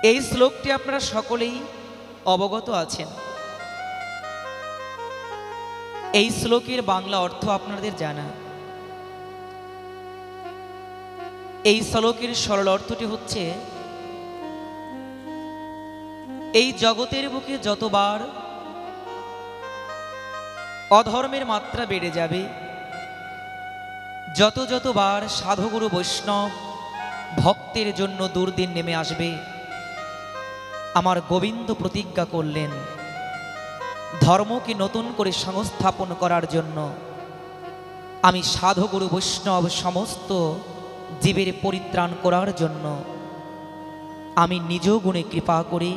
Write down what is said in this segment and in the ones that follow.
এই শ্লোকটি আপনারা সকলেই অবগত আছেন। এই শ্লোকের বাংলা অর্থ আপনাদের জানা। এই শ্লোকের সরল অর্থটি হচ্ছে, এই জগতের বুকে যতবার অধর্মের মাত্রা বেড়ে যাবে, যতবার সাধুগুরু বৈষ্ণব ভক্তের জন্য দুর্দিন নেমে আসবে, আমার গোবিন্দ প্রতিজ্ঞা করলেন ধর্মকে নতুন করে সংস্থাপন করার জন্য আমি সাধুগুরু বৈষ্ণব সমস্ত জীবের পরিত্রাণ করার জন্য আমি নিজ গুণে কৃপা করে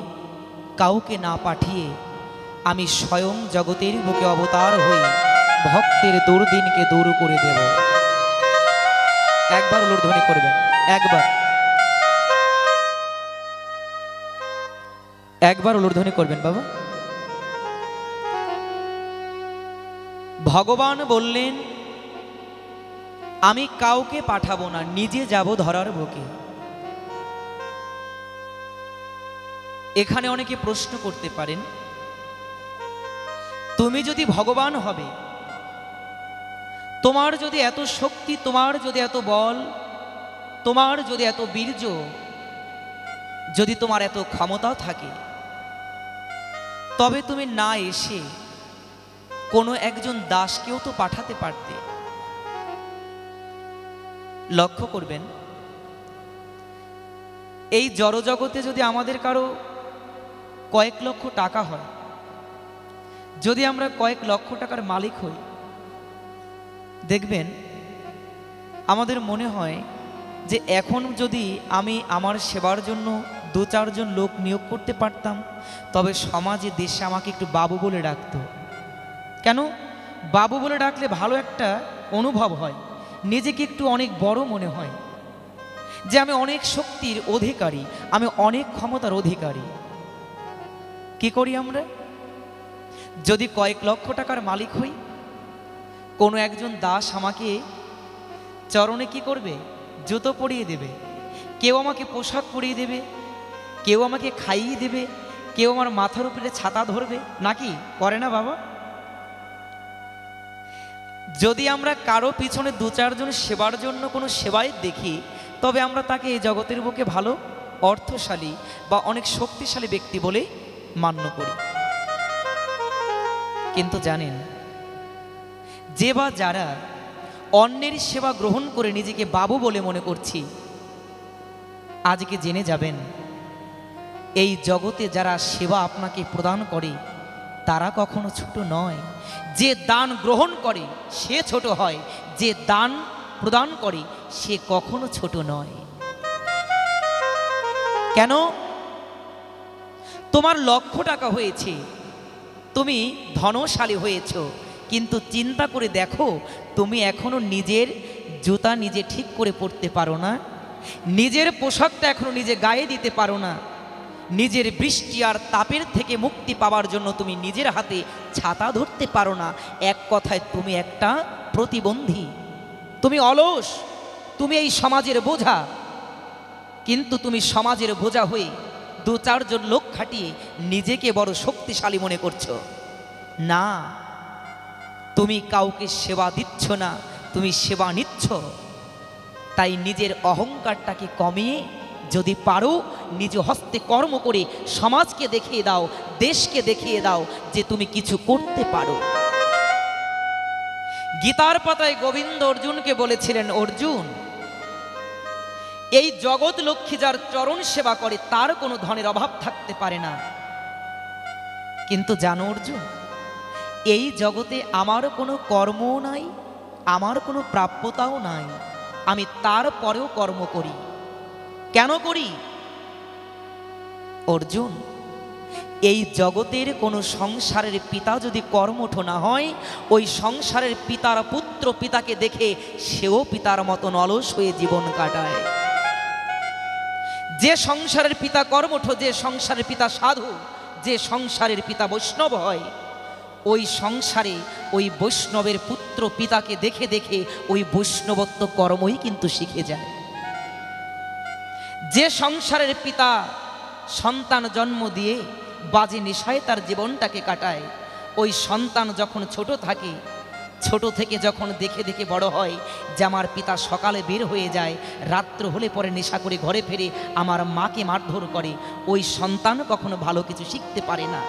কাউকে না পাঠিয়ে আমি স্বয়ং জগতের বুকে অবতার হয়ে ভক্তের দুর্দিনকে দূর করে দেব। একবার উলুধ্বনি করবেন, একবার উলুধ্বনি করবেন বাবা। ভগবান বললেন আমি কাউকে পাঠাবো না, নিজে যাব ধরার বুকে। এখানে অনেকে প্রশ্ন করতে পারেন, তুমি যদি ভগবান হবে, তোমার যদি এত শক্তি, তোমার যদি এত বল, তোমার যদি এত বীর্য, যদি তোমার এত ক্ষমতা থাকে, তবে তুমি না এসে কোনো একজন দাসকেও তো পাঠাতে পারতে। লক্ষ্য করবেন, এই জড়জগতে যদি আমাদের কারো কয়েক লক্ষ টাকা হয়, যদি আমরা কয়েক লক্ষ টাকার মালিক হই, দেখবেন আমাদের মনে হয় যে এখন যদি আমি আমার সেবার জন্য 2-4 জন লোক নিয়োগ করতে পারতাম, তবে সমাজে দেশে আমাকে একটু বাবু বলে ডাকতো। কেন? বাবু বলে ডাকলে ভালো একটা অনুভব হয়, নিজেকে একটু অনেক বড় মনে হয়, যে আমি অনেক শক্তির অধিকারী, আমি অনেক ক্ষমতার অধিকারী। কি করি আমরা? যদি কয়েক লক্ষ টাকার মালিক হই, কোনো একজন দাস আমাকে চরণে কি করবে? জুতো পরিয়ে দেবে, কেউ আমাকে পোশাক পরিয়ে দেবে, কেউ আমাকে খাইয়ে দেবে, কেউ আমার মাথার উপরে ছাতা ধরবে, নাকি করে না বাবা? যদি আমরা কারো পিছনে 2-4 জন সেবার জন্য কোনো সেবায়ত দেখি, তবে আমরা তাকে এই জগতের বুকে ভালো অর্থশালী বা অনেক শক্তিশালী ব্যক্তি বলে মান্য করি। কিন্তু জানেন, যে বা যারা অন্যের সেবা গ্রহণ করে নিজেকে বাবু বলে মনে করছি, আজকে জেনে যাবেন এই জগতে যারা সেবা আপনাকে প্রদান করে তারা কখনো ছোট নয়। যে দান গ্রহণ করে সে ছোট হয়, যে দান প্রদান করে সে কখনো ছোট নয়। কেন? তোমার লক্ষ টাকা হয়েছে, তুমি ধনশালী হয়েছ, কিন্তু চিন্তা করে দেখো, তুমি এখনো নিজের জুতা নিজে ঠিক করে পরতে পারো না, নিজের পোশাকটা এখনো নিজে গায়ে দিতে পারো না, নিজের বৃষ্টি আর তাপের থেকে মুক্তি পাওয়ার জন্য তুমি নিজের হাতে ছাতা ধরতে পারো না। এক কথায় তুমি একটা প্রতিবন্ধী, তুমি অলস, তুমি এই সমাজের বোঝা। কিন্তু তুমি সমাজের বোঝা হয়ে 2-4 জন লোক খাটিয়ে নিজেকে বড় শক্তিশালী মনে করছো। না, তুমি কাউকে সেবা দিচ্ছ না, তুমি সেবা নিচ্ছ। তাই নিজের অহংকারটাকে কমিয়ে যদি পারো নিজ হস্তে কর্ম করে সমাজকে দেখিয়ে দাও, দেশকে দেখিয়ে দাও যে তুমি কিছু করতে পারো। গীতার পাতায় গোবিন্দ অর্জুনকে বলেছিলেন, অর্জুন, এই জগৎ লক্ষ্মী যার চরণ সেবা করে তার কোনো ধনের অভাব থাকতে পারে না। কিন্তু জানো অর্জুন, এই জগতে আমার কোনো কর্মও নাই, আমার কোনো প্রাপ্যতাও নাই, আমি তারপরেও কর্ম করি। কেন করি? অর্জুন, এই জগতের কোনো সংসারের পিতা যদি কর্মঠ না হয়, ওই সংসারের পিতার পুত্র পিতাকে দেখে সেও পিতার মতন অলস হয়ে জীবন কাটায়। যে সংসারের পিতা কর্মঠ, যে সংসারের পিতা সাধু, যে সংসারের পিতা বৈষ্ণব হয়, ওই সংসারে ওই বৈষ্ণবের পুত্র পিতাকে দেখে দেখে ওই বৈষ্ণবত্ব কর্মই কিন্তু শিখে যায়। যে সংসারের পিতা সন্তান জন্ম দিয়ে বাজে নেশায় তার জীবনটাকে কাটায়। ওই সন্তান যখন ছোট থাকে, ছোট থেকে যখন দেখে দেখে বড় হয় যে আমার পিতা সকালে বের হয়ে যায়, রাত্র হলে পরে নেশা করে ঘরে ফিরে আমার মাকে মারধর করে, ওই সন্তান কখনো ভালো কিছু শিখতে পারে না।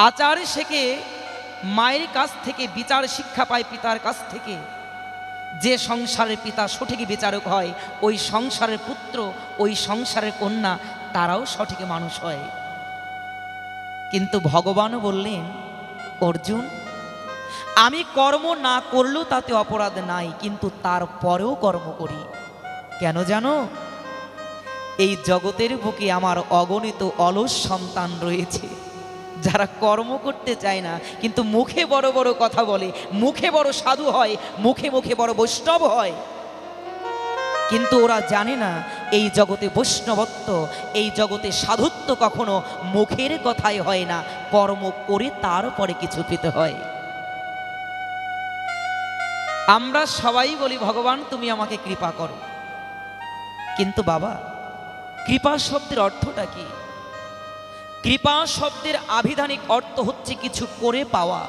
আচার শেখে মায়ের কাছ থেকে, বিচার শিক্ষা পায় পিতার কাছ থেকে। যে সংসারের পিতা সঠিক বিচারক হয়, ওই সংসারের পুত্র, ওই সংসারের কন্যা, তারাও সঠিক মানুষ হয়। কিন্তু ভগবান বললেন, অর্জুন, আমি কর্ম না করলেও তাতে অপরাধ নাই, কিন্তু তারপরেও কর্ম করি। কেন জানো? এই জগতের বুকে আমার অগণিত অলস সন্তান রয়েছে, যারা কর্ম করতে চায় না, কিন্তু মুখে বড় বড় কথা বলে, মুখে বড় সাধু হয়, মুখে মুখে বড় বৈষ্ণব হয়, কিন্তু ওরা জানে না এই জগতে বৈষ্ণবত্ব, এই জগতে সাধুত্ব কখনো মুখের কথাই হয় না, কর্ম করে তারপরে কিছু পেতে হয়। আমরা সবাই বলি, ভগবান তুমি আমাকে কৃপা করো, কিন্তু বাবা, কৃপা শব্দের অর্থটা কি? কৃপা শব্দের আভিধানিক অর্থ হচ্ছে কিছু করে পাওয়া।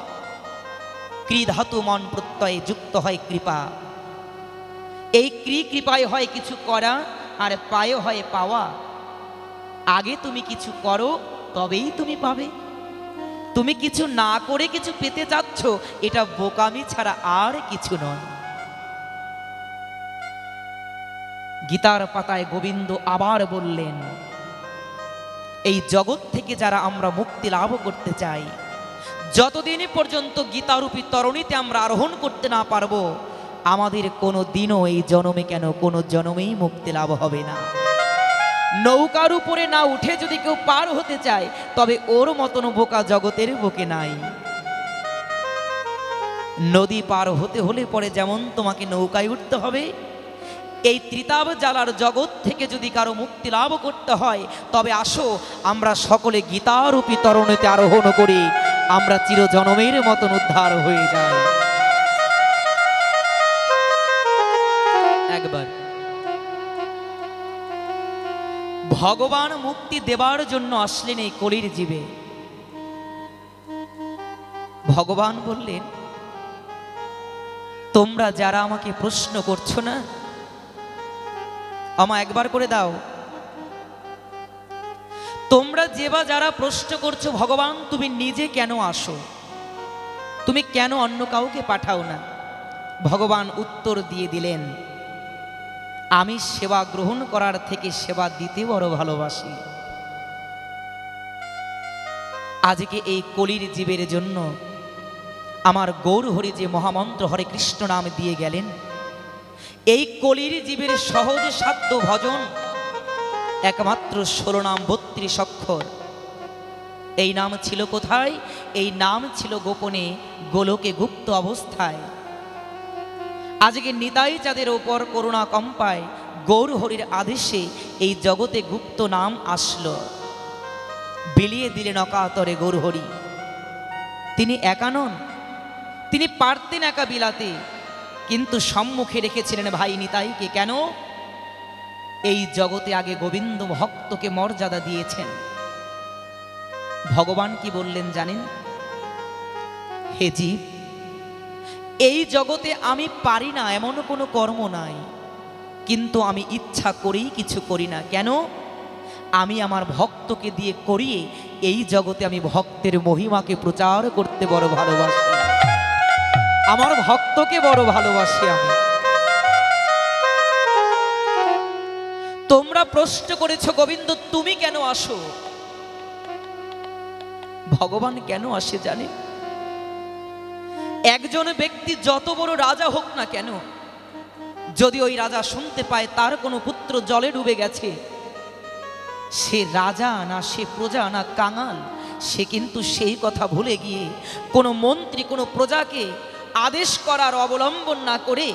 কৃ ধাতু মন প্রত্যয়ে যুক্ত হয় কৃপা। এই কৃপায় হয় কিছু করা, আর পায় হয় পাওয়া। আগে তুমি কিছু করো, তবেই তুমি পাবে। তুমি কিছু না করে কিছু পেতে যাচ্ছ, এটা বোকামি ছাড়া আর কিছু নয়। গীতার পাতায় গোবিন্দ আবার বললেন, এই জগৎ থেকে যারা আমরা মুক্তি লাভ করতে চাই, যতদিন পর্যন্ত গীতারূপী তরণীতে আমরা আরোহণ করতে না পারবো, আমাদের কোনো দিনও, এই জন্মে কেন কোনো জন্মেই মুক্তি লাভ হবে না। নৌকার উপরে না উঠে যদি কেউ পার হতে চায়, তবে ওর মতন বোকা জগতের বুকে নাই। নদী পার হতে হলে পরে যেমন তোমাকে নৌকায় উঠতে হবে, এই ত্রিতাব জ্বালার জগৎ থেকে যদি কারো মুক্তি লাভ করতে হয়, তবে আসো আমরা সকলে গীতারূপী তরণীতে আরোহণ করি, আমরা চিরজনমের মতন উদ্ধার হয়ে যাই। একবার ভগবান মুক্তি দেবার জন্য আসলেন এই কলির জীবে। ভগবান বললেন, তোমরা যারা আমাকে প্রশ্ন করছো না, আমা একবার করে দাও, তোমরা যারা প্রশ্ন করছো, ভগবান তুমি নিজে কেন আসো, তুমি কেন অন্য কাউকে পাঠাও না? ভগবান উত্তর দিয়ে দিলেন, আমি সেবা গ্রহণ করার থেকে সেবা দিতে বড় ভালোবাসি। আজকে এই কলির জীবের জন্য আমার গৌর হরি যে মহামন্ত্র হরে কৃষ্ণ নাম দিয়ে গেলেন, এই কলির জীবের সহজ সাধ্য ভজন একমাত্র 16 নাম 32 অক্ষর। এই নাম ছিল কোথায়? এই নাম ছিল গোপনে, গোলকে গুপ্ত অবস্থায়। আজকে নিতাই চাঁদের ওপর করুণা কম্পায় গৌর হরির আদেশে এই জগতে গুপ্ত নাম আসলো, বিলিয়ে দিলেন অকাতরে গৌর হরি। তিনি একা নন, তিনি পারতেন একা বিলাতে, কিন্তু সম্মুখে রেখেছিলেন ভাই নিতাইকে। কেন? এই জগতে আগে গোবিন্দ ভক্তকে মর্যাদা দিয়েছেন। ভগবান কি বললেন জানেন? হে জীব, এই জগতে আমি পারি না এমন কোনো কর্ম নাই, কিন্তু আমি ইচ্ছা করেই কিছু করি না। কেন? আমি আমার ভক্তকে দিয়ে করিয়ে এই জগতে আমি ভক্তের মহিমাকে প্রচার করতে বড় ভালোবাসি, আমার ভক্তকে বড় ভালোবাসি আমি। তোমরা প্রশ্ন করেছো, গোবিন্দ তুমি কেন আসো? ভগবান কেন আসে জানে? একজন ব্যক্তি যত বড় রাজা হোক না কেন, যদি ওই রাজা শুনতে পায় তার কোনো পুত্র জলে ডুবে গেছে, সে রাজা না, সে প্রজা না, কাঙাল, সে কিন্তু সেই কথা ভুলে গিয়ে কোনো মন্ত্রী, কোনো প্রজাকে আদেশ করার অবলম্বন না করে,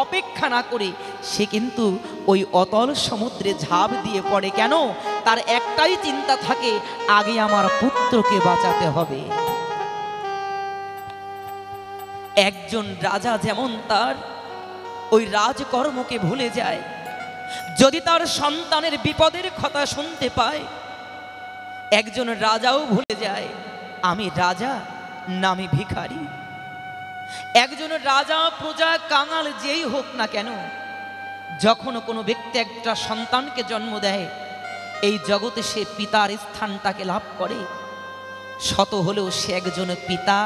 অপেক্ষা না করে, সে কিন্তু ওই অতল সমুদ্রে ঝাঁপ দিয়ে পড়ে। কেন? তার একটাই চিন্তা থাকে, আগে আমার পুত্রকে বাঁচাতে হবে। একজন রাজা যেমন তার ওই রাজকর্মকে ভুলে যায়, যদি তার সন্তানের বিপদের কথা শুনতে পায়, একজন রাজাও ভুলে যায় আমি রাজা না আমি ভিখারি। একজন রাজা প্রজা কাঙাল যেই হোক না কেন, যখন কোনো ব্যক্তি একটা সন্তানকে জন্ম দেয়, এই জগতে সে পিতার স্থানটাকে লাভ করে। শত হলেও সে একজন পিতা।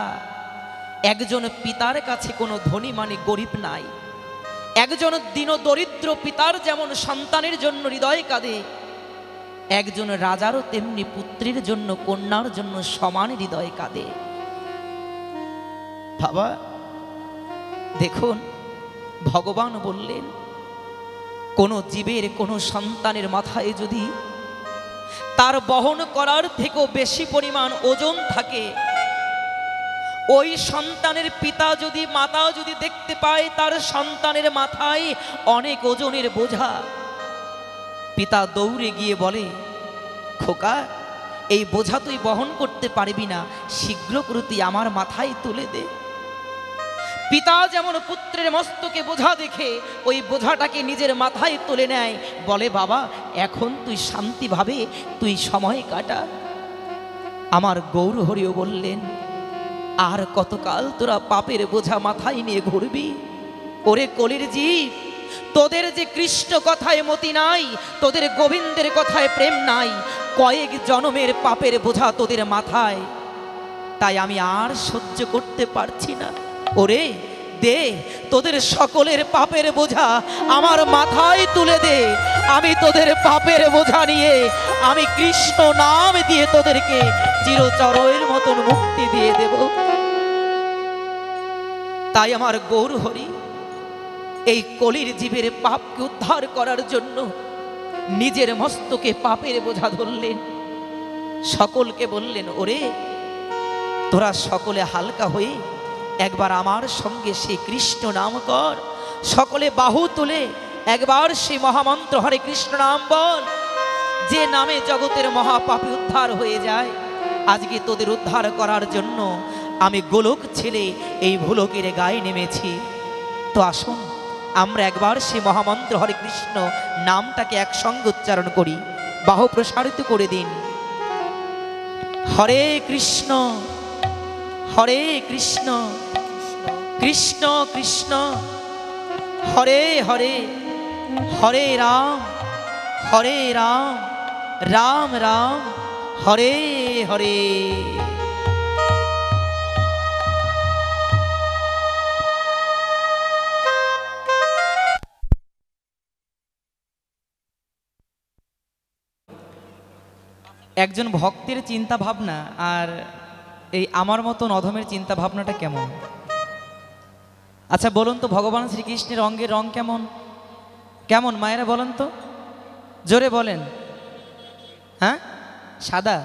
একজন পিতার কাছে কোনো ধনী মানে গরিব নাই। একজন দীন দরিদ্র পিতার যেমন সন্তানের জন্য হৃদয় কাঁদে, একজন রাজারও তেমনি পুত্রের জন্য কন্যার জন্য সমান হৃদয় কাঁদে। বাবা দেখুন, ভগবান বললেন কোন জীবের কোন সন্তানের মাথায় যদি তার বহন করার থেকেও বেশি পরিমাণ ওজন থাকে, ওই সন্তানের পিতা যদি মাতা যদি দেখতে পায় তার সন্তানের মাথায় অনেক ওজনের বোঝা, পিতা দৌড়ে গিয়ে বলে, খোকা এই বোঝা তুই বহন করতে পারবি না, শীঘ্র করে তুই আমার মাথায় তুলে দে। পিতা যেমন পুত্রের মস্তকে বোঝা দেখে ওই বোঝাটাকে নিজের মাথায় তুলে নেয়, বলে বাবা এখন তুই শান্তিভাবে তুই সময় কাটা। আমার গৌরহরিও বললেন, আর কতকাল তোরা পাপের বোঝা মাথায় নিয়ে ঘুরবি? ওরে কলির জীব, তোদের যে কৃষ্ণ কথায় মতি নাই, তোদের গোবিন্দের কথায় প্রেম নাই, কয়েক জনমের পাপের বোঝা তোদের মাথায়, তাই আমি আর সহ্য করতে পারছি না। ওরে দে তোদের সকলের পাপের বোঝা আমার মাথায় তুলে দে, আমি তোদের পাপের বোঝা নিয়ে আমি কৃষ্ণ নাম দিয়ে তোদেরকে চিরচরের মতন মুক্তি দিয়ে দেব। তাই আমার গৌরহরি এই কলির জীবের পাপকে উদ্ধার করার জন্য নিজের মস্তকে পাপের বোঝা ধরলেন, সকলকে বললেন, ওরে তোরা সকলে হালকা হয়ে একবার আমার সঙ্গে সে কৃষ্ণ নাম কর। সকলে বাহু তুলে একবার সে মহামন্ত্র হরে কৃষ্ণ নাম বল, যে নামে জগতের মহাপাপী উদ্ধার হয়ে যায়। আজকে তোদের উদ্ধার করার জন্য আমি গোলক ছেড়ে এই ভুলকের গায়ে নেমেছি। তো আসুন আমরা একবার সে মহামন্ত্র হরে কৃষ্ণ নামটাকে একসঙ্গে উচ্চারণ করি। বাহু প্রসারিত করে দিন। হরে কৃষ্ণ হরে কৃষ্ণ কৃষ্ণ কৃষ্ণ হরে হরে, হরে রাম রাম রাম হরে হরে। একজন ভক্তের চিন্তা ভাবনা আর এই আমার মতন অধমের চিন্তা ভাবনাটা কেমন? আচ্ছা বলুন তো, ভগবান শ্রীকৃষ্ণের অঙ্গের রং কেমন? কেমন মায়েরা বলেন তো, জোরে বলেন। হ্যাঁ সাদা।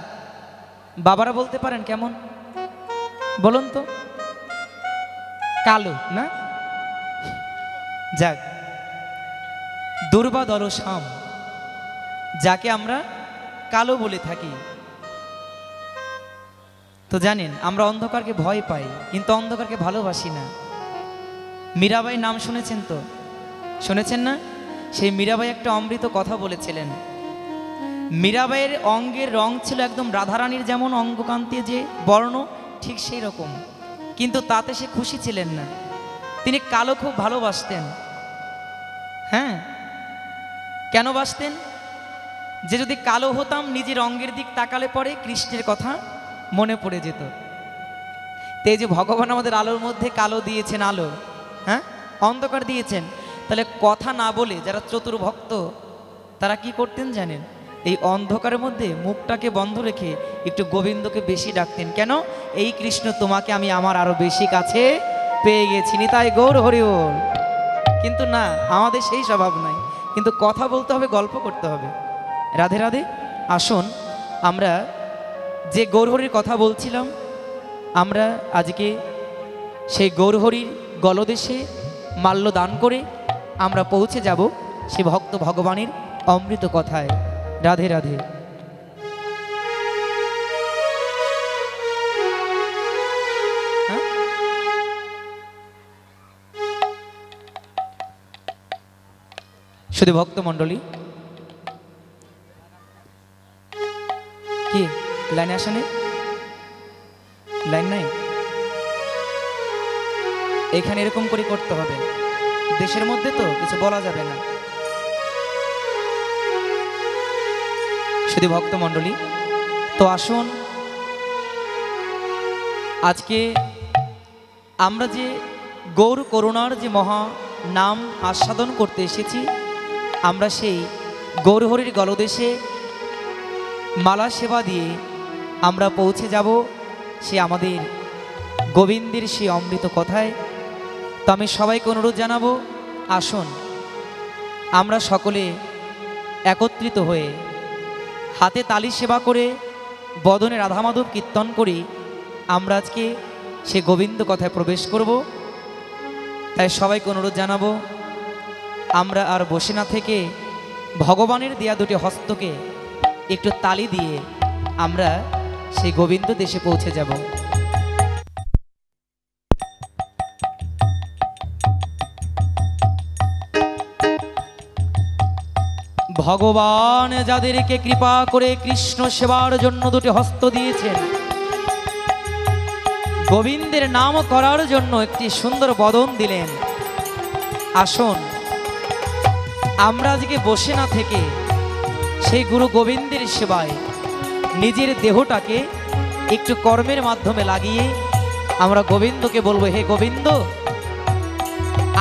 বাবারা বলতে পারেন কেমন? বলুন তো। কালো না? যাক, দুর্বা দল শ্যাম, যাকে আমরা কালো বলে থাকি। তো জানেন আমরা অন্ধকারকে ভয় পাই, কিন্তু অন্ধকারকে ভালোবাসি না। মীরাবাই নাম শুনেছেন তো? শুনেছেন না? সেই মীরাবাই একটা অমৃত কথা বলেছিলেন। মীরাবাইয়ের অঙ্গের রং ছিল একদম রাধারানীর যেমন অঙ্গকান্তি যে বর্ণ, ঠিক সেই রকম, কিন্তু তাতে সে খুশি ছিলেন না। তিনি কালো খুব ভালোবাসতেন। হ্যাঁ, কেন বাসতেন? যে যদি কালো হতাম নিজের অঙ্গের দিক তাকালে পরে কৃষ্ণের কথা মনে পড়ে যেত। তো এই যে ভগবান আমাদের আলোর মধ্যে কালো দিয়েছেন, আলো, হ্যাঁ অন্ধকার দিয়েছেন, তাহলে কথা না বলে যারা চতুর ভক্ত তারা কি করতেন জানেন? এই অন্ধকারের মধ্যে মুখটাকে বন্ধ রেখে একটু গোবিন্দকে বেশি ডাকতেন। কেন? এই কৃষ্ণ তোমাকে আমি আমার আরো বেশি কাছে পেয়ে গেছি, তাই গৌর হরি বল। কিন্তু না, আমাদের সেই স্বভাব নাই, কিন্তু কথা বলতে হবে, গল্প করতে হবে। রাধে রাধে। আসুন আমরা যে গৌরহরির কথা বলছিলাম, আমরা আজকে সেই গৌরহরির গলদেশে মাল্য দান করে আমরা পৌঁছে যাব সে ভক্ত ভগবানের অমৃত কথায়। রাধে রাধে। শুধু ভক্তমণ্ডলী, কি লাইনে আসেনি? লাইন নাই? এখানে এরকম করে করতে হবে, দেশের মধ্যে তো কিছু বলা যাবে না। শুধু ভক্তমণ্ডলী, তো আসুন আজকে আমরা যে গৌর করুণার যে মহা নাম আস্বাদন করতে এসেছি, আমরা সেই গৌরহরির গলদেশে মালা সেবা দিয়ে আমরা পৌঁছে যাব সে আমাদের গোবিন্দের সেই অমৃত কথায়। তো আমি সবাইকে অনুরোধ জানাবো, আসুন আমরা সকলে একত্রিত হয়ে হাতে তালি সেবা করে বদনে রাধামাধব কীর্তন করি আমরা আজকে সে গোবিন্দ কথায় প্রবেশ করব। তাই সবাইকে অনুরোধ জানাবো, আমরা আর বসে না থেকে ভগবানের দেয়া দুটি হস্তকে একটু তালি দিয়ে আমরা সেই গোবিন্দ দেশে পৌঁছে যাব। ভগবান যাদেরকে কৃপা করে কৃষ্ণ সেবার জন্য দুটি হস্ত দিয়েছেন, গোবিন্দের নাম করার জন্য একটি সুন্দর বদন দিলেন, আসুন আমরা আজকে বসে না থেকে সেই গুরু গোবিন্দের সেবায় নিজের দেহটাকে একটু কর্মের মাধ্যমে লাগিয়ে আমরা গোবিন্দকে বলবো, হে গোবিন্দ,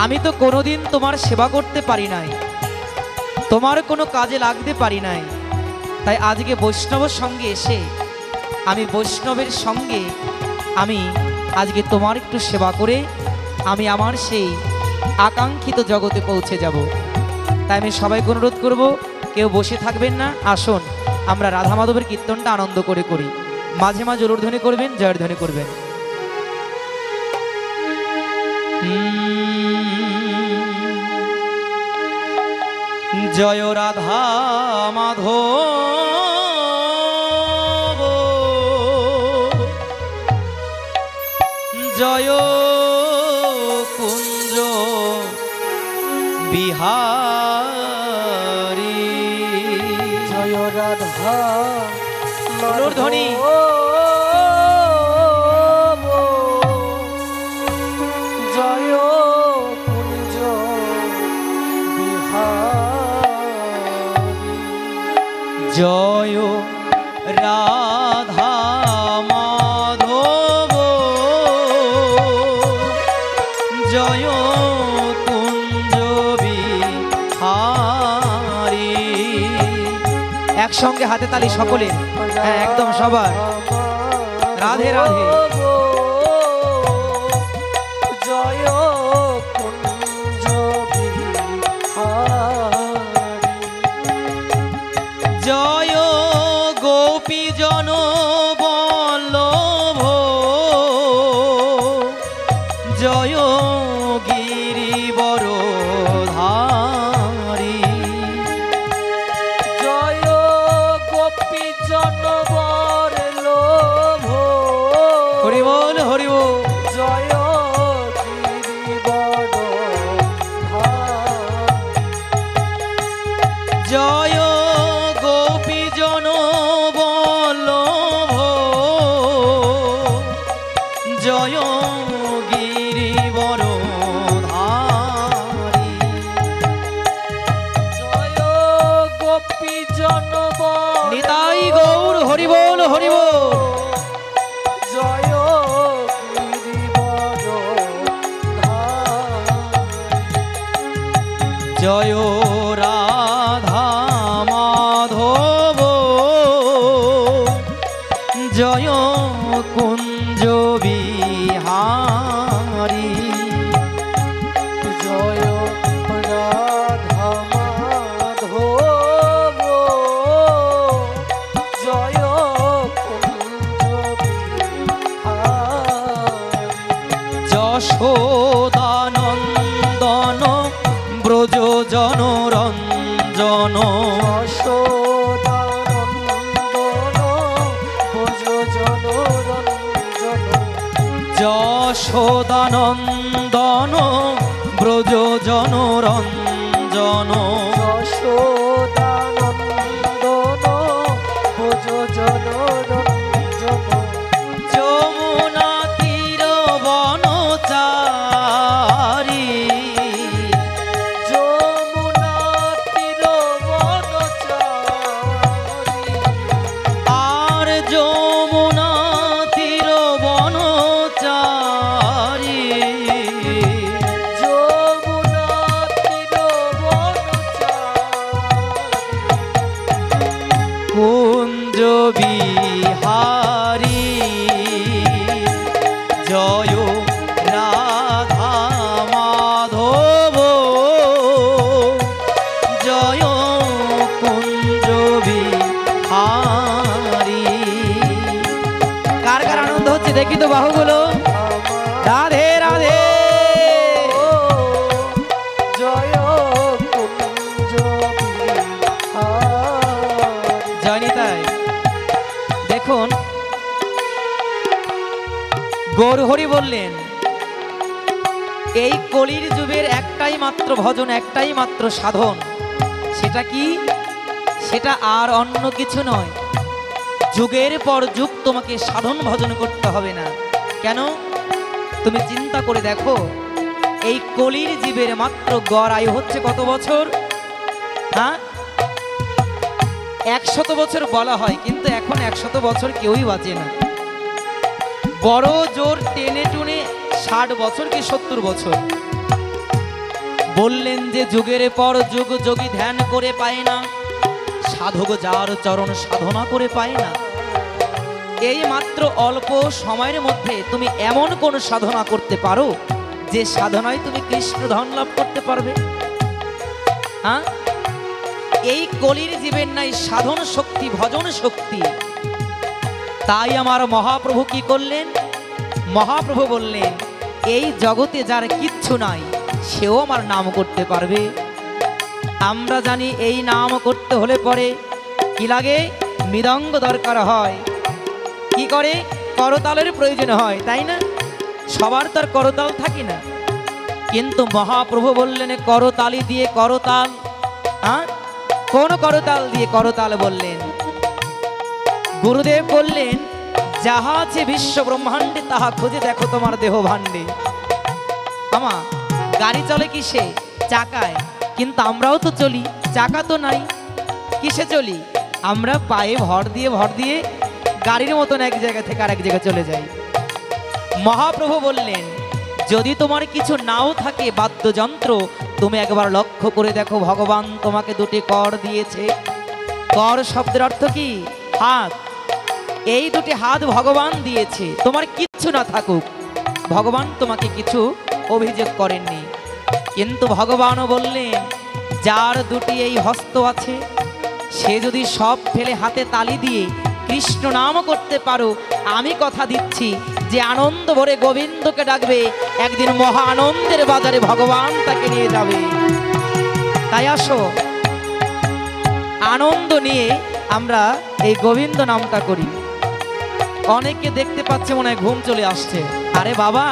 আমি তো কোনোদিন তোমার সেবা করতে পারি নাই, তোমার কোনো কাজে লাগতে পারি নাই, তাই আজকে বৈষ্ণবের সঙ্গে এসে আমি বৈষ্ণবের সঙ্গে আমি আজকে তোমার একটু সেবা করে আমি আমার সেই আকাঙ্ক্ষিত জগতে পৌঁছে যাব। তাই আমি সবাইকে অনুরোধ করব, কেউ বসে থাকবেন না, আসুন আমরা রাধা মাধবের কীর্তনটা আনন্দ করে করি। মাঝে মাঝে উলুধ্বনি করবেন, জয়ধ্বনি করবেন। জয় রাধা মাধব, জয় কুঞ্জ বিহারী, জয় রাধা ধ্বনি জয় কুঞ্জ বিহারী, জয় রাধা মাধব, জয় কুঞ্জ বিহারী। একসঙ্গে হাতে তালি সকলে, হ্যাঁ একদম সবার, রাধে রাধে। জয় কুঞ্জ বিহারী, জয় গোপী জন বল্লভ, জয় গিরিবর ধারী, জয় গোপী জনবর লোভ, হরি বল হরি বল। জয় গিরিবর ধারী, জয় গোপী জন বল্লভ, জয় গিরিবর ধারী, জয় গোপী জনবর নিতাই গৌর হরি বল হরি বল। জয় গিরিবর ধারী, জয় রাধা মাধব, জয় কুঞ্জ বিহারী, জয় রাধা মাধব, জয় কুঞ্জ বিহারী, যশোদানন্দন ব্রজ জনরঞ্জন, যশোদানন্দন যশোদানন্দন ব্রজ জনরঞ্জন, ব্রজ জনরঞ্জন, যশোদানন্দন ভোজ জনরঞ্জন যমুনা তীর বনচারী যমুনা তীর বনচারী আর যমুনা তীর বনচারী যমুনা তীর বনচারী কুঞ্জ বিহারী জয় রাধা মাধব জয় কুঞ্জ বিহারী। কার কার আনন্দ হচ্ছে দেখি তো বাহুগুলো। রাধে রাধে। জয় কুঞ্জ বিহারী জয়নিতাই দেখুন গৌরহরি বললেন এই কলির যুগের একটাই মাত্র ভজন, একটাই মাত্র সাধন। সেটা কি? সেটা আর অন্য কিছু নয়। যুগের পর যুগ তোমাকে সাধন ভজন করতে হবে না। কেন? তুমি চিন্তা করে দেখো, এই কলির জীবের মাত্র গড় আয়ু হচ্ছে কত বছর? হ্যাঁ, 100 বছর বলা হয়, কিন্তু এখন 100 বছর কেউই বাঁচে না। বড় জোর টেনে টুনে 60 বছর কি 70 বছর। বললেন যে যুগের পর যুগ যোগী ধ্যান করে পায় না, সাধক যার চরণ সাধনা করে পায় না। এই মাত্র অল্প সময়ের মধ্যে তুমি এমন কোন সাধনা করতে পারো যে সাধনায় তুমি কৃষ্ণ ধন লাভ করতে পারবে? হ্যাঁ, এই কলির জীবের নাই সাধন শক্তি, ভজন শক্তি। তাই আমার মহাপ্রভু কি করলেন? মহাপ্রভু বললেন এই জগতে যার কিচ্ছু নাই সেও আমার নাম করতে পারবে। আমরা জানি এই নাম করতে হলে পরে কি লাগে? মৃদঙ্গ দরকার হয়। কি করে? করতালের প্রয়োজন হয়, তাই না? সবার তার করতাল থাকে না, কিন্তু মহাপ্রভু বললেন করতালি দিয়ে করতাল। হ্যাঁ, কোন করতাল দিয়ে করতাল বললেন? গুরুদেব বললেন যাহা আছে বিশ্ব ব্রহ্মাণ্ডে তাহা খুঁজে দেখো তোমার দেহ ভাণ্ডে। আমা গাড়ি চলে কিসে? চাকায়। কিন্তু আমরাও তো চলি, চাকা তো নাই, কিসে চলি? আমরা পায়ে ভর দিয়ে গাড়ির মতন এক জায়গা থেকে আরেক জায়গায় চলে যাই। মহাপ্রভু বললেন যদি তোমার কিছু নাও থাকে বাদ্যযন্ত্র, তুমি একবার লক্ষ্য করে দেখো ভগবান তোমাকে দুটি কর দিয়েছে। কর শব্দের অর্থ কি? হাত। এই দুটি হাত ভগবান দিয়েছে। তোমার কিচ্ছু না থাকুক, ভগবান তোমাকে কিছু অভিযোগ করেননি। কিন্তু ভগবানও বললেন যার দুটি এই হস্ত আছে সে যদি সব ফেলে হাতে তালি দিয়ে কৃষ্ণ নাম করতে পারো, আমি কথা দিচ্ছি যে আনন্দ ভরে গোবিন্দকে ডাকবে, একদিন মহা আনন্দের বাজারে ভগবান তাকে নিয়ে যাবে। তাই আসো আনন্দ নিয়ে আমরা এই গোবিন্দ নামটা করি। অনেকে দেখতে পাচ্ছে মনে হয় ঘুম চলে আসছে। আরে বাবা,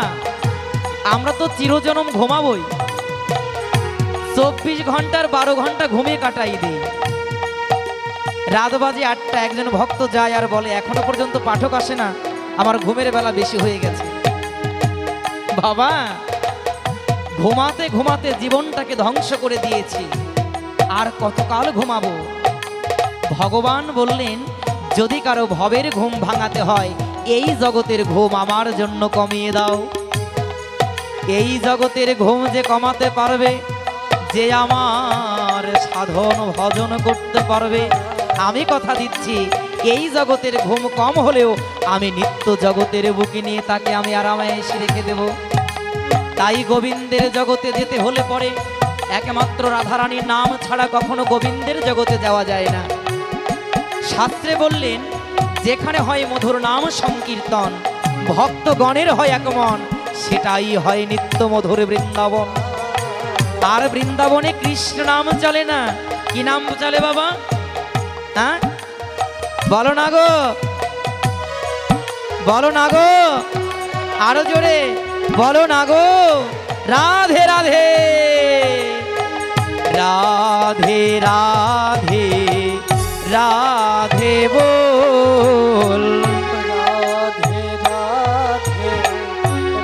আমরা তো চিরজনম ঘুমাবই, 24 ঘন্টার 12 ঘন্টা ঘুমিয়ে কাটাই দিই। রাত বাজে 8টা, একজন ভক্ত যায় আর বলে এখনো পর্যন্ত পাঠক আসে না, আমার ঘুমের বেলা বেশি হয়ে গেছে। বাবা, ঘুমাতে ঘুমাতে জীবনটাকে ধ্বংস করে দিয়েছি, আর কতকাল ঘুমাবো? ভগবান বললেন যদি কারো ভবের ঘুম ভাঙাতে হয় এই জগতের ঘুম আমার জন্য কমিয়ে দাও। এই জগতের ঘুম যে কমাতে পারবে, যে আমার সাধন ভজন করতে পারবে, আমি কথা দিচ্ছি এই জগতের ঘুম কম হলেও আমি নিত্য জগতের বুকে নিয়ে তাকে আমি আরামে এসে রেখে দেব। তাই গোবিন্দের জগতে যেতে হলে পরে একমাত্র রাধারানীর নাম ছাড়া কখনো গোবিন্দের জগতে যাওয়া যায় না। শাস্ত্রে বললেন যেখানে হয় মধুর নাম সংকীর্তন, ভক্তগণের হয় আগমন, সেটাই হয় নিত্য মধুর বৃন্দাবন। আর বৃন্দাবনে কৃষ্ণ নাম চলে না, কি নাম চলে বাবা? হ্যাঁ, বলো না গো, বলো না গো, আরো জোরে বলো না গো। রাধে রাধে রাধে রাধে রাধে বল। রাধে রাধে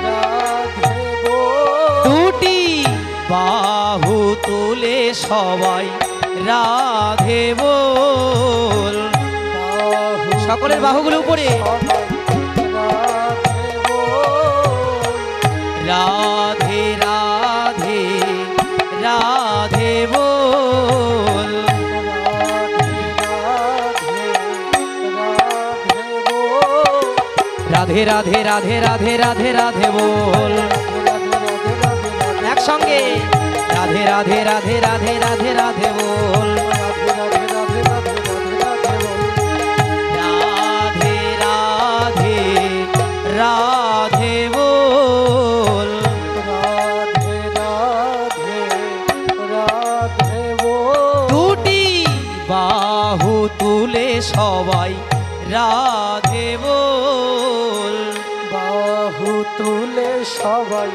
রাধে বল। দুটি বাহু তুলে সবাই রাধে বল। সকলের বাহুগুলো উপরে। রাধে বল। রাধে রাধে রাধে বল। রাধে রাধে রাধে রাধে রাধে রাধে বল। একসঙ্গে রাধে রাধে রাধে রাধে রাধে রাধে বল। রাধে রাধে রাধে বল। দুটি বাহু তুলে সবাই রাধে বল। বাহু তুলে সবাই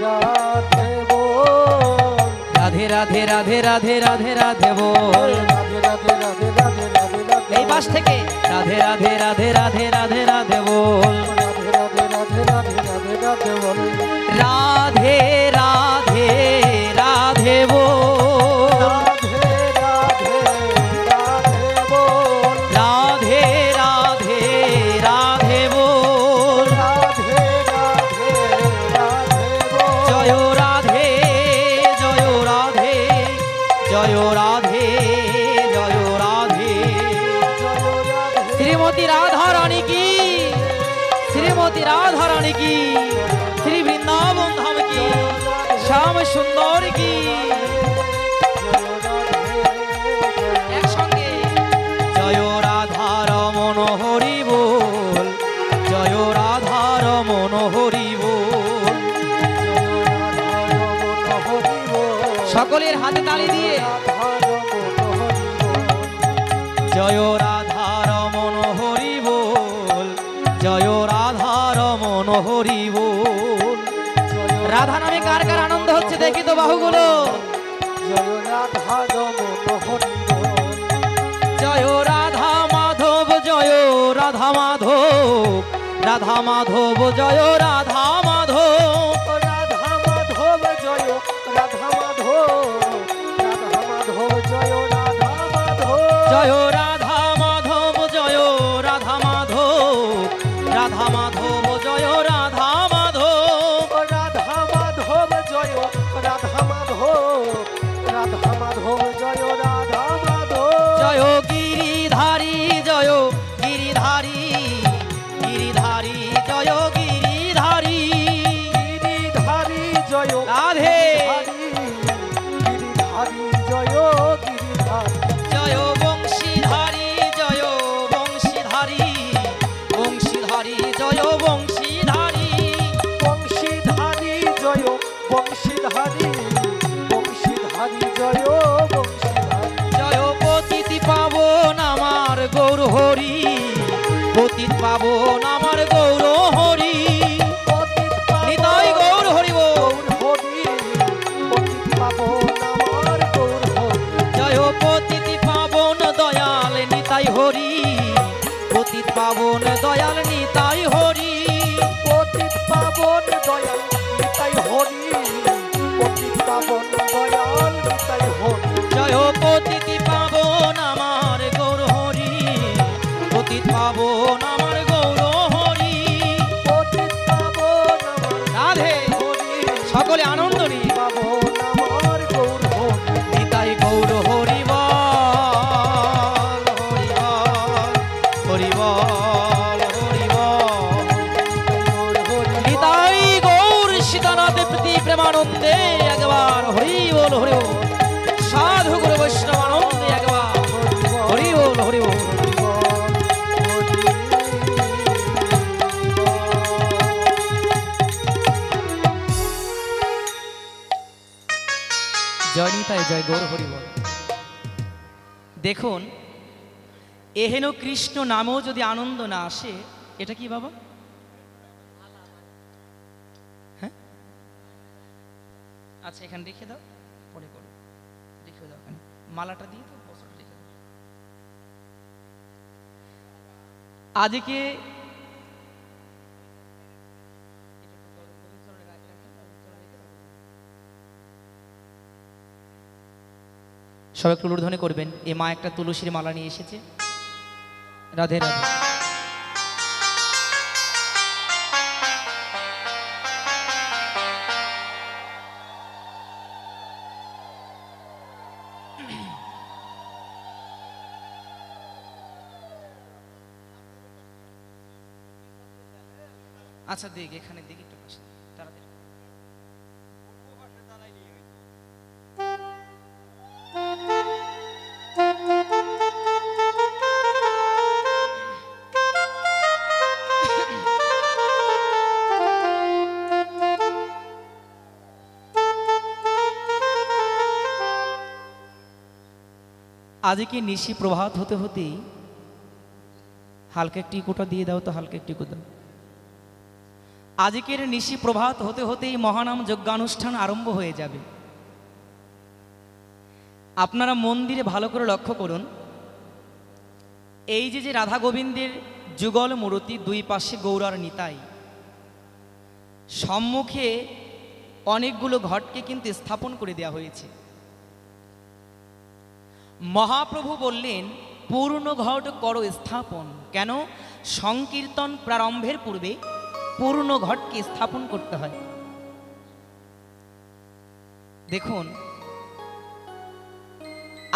রাধে বল। রাধে রাধে রাধে রাধে রাধে রাধে বল। রাধে রাধে রাধে রাধে রাধে রাধে এই পাশ থেকে রাধে রাধে রাধে রাধে রাধে রাধে বল। রাধে রাধে রাধে রাধে রাধে রাধে বল। রাধে রাধে রাধে বল। রাধে রাধে রাধে বল। রাধে রাধে রাধে বল। রাধে রাধে রাধে বল। জয় রাধে জয় রাধে জয় রাধে জয় রাধে। শ্রীমতী রাধা রানী কি, শ্রীমতী রাধা রানী কি, শ্রী বৃন্দাবন ধাম কি, শ্যাম সুন্দর কি। একসঙ্গে জয় রাধা রমন হরি বল। জয় রাধা রমন হরি বল। সকলের হাতে তালি দিয়ে জয় রাধা রমন হরি বল। জয় রাধা রমন হরি বল। রাধা নামে কার কার আনন্দ হচ্ছে দেখি তো বাহুগুলো। জয় রাধা রমন হরি বল। জয় রাধা মাধব জয় রাধা মাধব। রাধা মাধব জয় রাধা মাধব। রাধা মাধব জয় রাধা মাধব। রাধা মাধব জয় রাধা মাধব। জয় রাধা মাধব জয় রাধা মাধব। রাধা মাধব জয় রাধা মাধব। রাধা মাধব জয় রাধা মাধব। রাধা মাধব জয় রাধা মাধব। জয় গিরিধারী জয় গিরিধারী। গিরিধারী জয় গিরিধারী। গিরিধারী জয় রাধে গিরিধারী জয় গিরিধারী। জয় বংশীধারী জয় বংশীধারী। বংশীধারী জয় বংশীধারী। বংশীধারী জয় বংশীধারী। বংশীধারী জয় বংশীধারী। জয় পতিত পাবন আমার গৌর হরি। পতিত পাবন আমার গৌর হরি। পতিত নিতাই গৌর হরি বল। হরি। পতিত পাবন আমার গৌর হরি। জয় পতিত পাবন দয়াল নিতাই হরি। পতিত পাবন দয়াল নিতাই হরি। পতিত পাবন দয়াল নিতাই হরি। পতিত পাবন দয়াল নিতাই হরি। জয় পতিত পাবন আমার গৌর হরি। পতিত পাবন আমার গৌর হরি। পতিত পাবন আমার রাধে হরি। সকলে আনন্দ নি। পাবন আমার গৌর হরি। নিতাই গৌর হরি বল। হরি বল হরি বল হরি বল। গৌর হরি। নিতাই গৌর সীতানাথ প্রীতি প্রেমানন্দে একবার হরি বল হরি বল। সাধু গুরু বৈষ্ণব আনন্দে একবার হরি বল হরি বল। জয় নিতাই জয় গৌর হরি বল। দেখুন এহেন কৃষ্ণ নামেও যদি আনন্দ না আসে এটা কি বাবা? হ্যাঁ আচ্ছা এখানে লিখে দাও পরে করো। লিখে মালাটা দিয়ে তো বস্ত্রটা রেখে দাও। আজকে সবাই একটু লুড়ধ্বনি করবেন। এ মা একটা তুলসীর মালা নিয়ে এসেছে। রাধে রাধে। আচ্ছা দেখ, এখানে দেখি একটু পাশে তাড়াতাড়ি। আজকে নিশি প্রভাত হতে হতেই হালকা একটি কোটা দিয়ে দাও তো, হালকা একটি কোটা। আজকের নিশি প্রভাত হতে হতেই মহানাম যজ্ঞানুষ্ঠান আরম্ভ হয়ে যাবে। আপনারা মন্দিরে ভালো করে লক্ষ্য করুন, এই যে রাধা গোবিন্দের যুগল মূর্তি, দুই পাশে গৌরার নিতাই, সম্মুখে অনেকগুলো ঘটকে কিন্তু স্থাপন করে দেওয়া হয়েছে। মহাপ্রভু বললেন পূর্ণ ঘট করো স্থাপন। কেন? সংকীর্তন প্রারম্ভের পূর্বে পূর্ণ ঘটকে স্থাপন করতে হয়। দেখুন,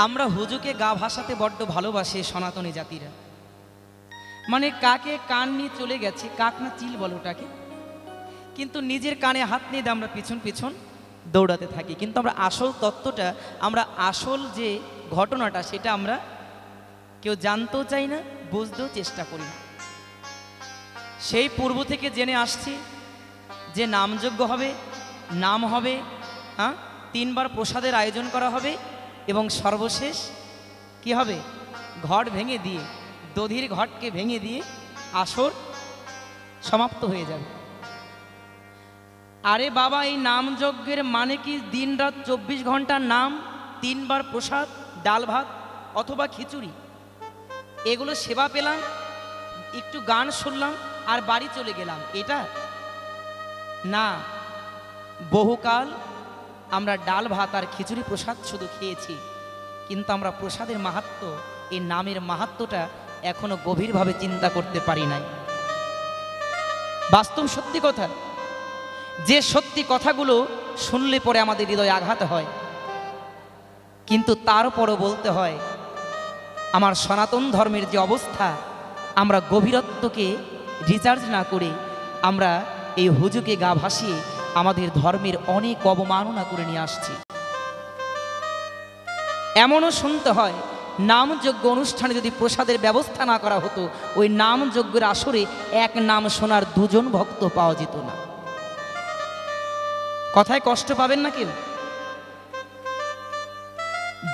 আমরা হুজুকে গা ভাসাতে বড্ড ভালোবাসে সনাতনী জাতিরা। মানে কাকে কান নিয়ে চলে গেছে, কাক না চিল বলো ওটাকে, কিন্তু নিজের কানে হাত নিয়ে আমরা পিছন পিছন দৌড়াতে থাকি। কিন্তু আমরা আসল তত্ত্বটা, আমরা আসল যে ঘটনাটা, সেটা আমরা কেউ জানতেও চাই না, বুঝতেও চেষ্টা করি না। সেই পূর্ব থেকে জেনে আসছি যে নামযজ্ঞ হবে, নাম হবে, হ্যাঁ, 3 বার প্রসাদের আয়োজন করা হবে এবং সর্বশেষ কি হবে? ঘট ভেঙে দিয়ে, দধির ঘটকে ভেঙে দিয়ে আসর সমাপ্ত হয়ে যাবে। আরে বাবা, এই নামযজ্ঞের মানে কি দিন রাত 24 ঘন্টা নাম, 3 বার প্রসাদ, ডাল ভাত অথবা খিচুড়ি, এগুলো সেবা পেলাম, একটু গান শুনলাম আর বাড়ি চলে গেলাম? এটা না। বহুকাল আমরা ডাল ভাত আর খিচুড়ি প্রসাদ শুধু খেয়েছি, কিন্তু আমরা প্রসাদের মাহাত্ম্য, এই নামের মাহাত্ম্যটা এখনো গভীরভাবে চিন্তা করতে পারি নাই। বাস্তব সত্যি কথা, যে সত্যি কথাগুলো শুনলে পরে আমাদের হৃদয়ে আঘাত হয়, কিন্তু তারপরও বলতে হয় আমার সনাতন ধর্মের যে অবস্থা, আমরা গভীরত্বকে রিচার্জ না করে আমরা এই হুজুকে গা ভাসিয়ে আমাদের ধর্মের অনেক অবমাননা করে নিয়ে আসছি। এমনও শুনতে হয় নামযজ্ঞ অনুষ্ঠানে যদি প্রসাদের ব্যবস্থা না করা হতো, ওই নামযজ্ঞের আসরে এক নাম শোনার 2 জন ভক্ত পাওয়া যেত না। কথায় কষ্ট পাবেন না কেউ?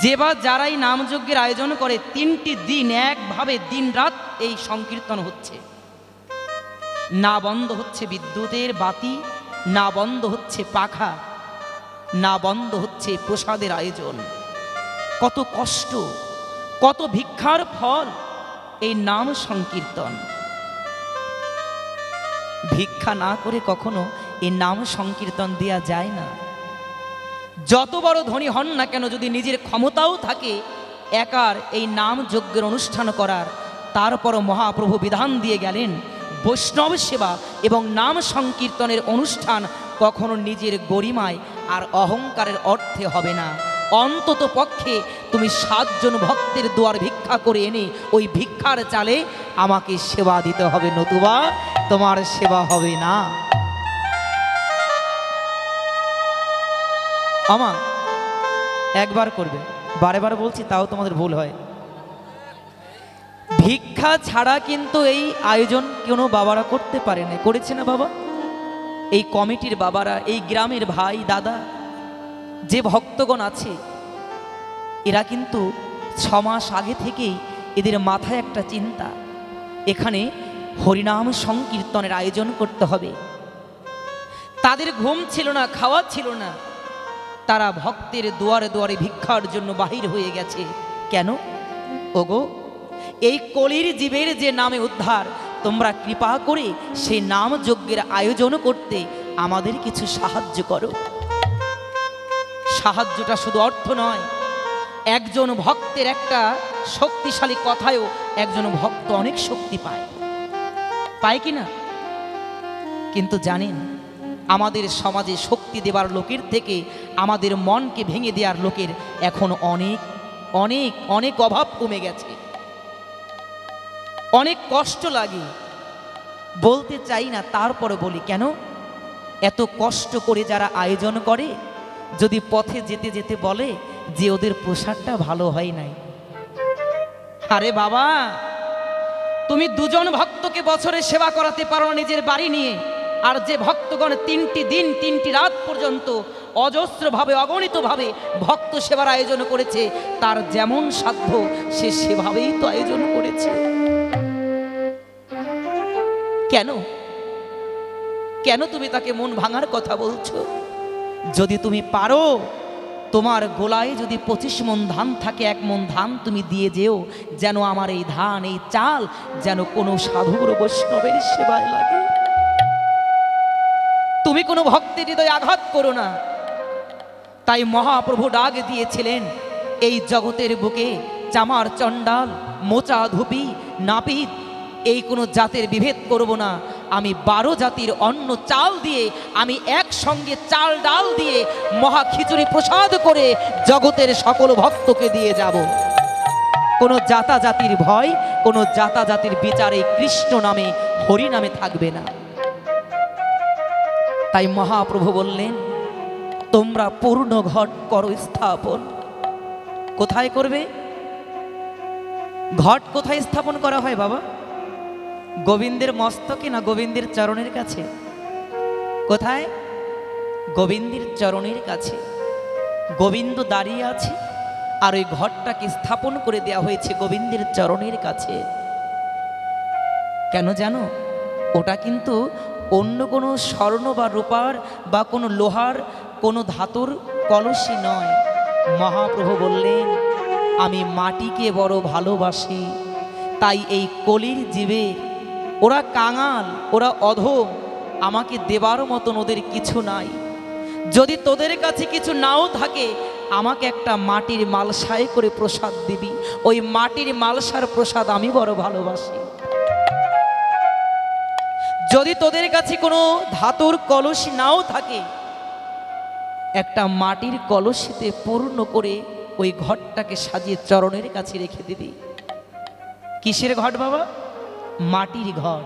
যেবার যারাই নামযজ্ঞের আয়োজন করে, 3টি দিন একভাবে দিন রাত এই সংকীর্তন হচ্ছে, না বন্ধ হচ্ছে বিদ্যুতের বাতি, না বন্ধ হচ্ছে পাখা, না বন্ধ হচ্ছে প্রসাদের আয়োজন। কত কষ্ট, কত ভিক্ষার ফল এই নাম সংকীর্তন। ভিক্ষা না করে কখনো এই নাম সংকীর্তন দেয়া যায় না। যত বড় ধনী হন না কেন, যদি নিজের ক্ষমতাও থাকে একার এই নাম যজ্ঞের অনুষ্ঠান করার, তারপরও মহাপ্রভু বিধান দিয়ে গেলেন বৈষ্ণব সেবা এবং নাম সংকীর্তনের অনুষ্ঠান কখনো নিজের গরিমায় আর অহংকারের অর্থে হবে না। অন্তত পক্ষে তুমি 7 জন ভক্তের দুয়ার ভিক্ষা করে এনে ওই ভিক্ষার চালে আমাকে সেবা দিতে হবে, নতুবা তোমার সেবা হবে না। আমা একবার করবে, বারে বারে বলছি তাও তোমাদের ভুল হয়। ভিক্ষা ছাড়া কিন্তু এই আয়োজন কোনো বাবারা করতে পারে না। করেছে না বাবা? এই কমিটির বাবারা, এই গ্রামের ভাই দাদা, যে ভক্তগণ আছে, এরা কিন্তু 6 মাস আগে থেকেই এদের মাথায় একটা চিন্তা, এখানে হরিনাম সংকীর্তনের আয়োজন করতে হবে। তাদের ঘুম ছিল না, খাওয়া ছিল না, তারা ভক্তের দুয়ারে দুয়ারে ভিক্ষার জন্য বাহির হয়ে গেছে। কেন? ওগো, এই কলির জীবের যে নামে উদ্ধার, তোমরা কৃপা করে সেই নাম যজ্ঞের আয়োজন করতে আমাদের কিছু সাহায্য করো। সাহায্যটা শুধু অর্থ নয়, একজন ভক্তের একটা শক্তিশালী কথায়ও একজন ভক্ত অনেক শক্তি পায়, পায় কি না? কিন্তু জানেন, আমাদের সমাজে শক্তি দেবার লোকের থেকে আমাদের মনকে ভেঙে দেওয়ার লোকের এখন অনেক অনেক অনেক অভাব কমে গেছে। অনেক কষ্ট লাগে, বলতে চাই না, তারপরে বলি কেন? এত কষ্ট করে যারা আয়োজন করে, যদি পথে যেতে যেতে বলে যে ওদের প্রসাদটা ভালো হয় নাই, আরে বাবা, তুমি দুজন ভক্তকে বছরে সেবা করাতে পারো না নিজের বাড়ি নিয়ে, আর যে ভক্তগণ 3টি দিন 3টি রাত পর্যন্ত অজস্রভাবে অগণিতভাবে ভক্ত সেবার আয়োজন করেছে, তার যেমন সাধ্য সে সেভাবেই তো আয়োজন করেছে। কেন কেন তুমি তাকে মন ভাঙার কথা বলছো? যদি তুমি পারো, তোমার গোলায় যদি 25 মণ ধান থাকে, 1 মণ ধান তুমি দিয়ে যেও, যেন আমার এই ধান এই চাল যেন কোনো সাধুর বৈষ্ণবের সেবায় লাগে। তুমি কোনো ভক্তের হৃদয়ে আঘাত করো না। তাই মহাপ্রভু ডাক দিয়েছিলেন, এই জগতের বুকে চামার চণ্ডাল মোচা ধুপি নাপিত এই কোনো জাতের বিভেদ করব না। আমি 12 জাতির অন্ন চাল দিয়ে, আমি একসঙ্গে চাল ডাল দিয়ে মহা খিচুড়ি প্রসাদ করে জগতের সকল ভক্তকে দিয়ে যাব। কোনো জাতা জাতির ভয়, কোনো জাতা জাতির বিচারে কৃষ্ণ নামে হরি নামে থাকবে না। তাই মহাপ্রভু বললেন, তোমরা পূর্ণ ঘট করো স্থাপন। কোথায় করবে? ঘট কোথায় স্থাপন করা হয় বাবা? গোবিন্দের মস্তকে না গোবিন্দের চরণের কাছে? কোথায়? গোবিন্দের চরণের কাছে। গোবিন্দ দাঁড়িয়ে আছে, আর ওই ঘটটাকে স্থাপন করে দেওয়া হয়েছে গোবিন্দের চরণের কাছে। কেন জানো? ওটা কিন্তু অন্য কোনো স্বর্ণ বা রূপার বা কোনো লোহার কোনো ধাতুর কলসি নয়। মহাপ্রভু বললেন, আমি মাটিকে বড় ভালোবাসি, তাই এই কলির জীবের, ওরা কাঙাল, ওরা অধম, আমাকে দেবার মতন ওদের কিছু নাই। যদি তোদের কাছে কিছু নাও থাকে, আমাকে একটা মাটির মালসায় করে প্রসাদ দিবি, ওই মাটির মালসার প্রসাদ আমি বড় ভালোবাসি। যদি তোদের কাছে কোনো ধাতুর কলসি নাও থাকে, একটা মাটির কলসিতে পূর্ণ করে ওই ঘটটাকে সাজিয়ে চরণের কাছে রেখে দিবি। কিসের ঘট বাবা? মাটির ঘট।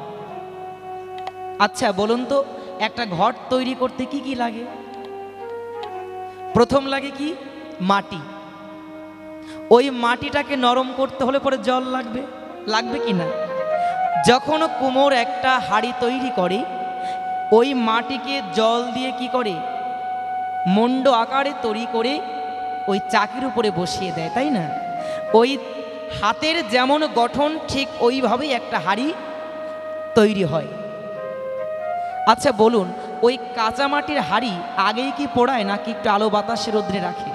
আচ্ছা বলুন তো, একটা ঘট তৈরি করতে কি কি লাগে? প্রথম লাগে কি? মাটি। ওই মাটিটাকে নরম করতে হলে পরে জল লাগবে, লাগবে কি না? যখন কুমোর একটা হাঁড়ি তৈরি করে, ওই মাটিকে জল দিয়ে কি করে, মন্ড আকারে তৈরি করে ওই চাকির উপরে বসিয়ে দেয়, তাই না? ওই হাতের যেমন গঠন ঠিক ওইভাবেই একটা হাঁড়ি তৈরি হয়। আচ্ছা বলুন, ওই কাঁচা মাটির হাঁড়ি আগেই কি পোড়ায় নাকি একটু আলো বাতাসে রোদ্রে রাখে?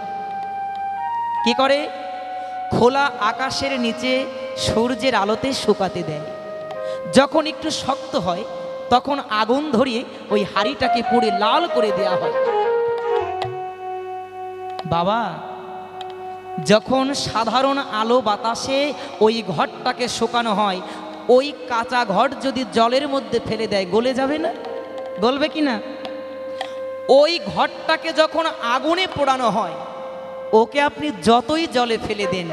কি করে? খোলা আকাশের নিচে সূর্যের আলোতে শুকাতে দেয়। যখন একটু শক্ত হয় তখন আগুন ধরিয়ে ওই হাঁড়িটাকে পুড়ে লাল করে দেয়া হয়। বাবা, যখন সাধারণ আলো বাতাসে ওই ঘরটাকে শুকানো হয়, ওই কাঁচা ঘর যদি জলের মধ্যে ফেলে দেয় গলে যাবে না? গলবে কি না? ওই ঘরটাকে যখন আগুনে পোড়ানো হয়, ওকে আপনি যতই জলে ফেলে দেন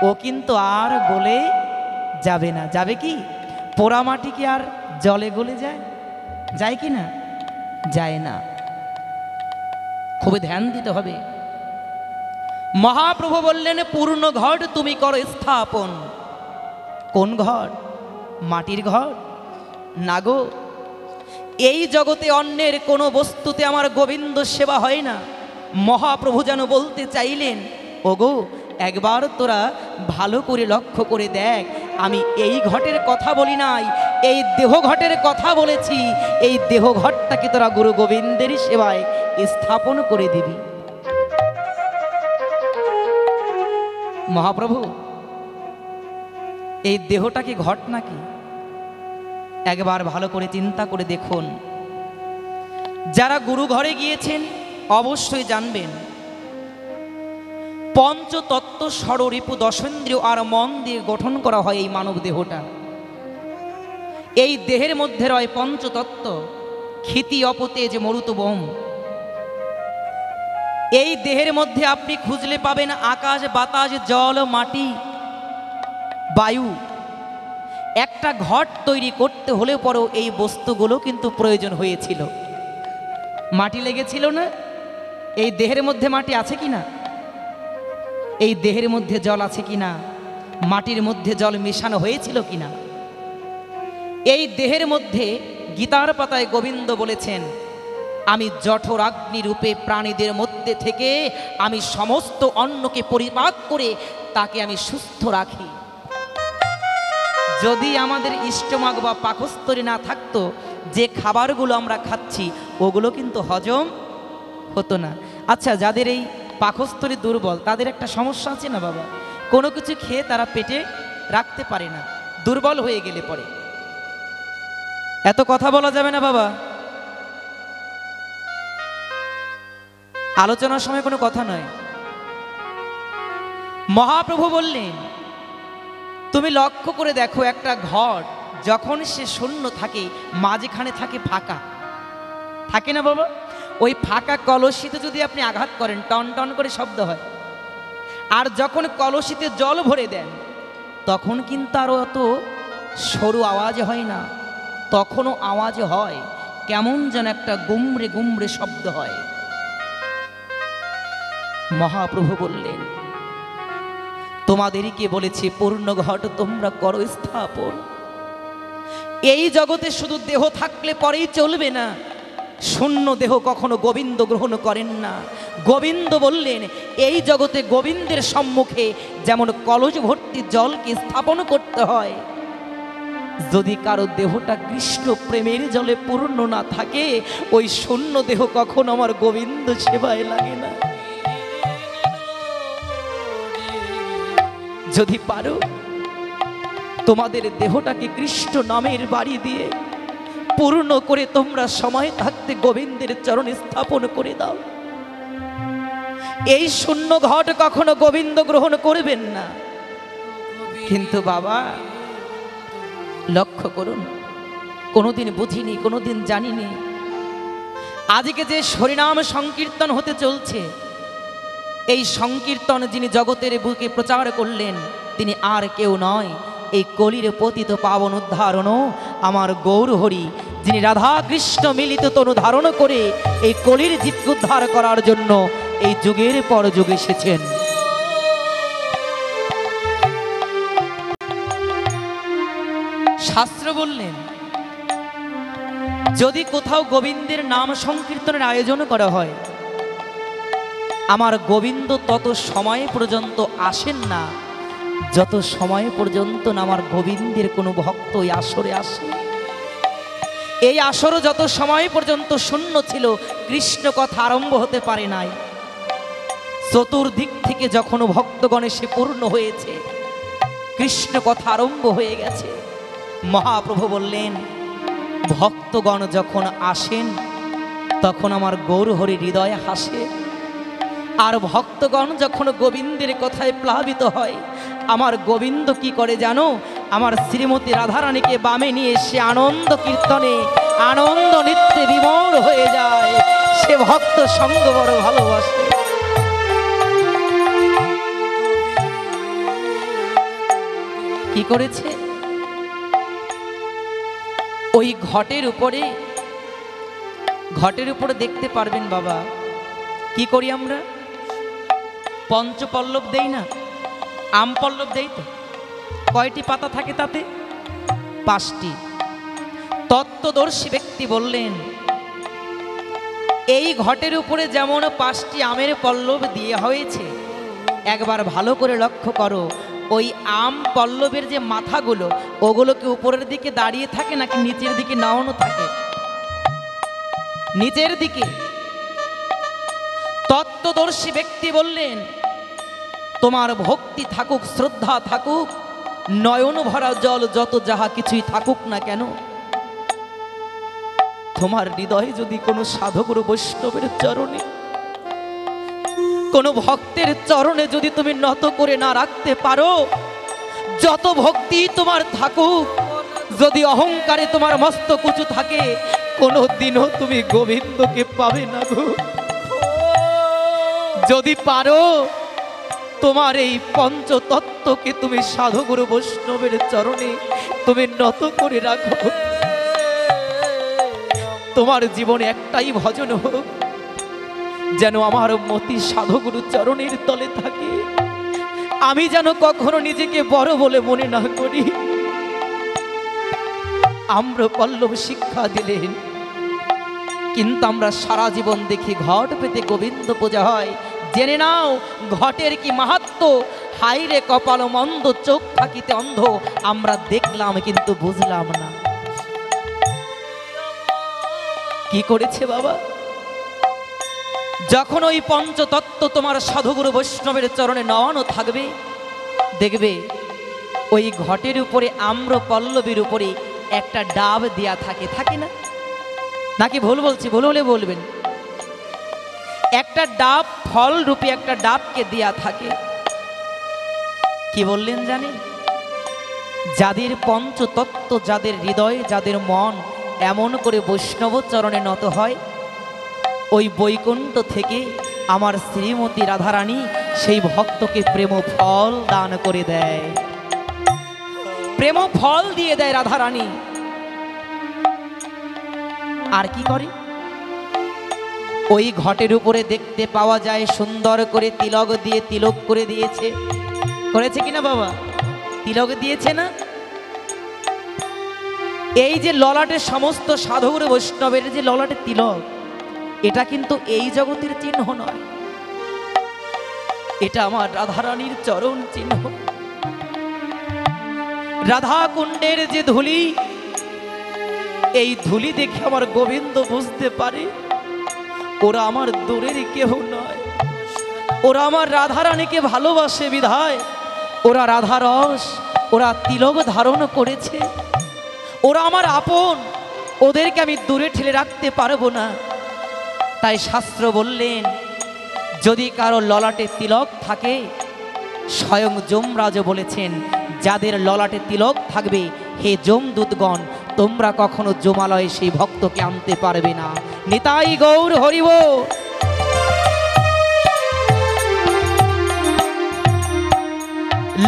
ও কিন্তু আর গলে যাবে না। যাবে কি? পোড়া মাটি কি আর জলে গলে যায়? যায় কি না? যায় না। খুবই ধ্যান দিতে হবে। মহাপ্রভু বললেন, পূর্ণ ঘট তুমি করো স্থাপন। কোন ঘর? মাটির ঘর না গো। এই জগতে অন্যের কোনো বস্তুতে আমার গোবিন্দ সেবা হয় না। মহাপ্রভু যেন বলতে চাইলেন, ওগো একবার তোরা ভালো করে লক্ষ্য করে দেখ, আমি এই ঘটের কথা বলি নাই, এই দেহ ঘটের কথা বলেছি। এই দেহ ঘটটাকে তোরা গুরু গোবিন্দের সেবায় স্থাপন করে দিবি। মহাপ্রভু, এই দেহটা কি ঘট নাকি? একবার ভালো করে চিন্তা করে দেখুন। যারা গুরু ঘরে গিয়েছেন অবশ্যই জানবেন, পঞ্চতত্ত্ব ষড়রিপু দশেন্দ্রিয় আর মন দিয়ে গঠন করা হয় এই মানব দেহটা। এই দেহের মধ্যে রয় পঞ্চতত্ত্ব, ক্ষিতি অপতেজ মরুত বোম। এই দেহের মধ্যে আপনি খুঁজলে পাবেন আকাশ, বাতাস, জল, মাটি, বায়ু। একটা ঘট তৈরি করতে হলে পরেও এই বস্তুগুলো কিন্তু প্রয়োজন হয়েছিল। মাটি লেগেছিল না? এই দেহের মধ্যে মাটি আছে কি না? এই দেহের মধ্যে জল আছে কি না? মাটির মধ্যে জল মেশানো হয়েছিল কি না? এই দেহের মধ্যে গীতার পাতায় গোবিন্দ বলেছেন, আমি জঠরাগ্নি রূপে প্রাণীদের মধ্যে থেকে আমি সমস্ত অন্নকে পরিপাক করে তাকে আমি সুস্থ রাখি। যদি আমাদের স্টোমাক বা পাকস্থলী না থাকতো, যে খাবারগুলো আমরা খাচ্ছি ওগুলো কিন্তু হজম হতো না। আচ্ছা, যাদের এই পাকস্থলী দুর্বল তাদের একটা সমস্যা আছে না বাবা, কোনো কিছু খেয়ে তারা পেটে রাখতে পারে না, দুর্বল হয়ে গেলে পরে। এত কথা বলা যাবে না বাবা, আলোচনার সময় কোনো কথা নয়। মহাপ্রভু বললেন, তুমি লক্ষ্য করে দেখো, একটা ঘট যখন সে শূন্য থাকে মাঝখানে থাকে ফাঁকা, থাকে না বাবা? ওই ফাঁকা কলসিতে যদি আপনি আঘাত করেন টন টন করে শব্দ হয়। আর যখন কলসিতে জল ভরে দেন তখন কিন্তু আরও অত সরু আওয়াজ হয় না, তখনও আওয়াজ হয় কেমন যেন একটা গুমরে গুমরে শব্দ হয়। মহাপ্রভু বললেন, তোমাদেরকে বলেছি পূর্ণ ঘট তোমরা করো স্থাপন। এই জগতে শুধু দেহ থাকলে পরেই চলবে না, শূন্য দেহ কখনো গোবিন্দ গ্রহণ করেন না। গোবিন্দ বললেন, এই জগতে গোবিন্দের সম্মুখে যেমন কলস ভর্তি জলকে স্থাপন করতে হয়, যদি কারো দেহটা কৃষ্ণ প্রেমের জলে পূর্ণ না থাকে, ওই শূন্য দেহ কখনো আমার গোবিন্দ সেবায় লাগে না। যদি পারো তোমাদের দেহটাকে কৃষ্ণ নামের বাড়ি দিয়ে পূর্ণ করে তোমরা সময় থাকতে গোবিন্দের চরণে স্থাপন করে দাও। এই শূন্য ঘট কখনো গোবিন্দ গ্রহণ করবেন না। কিন্তু বাবা লক্ষ্য করুন, কোনোদিন বুঝিনি, কোনোদিন জানিনি, আজকে যে হরিনাম সংকীর্তন হতে চলছে, এই সংকীর্তন যিনি জগতের বুকে প্রচার করলেন তিনি আর কেউ নয়, এই কলির পতিত পাবন উদ্ধারণ আমার গৌর হরি, যিনি রাধা কৃষ্ণ মিলিত তনু ধারণ করে এই কলির জীবকে উদ্ধার করার জন্য এই যুগের পর যুগ এসেছেন। শাস্ত্র বললেন, যদি কোথাও গোবিন্দের নাম সংকীর্তনের আয়োজন করা হয়, আমার গোবিন্দ তত সময় পর্যন্ত আসেন না যত সময় পর্যন্ত না আমার গোবিন্দের কোনো ভক্ত এই আসরে আসে। এই আসর যত সময় পর্যন্ত শূন্য ছিল, কৃষ্ণ কথা আরম্ভ হতে পারে নাই। চতুর্দিক থেকে যখন ভক্তগণ এসে পূর্ণ হয়েছে, কৃষ্ণ কথা আরম্ভ হয়ে গেছে। মহাপ্রভু বললেন, ভক্তগণ যখন আসেন তখন আমার গৌর হরি হৃদয় হাসে। আর ভক্তগণ যখন গোবিন্দের কথায় প্লাবিত হয়, আমার গোবিন্দ কি করে জানো? আমার শ্রীমতী রাধারানীকে বামে নিয়ে সে আনন্দ কীর্তনে আনন্দ নৃত্যে বিমল হয়ে যায়। সে ভক্ত সঙ্গ বড় ভালোবাসে। কি করেছে? ওই ঘটের উপরে দেখতে পারবেন বাবা, কি করি আমরা? পঞ্চপল্লব দেই না, আম পল্লব দেই তো। কয়টি পাতা থাকে তাতে? 5টি। তত্ত্বদর্শী ব্যক্তি বললেন, এই ঘটের উপরে যেমন 5টি আমের পল্লব দিয়ে হয়েছে, একবার ভালো করে লক্ষ্য করো, ওই আম পল্লবের যে মাথাগুলো ওগুলো কি উপরের দিকে দাঁড়িয়ে থাকে নাকি নিচের দিকে নামানো থাকে? নিচের দিকে। তত্ত্বদর্শী ব্যক্তি বললেন, তোমার ভক্তি থাকুক, শ্রদ্ধা থাকুক, নয়ন ভরা জল যত যাহা কিছুই থাকুক না কেন, তোমার হৃদয়ে যদি কোনো সাধুগুরু বৈষ্ণবের চরণে, কোনো ভক্তের চরণে যদি তুমি নত করে না রাখতে পারো, যত ভক্তি তোমার থাকুক, যদি অহংকারে তোমার মস্তক উঁচু থাকে, কোনো দিনও তুমি গোবিন্দকে পাবে না গো। যদি পারো তোমার এই পঞ্চতত্ত্বকে তুমি সাধুগুরু বৈষ্ণবের চরণে তুমি নত করে রাখো, তোমার জীবনে একটাই ভজন হোক, যেন আমার মতি সাধুগুরু চরণের তলে থাকে, আমি যেন কখনো নিজেকে বড় বলে মনে না করি। আম্রপল্লব শিক্ষা দিলেন, কিন্তু আমরা সারা জীবন দেখি ঘট পেতে গোবিন্দ পূজা হয়। জেনে নাও ঘটের কি মাহাত্ম। হাইরে কপাল মন্দ, চোখ থাকিতে অন্ধ। আমরা দেখলাম কিন্তু বুঝলাম না। কি করেছে বাবা? যখন ওই পঞ্চতত্ত্ব তোমার সাধুগুরু বৈষ্ণবের চরণে নওয়ানো থাকবে, দেখবে ওই ঘটের উপরে আম্রপল্লবীর উপরে একটা ডাব দেয়া থাকে, থাকে না? নাকি ভুল বলছি? ভুল হলে বলবেন। একটা ডাব, ফল রূপে একটা ডাবকে দেয়া থাকে। কি বললেন জানেন? যাদের পঞ্চতত্ত্ব, যাদের হৃদয়, যাদের মন এমন করে বৈষ্ণব চরণে নত হয়, ওই বৈকুণ্ঠ থেকে আমার শ্রীমতী রাধারানী সেই ভক্তকে প্রেম ফল দান করে দেয়, প্রেম ফল দিয়ে দেয় রাধারানী। আর কি করে? ওই ঘটের উপরে দেখতে পাওয়া যায় সুন্দর করে তিলক দিয়ে তিলক করে দিয়েছে। করেছে কিনা বাবা? তিলক দিয়েছে না? এই যে ললাটে সমস্ত সাধুগুরু বৈষ্ণবের যে ললাটে তিলক, এটা কিন্তু এই জগতের চিহ্ন নয়, এটা আমার রাধারানীর চরণ চিহ্ন। রাধা কুণ্ডের যে ধুলি, এই ধুলি দেখে আমার গোবিন্দ বুঝতে পারে ওরা আমার দূরের কেহ নয়, ওরা আমার রাধারানীকে ভালোবাসে বিধায় ওরা রাধারস, ওরা তিলক ধারণ করেছে, ওরা আমার আপন, ওদেরকে আমি দূরে ঠেলে রাখতে পারবো না। তাই শাস্ত্র বললেন, যদি কারো ললাটে তিলক থাকে, স্বয়ং যমরাজ বলেছেন, যাদের ললাটে তিলক থাকবে, হে যমদূতগণ, তোমরা কখনো যমালয়ে সেই ভক্তকে আনতে পারবে না। নিতাই গৌর হরিব।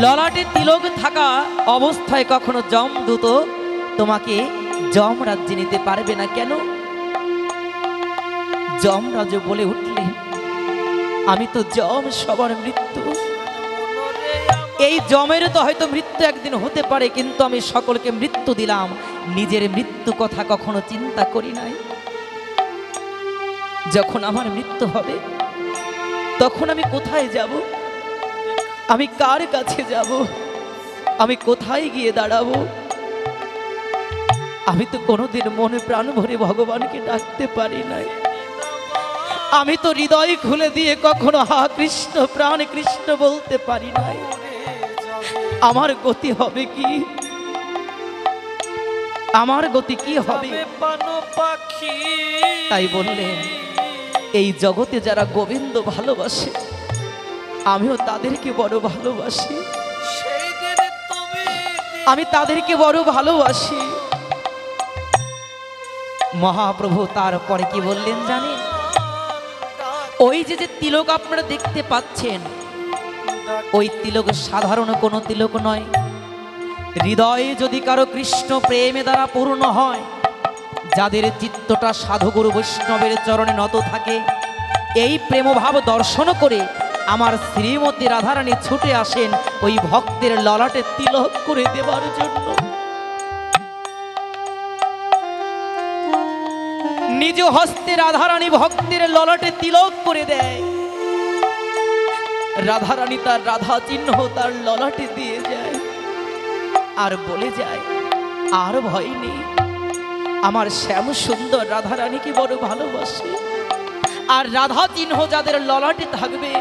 ললাটে তিলক থাকা অবস্থায় কখনো যমদূত তোমাকে যমরাজ্যে নিতে পারবে না। কেন? যমরাজ বলে উঠলেন, আমি তো যম, সবার মৃত্যু। এই যমের তো হয়তো মৃত্যু একদিন হতে পারে, কিন্তু আমি সকলকে মৃত্যু দিলাম, নিজের মৃত্যু কথা কখনো চিন্তা করি নাই। যখন আমার মৃত্যু হবে, তখন আমি কোথায় যাব? আমি কার কাছে যাব? আমি কোথায় গিয়ে দাঁড়াবো? আমি তো কোনোদিন মনে প্রাণ ভরে ভগবানকে ডাকতে পারি নাই। আমি তো হৃদয় খুলে দিয়ে কখনো হা কৃষ্ণ, প্রাণ কৃষ্ণ বলতে পারি নাই। আমার গতি হবে কি? আমার গতি কি হবে? তাই বললেন, এই জগতে যারা গোবিন্দ ভালোবাসে, আমিও তাদেরকে বড় ভালোবাসি, আমি তাদেরকে বড় ভালোবাসি। মহাপ্রভু তারপরে কি বললেন জানেন? ওই যে যে তিলক আপনারা দেখতে পাচ্ছেন, ওই তিলক সাধারণ কোনো তিলক নয়। হৃদয়ে যদি কারো কৃষ্ণ প্রেমে দ্বারা পূর্ণ হয়, যাদের চিত্তটা সাধুগুরু বৈষ্ণবের চরণে নত থাকে, এই প্রেমভাব দর্শন করে আমার শ্রীমতী রাধারানী ছুটে আসেন ওই ভক্তের ললাটে তিলক করে দেবার জন্য। নিজ হস্তে রাধারানী ভক্তের ললাটে তিলক করে দেয়। রাধারানী তার রাধা চিহ্ন তার ললাটে দিয়ে যায়, আর বলে যায়, আর ভয় নেই, আমার শ্যাম সুন্দর রাধারানীকে বড় ভালোবাসে। আর রাধা চিহ্ন যাদের ললাটে থাকবে,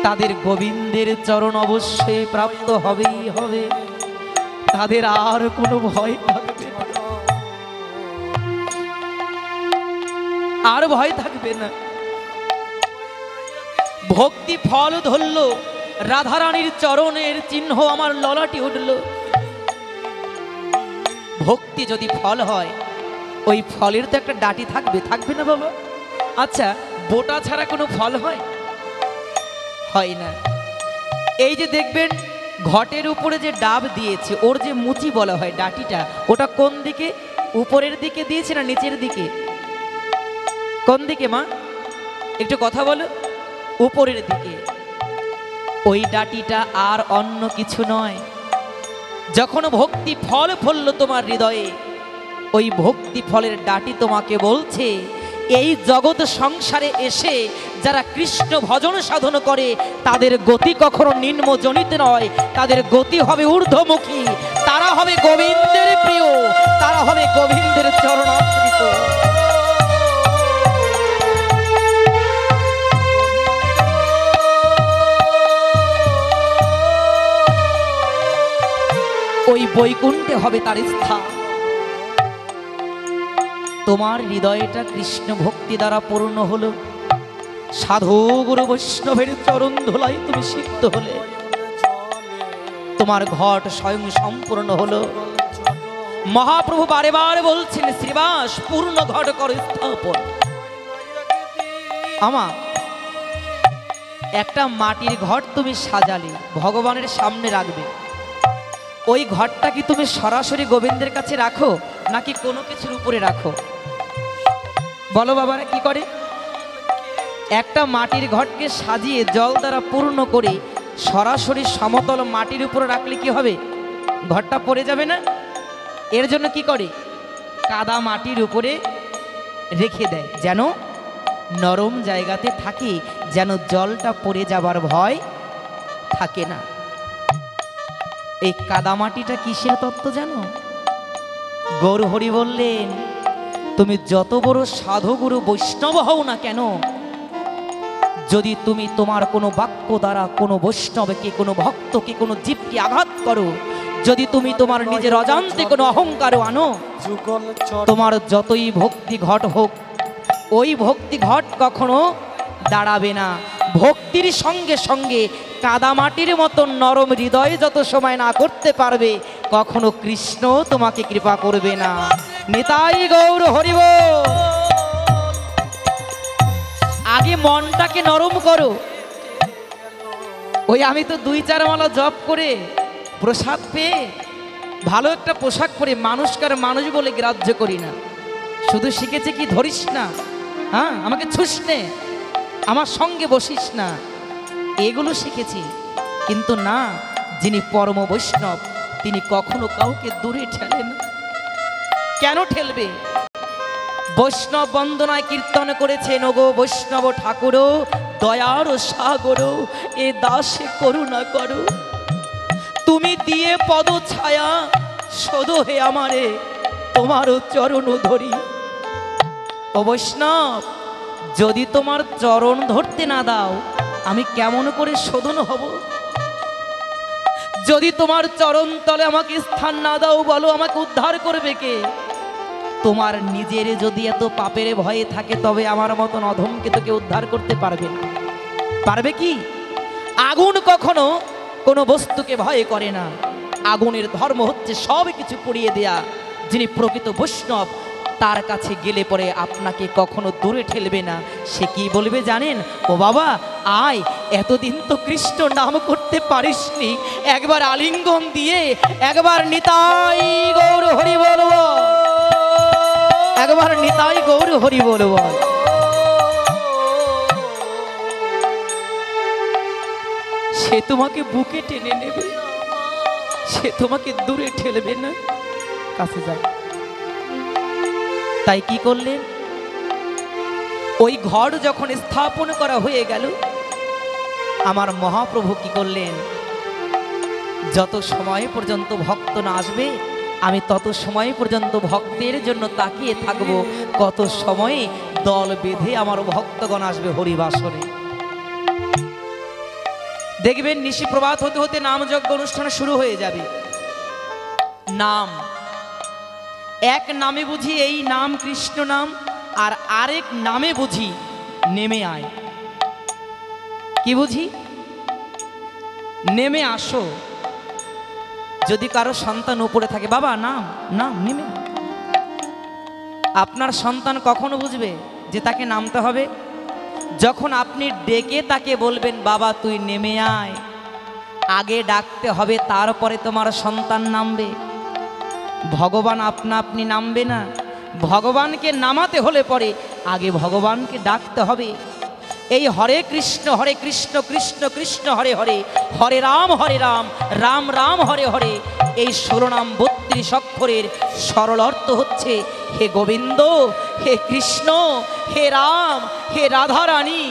তাদের গোবিন্দের চরণ অবশ্যই প্রাপ্ত হবেই হবে, তাদের আর কোনো ভয় থাকবে না, আর ভয় থাকবে না। ভক্তি ফল ধরল, রাধারানীর চরণের চিহ্ন আমার ললাটে উঠল। ভক্তি যদি ফল হয়, ওই ফলের তো একটা ডাটি থাকবে, থাকবে না বাবা? আচ্ছা, বোটা ছাড়া কোনো ফল হয়? হয় না। এই যে দেখবেন ঘটের উপরে যে ডাব দিয়েছে, ওর যে মুচি বলা হয়, ডাটিটা, ওটা কোন দিকে? উপরের দিকে দিয়েছে না নিচের দিকে? কোন দিকে মা? একটু কথা বলো। উপরের দিকে। ওই ডাটিটা আর অন্য কিছু নয়। যখন ভক্তি ফল ফলল তোমার হৃদয়ে, ওই ভক্তি ফলের ডাটি তোমাকে বলছে, এই জগৎ সংসারে এসে যারা কৃষ্ণ ভজন সাধন করে, তাদের গতি কখনো নিম্নজনিত নয়, তাদের গতি হবে ঊর্ধ্বমুখী। তারা হবে গোবিন্দের প্রিয়, তারা হবে গোবিন্দের চরণাশ্রিত। ওই বৈকুণ্ঠে হবে তার স্থান। তোমার হৃদয়টা কৃষ্ণ ভক্তি দ্বারা পূর্ণ হলো, সাধু গুরু বৈষ্ণবের চরণ ধুলাই তুমি সিদ্ধ হলে, তোমার ঘট স্বয়ং সম্পূর্ণ হলো। মহাপ্রভু বারে বারে বলছেন, শ্রীবাস পূর্ণ ঘট কর স্থাপন। আমা, একটা মাটির ঘট তুমি সাজালে, ভগবানের সামনে রাখবে, ওই ঘরটা কি তুমি সরাসরি গোবিন্দের কাছে রাখো নাকি কোনো কিছুর উপরে রাখো? বলো বাবারা, কি করে? একটা মাটির ঘটকে সাজিয়ে জল দ্বারা পূর্ণ করে সরাসরি সমতল মাটির উপরে রাখলে কি হবে? ঘরটা পড়ে যাবে না? এর জন্য কি করে? কাদা মাটির উপরে রেখে দেয়, যেন নরম জায়গাতে থাকে, যেন জলটা পড়ে যাবার ভয় থাকে না। এই কাদামাটিটা কিসের তত্ত্ব জানো? গৌর হরি বললেন, তুমি যত বড় সাধু গুরু বৈষ্ণব হও না কেন, যদি তুমি তোমার কোনো বাক্য দ্বারা কোনো বৈষ্ণবকে, কোনো ভক্তকে, কোনো জীবকে আঘাত করো, যদি তুমি তোমার নিজের অজান্তে কোনো অহংকার আনো, তোমার যতই ভক্তি ঘট হোক, ওই ভক্তি ঘট কখনো দাঁড়াবে না। ভক্তির সঙ্গে সঙ্গে কাদামাটির মতন নরম হৃদয় যত সময় না করতে পারবে, কখনো কৃষ্ণ তোমাকে কৃপা করবে না। নিতাই গৌর হরিব। আগে মনটাকে নরম করো। ওই আমি তো 2-4 মালা জপ করে প্রসাদ পেয়ে ভালো একটা পোশাক পরে মানুষকার মানুষ বলে গ্রাহ্য করি না। শুধু শিখেছে কি, ধরিস না, হ্যাঁ আমাকে ছুস নে, আমার সঙ্গে বসিস না, এগুলো শিখেছি। কিন্তু না, যিনি পরম বৈষ্ণব তিনি কখনো কাউকে দূরে ঠেলেন। কেন ঠেলবে? বৈষ্ণব বন্দনায় কীর্তন করেছেন, ওগো বৈষ্ণব ঠাকুর দয়ার সাগর, এ দাসে করুণা করো, তুমি দিয়ে পদ ছায়া সদো হে আমারে, তোমার চরণ ধরি। ও বৈষ্ণব, যদি তোমার চরণ ধরতে না দাও, আমি কেমন করে শোধন হব? যদি তোমার চরণ তলে আমাকে স্থান না দাও, বলো আমাকে উদ্ধার করবে কে? তোমার নিজের যদি এত পাপের ভয়ে থাকে, তবে আমার মতন অধমকে তোকে উদ্ধার করতে পারবে না। পারবে কি? আগুন কখনো কোনো বস্তুকে ভয় করে না। আগুনের ধর্ম হচ্ছে সব কিছু পুড়িয়ে দেয়া। যিনি প্রকৃত বৈষ্ণব, তার কাছে গেলে পরে আপনাকে কখনো দূরে ঠেলবে না। সে কি বলবে জানেন? ও বাবা আয়, এতদিন তো কৃষ্ণ নাম করতে পারিসনি, একবার আলিঙ্গন দিয়ে একবার নিতাই গৌর হরি বলব, একবার নিতাই গৌর হরি বলব। সে তোমাকে বুকে টেনে নেবে, সে তোমাকে দূরে ঠেলবে না, কাছে যাও। তাই কি করলেন? ওই ঘর যখন স্থাপন করা হয়ে গেল, আমার মহাপ্রভু কি করলেন? যত সময় পর্যন্ত ভক্ত না আসবে, আমি তত সময় পর্যন্ত ভক্তের জন্য তাকিয়ে থাকব, কত সময়ে দল বেঁধে আমার ভক্তগণ আসবে হরিবাসরে। দেখবেন নিশি প্রভাত হতে হতে নামযজ্ঞ অনুষ্ঠান শুরু হয়ে যাবে। নাম এক নামে বুঝি এই নাম কৃষ্ণ নাম, আর আরেক নামে বুঝি নেমে আয়। কি বুঝি? নেমে আসো। যদি কারো সন্তান উপরে থাকে, বাবা নাম নাম নেমে আয়। আপনার সন্তান কখনো বুঝবে যে তাকে নামতে হবে? যখন আপনি ডেকে তাকে বলবেন বাবা তুই নেমে আয়, আগে ডাকতে হবে, তারপরে তোমার সন্তান নামবে। ভগবান আপনা আপনি নামবে না। ভগবানকে নামাতে হলে পরে আগে ভগবানকে ডাকতে হবে। এই হরে কৃষ্ণ কৃষ্ণ কৃষ্ণ হরে হরে, হরে রাম রাম রাম হরে হরে, এই 16 নাম 32 অক্ষরের সরল অর্থ হচ্ছে হে গোবিন্দ, হে কৃষ্ণ, হে রাম, হে রাধা রানী,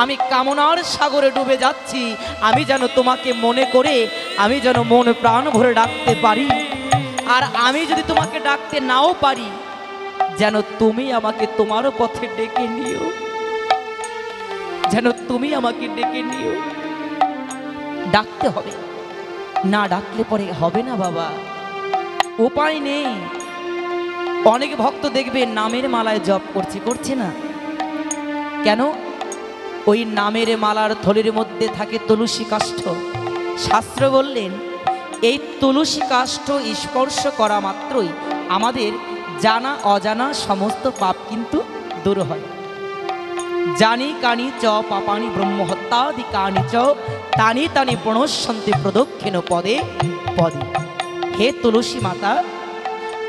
আমি কামনার সাগরে ডুবে যাচ্ছি, আমি যেন তোমাকে মনে করে আমি যেন মন প্রাণ ভরে ডাকতে পারি। আর আমি যদি তোমাকে ডাকতে নাও পারি, যেন তুমি আমাকে তোমার পথে ডেকে নিও, যেন তুমি আমাকে ডেকে নিও। ডাকতে হবে, না ডাকলে পরে হবে না বাবা, উপায় নেই। অনেক ভক্ত দেখবে নামের মালায় জপ করছে না কেন? ওই নামের মালার থলির মধ্যে থাকে তুলসী কাষ্ঠ। শাস্ত্র বললেন এই তুলসী কাষ্ঠ স্পর্শ করা মাত্রই আমাদের জানা অজানা সমস্ত পাপ কিন্তু দূর হয়। জানি কানি চ পাপানি ব্রহ্মহত্যাদি কানি চ তানি তানি প্রণশ্যন্তি প্রদক্ষিণ পদে পদে। হে তুলসী মাতা,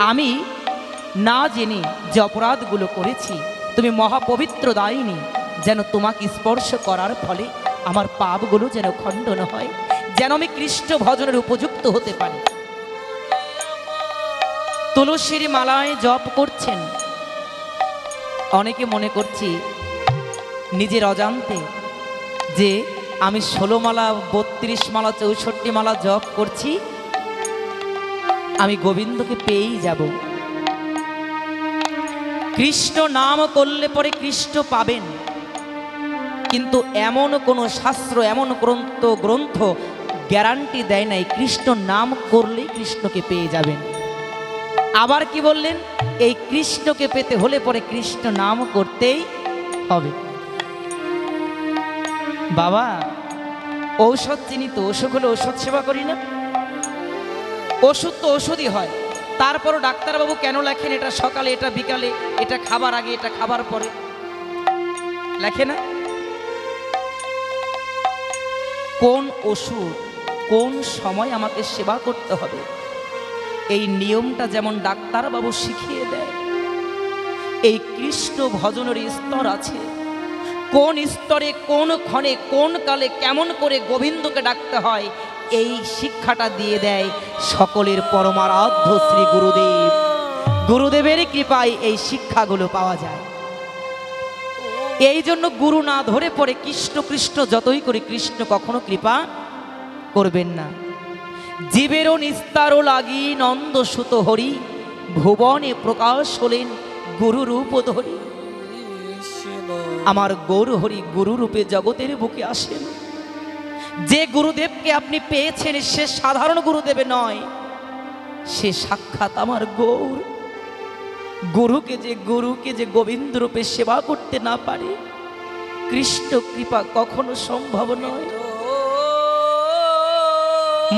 আমি না জেনে যে অপরাধগুলো করেছি, তুমি মহাপবিত্র দায়িনী, যেন তোমাকে স্পর্শ করার ফলে আমার পাপগুলো যেন খণ্ডন হয়, যেন আমি কৃষ্ণ ভজনের উপযুক্ত হতে পারি। তুলসীর মালায় জপ করছেন, অনেকে মনে করছি নিজের অজান্তে যে আমি 16 মালা 32 মালা 64 মালা জপ করছি, আমি গোবিন্দকে পেয়েই যাব। কৃষ্ণ নাম করলে পরে কৃষ্ণ পাবেন, কিন্তু এমন কোন শাস্ত্র এমন গ্রন্থ গ্যারান্টি দেয় নাই কৃষ্ণ নাম করলেই কৃষ্ণকে পেয়ে যাবেন। আবার কি বললেন? এই কৃষ্ণকে পেতে হলে পরে কৃষ্ণ নাম করতেই হবে। বাবা ঔষধ চিনি তো, ওষুধ হলে ওষুধ সেবা করি না? ওষুধ তো ওষুধই হয়, তারপরও ডাক্তারবাবু কেন লেখেন এটা সকালে, এটা বিকালে, এটা খাবার আগে, এটা খাবার পরে, লেখে না? কোন ওষুধ কোন সময় আমাকে সেবা করতে হবে, এই নিয়মটা যেমন ডাক্তারবাবু শিখিয়ে দেয়, এই কৃষ্ণ ভজনের স্তর আছে। কোন স্তরে কোন ক্ষণে কোন কালে কেমন করে গোবিন্দকে ডাকতে হয়, এই শিক্ষাটা দিয়ে দেয় সকলের পরমারাধ্য শ্রী গুরুদেব। গুরুদেবের কৃপায় এই শিক্ষাগুলো পাওয়া যায়। এই জন্য গুরু না ধরে পড়ে কৃষ্ণ কৃষ্ণ যতই করি কৃষ্ণ কখনো কৃপা করবেন না। জীবেরও নিস্তারও লাগি নন্দ সুত হরি, ভুবনে প্রকাশ হলেন গুরু রূপ ধরি। আমার গৌর হরি গুরু রূপে জগতের বুকে আসেন। যে গুরুদেবকে আপনি পেয়েছেন সে সাধারণ গুরুদেব নয়, সে সাক্ষাৎ আমার গৌর। গুরুকে যে গোবিন্দ রূপে সেবা করতে না পারে, কৃষ্ণ কৃপা কখনো সম্ভব নয়।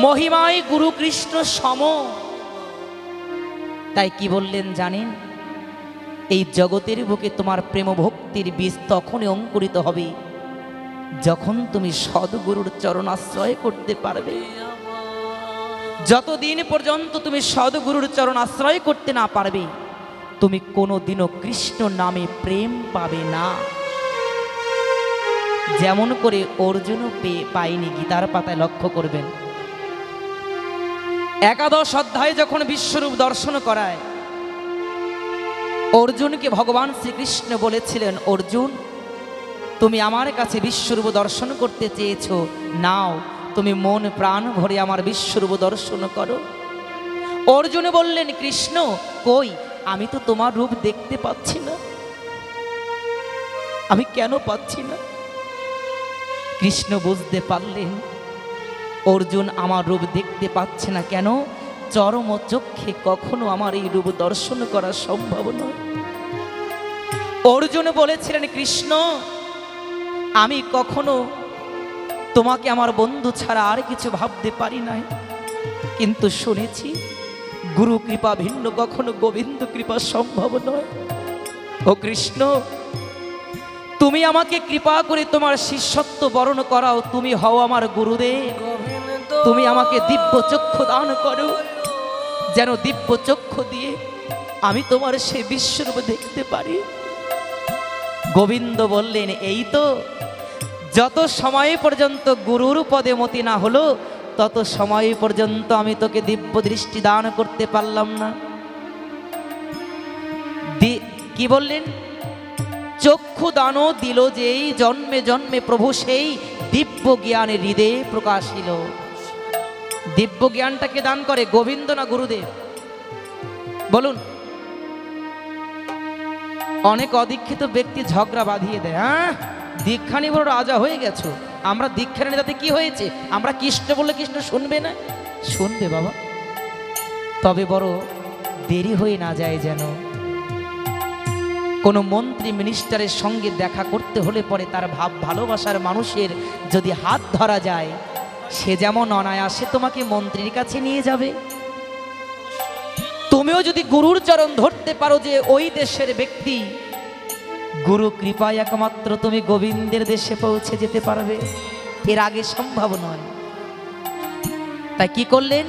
মহিমায় গুরু কৃষ্ণ সম। তাই কি বললেন জানেন? এই জগতের বুকে তোমার প্রেম ভক্তির বীজ তখনই অঙ্কুরিত হবে যখন তুমি সদ্গুরুর চরণ আশ্রয় করতে পারবে। যতদিন পর্যন্ত তুমি সদ্গুরুর চরণ আশ্রয় করতে না পারবে, তুমি কোনোদিনও কৃষ্ণ নামে প্রেম পাবে না। যেমন করে অর্জুনও পায়নি, গীতার পাতায় লক্ষ্য করবেন। একাদশ অধ্যায়ে যখন বিশ্বরূপ দর্শন করায়, অর্জুনকে ভগবান শ্রীকৃষ্ণ বলেছিলেন, অর্জুন তুমি আমার কাছে বিশ্বরূপ দর্শন করতে চেয়েছো, নাও তুমি মন প্রাণ ভরে আমার বিশ্বরূপ দর্শন করো। অর্জুন বললেন, কৃষ্ণ কই, আমি তো তোমার রূপ দেখতে পাচ্ছি না, আমি কেন পাচ্ছি না? কৃষ্ণ বুঝতে পারলেন অর্জুন আমার রূপ দেখতে পাচ্ছে না কেন? চরম চক্ষে কখনো আমার এই রূপ দর্শন করা সম্ভব নয়। অর্জুন বলেছিলেন, কৃষ্ণ আমি কখনো তোমাকে আমার বন্ধু ছাড়া আর কিছু ভাবতে পারি নাই, কিন্তু শুনেছি গুরু কৃপা ভিন্ন কখনো গোবিন্দ কৃপা সম্ভব নয়। ও কৃষ্ণ, তুমি আমাকে কৃপা করে তোমার শিষ্যত্ব বরণ করাও, তুমি হও আমার গুরুদেব, তুমি আমাকে দিব্য চক্ষু দান করো, যেন দিব্য চক্ষু দিয়ে আমি তোমার সেই বিশ্বরূপ দেখতে পারি। গোবিন্দ বললেন, এই তো, যত সময় পর্যন্ত গুরুর পদে মতি না হলো তত সময় পর্যন্ত আমি তোকে দিব্য দৃষ্টি দান করতে পারলাম না। কি বললেন? চক্ষু দানও দিল যেই, জন্মে জন্মে প্রভু সেই দিব্য জ্ঞানে হৃদয়ে প্রকাশিল। দিব্য জ্ঞানটাকে দান করে গোবিন্দ না গুরুদেব? বলুন। অনেক অদীক্ষিত ব্যক্তি ঝগড়া বাঁধিয়ে দেয়, হ্যাঁ দীক্ষা নিয়ে বড় রাজা হয়ে গেছো, আমরা দীক্ষা নিয়ে তাতে কি হয়েছে? আমরা কৃষ্ণ বললে কৃষ্ণ শুনবে না? শুনবে বাবা, তবে বড় দেরি হয়ে না যায় যেন। কোনো মন্ত্রী মিনিস্টারের সঙ্গে দেখা করতে হলে পরে তার ভাব ভালোবাসার মানুষের যদি হাত ধরা যায়, সে যেমন অনায়াসে তোমাকে মন্ত্রীর কাছে নিয়ে যাবে, তুমিও যদি গুরুর চরণ ধরতে পারো যে ওই দেশের ব্যক্তি, গুরু কৃপায় একমাত্র তুমি গোবিন্দের দেশে পৌঁছে যেতে পারবে, এর আগে সম্ভব নয়। তাই কি করলেন?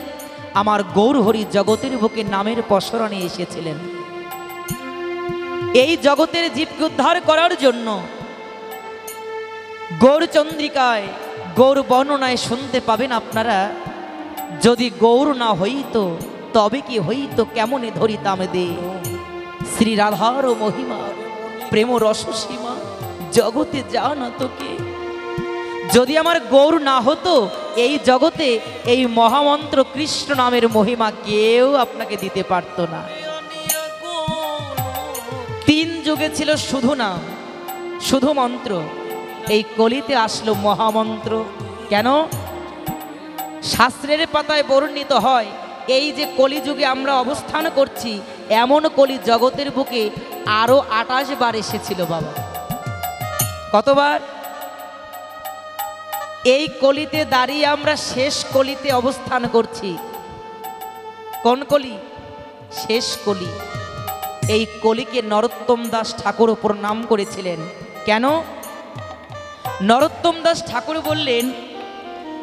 আমার গৌরহরি জগতের বুকে নামের পসরা নিয়ে এসেছিলেন। এই জগতের জীবকে উদ্ধার করার জন্য গৌরচন্দ্রিকায়, গৌর বর্ণনায় শুনতে পাবেন আপনারা, যদি গৌর না হইতো তবে কি হইতো, কেমনে ধরিতাম দে শ্রী রাধার মহিমা, প্রেম রস সীমা জগতে যা না তোকে। যদি আমার গৌর না হতো এই জগতে এই মহামন্ত্র কৃষ্ণ নামের মহিমা কেউ আপনাকে দিতে পারত না। 3 যুগে ছিল শুধু নাম, শুধু মন্ত্র, এই কলিতে আসলো মহামন্ত্র। কেন? শাস্ত্রের পাতায় বর্ণিত হয়, এই যে কলিযুগে আমরা অবস্থান করছি, এমন কলি জগতের বুকে আরো 28 বার এসেছিল বাবা। কতবার? এই কলিতে দাঁড়িয়ে আমরা শেষ কলিতে অবস্থান করছি। কোন কলি? শেষ কলি। এই কলিকে নরোত্তম দাস ঠাকুর ওপর নাম করেছিলেন। কেন? নরোত্তম দাস ঠাকুর বললেন,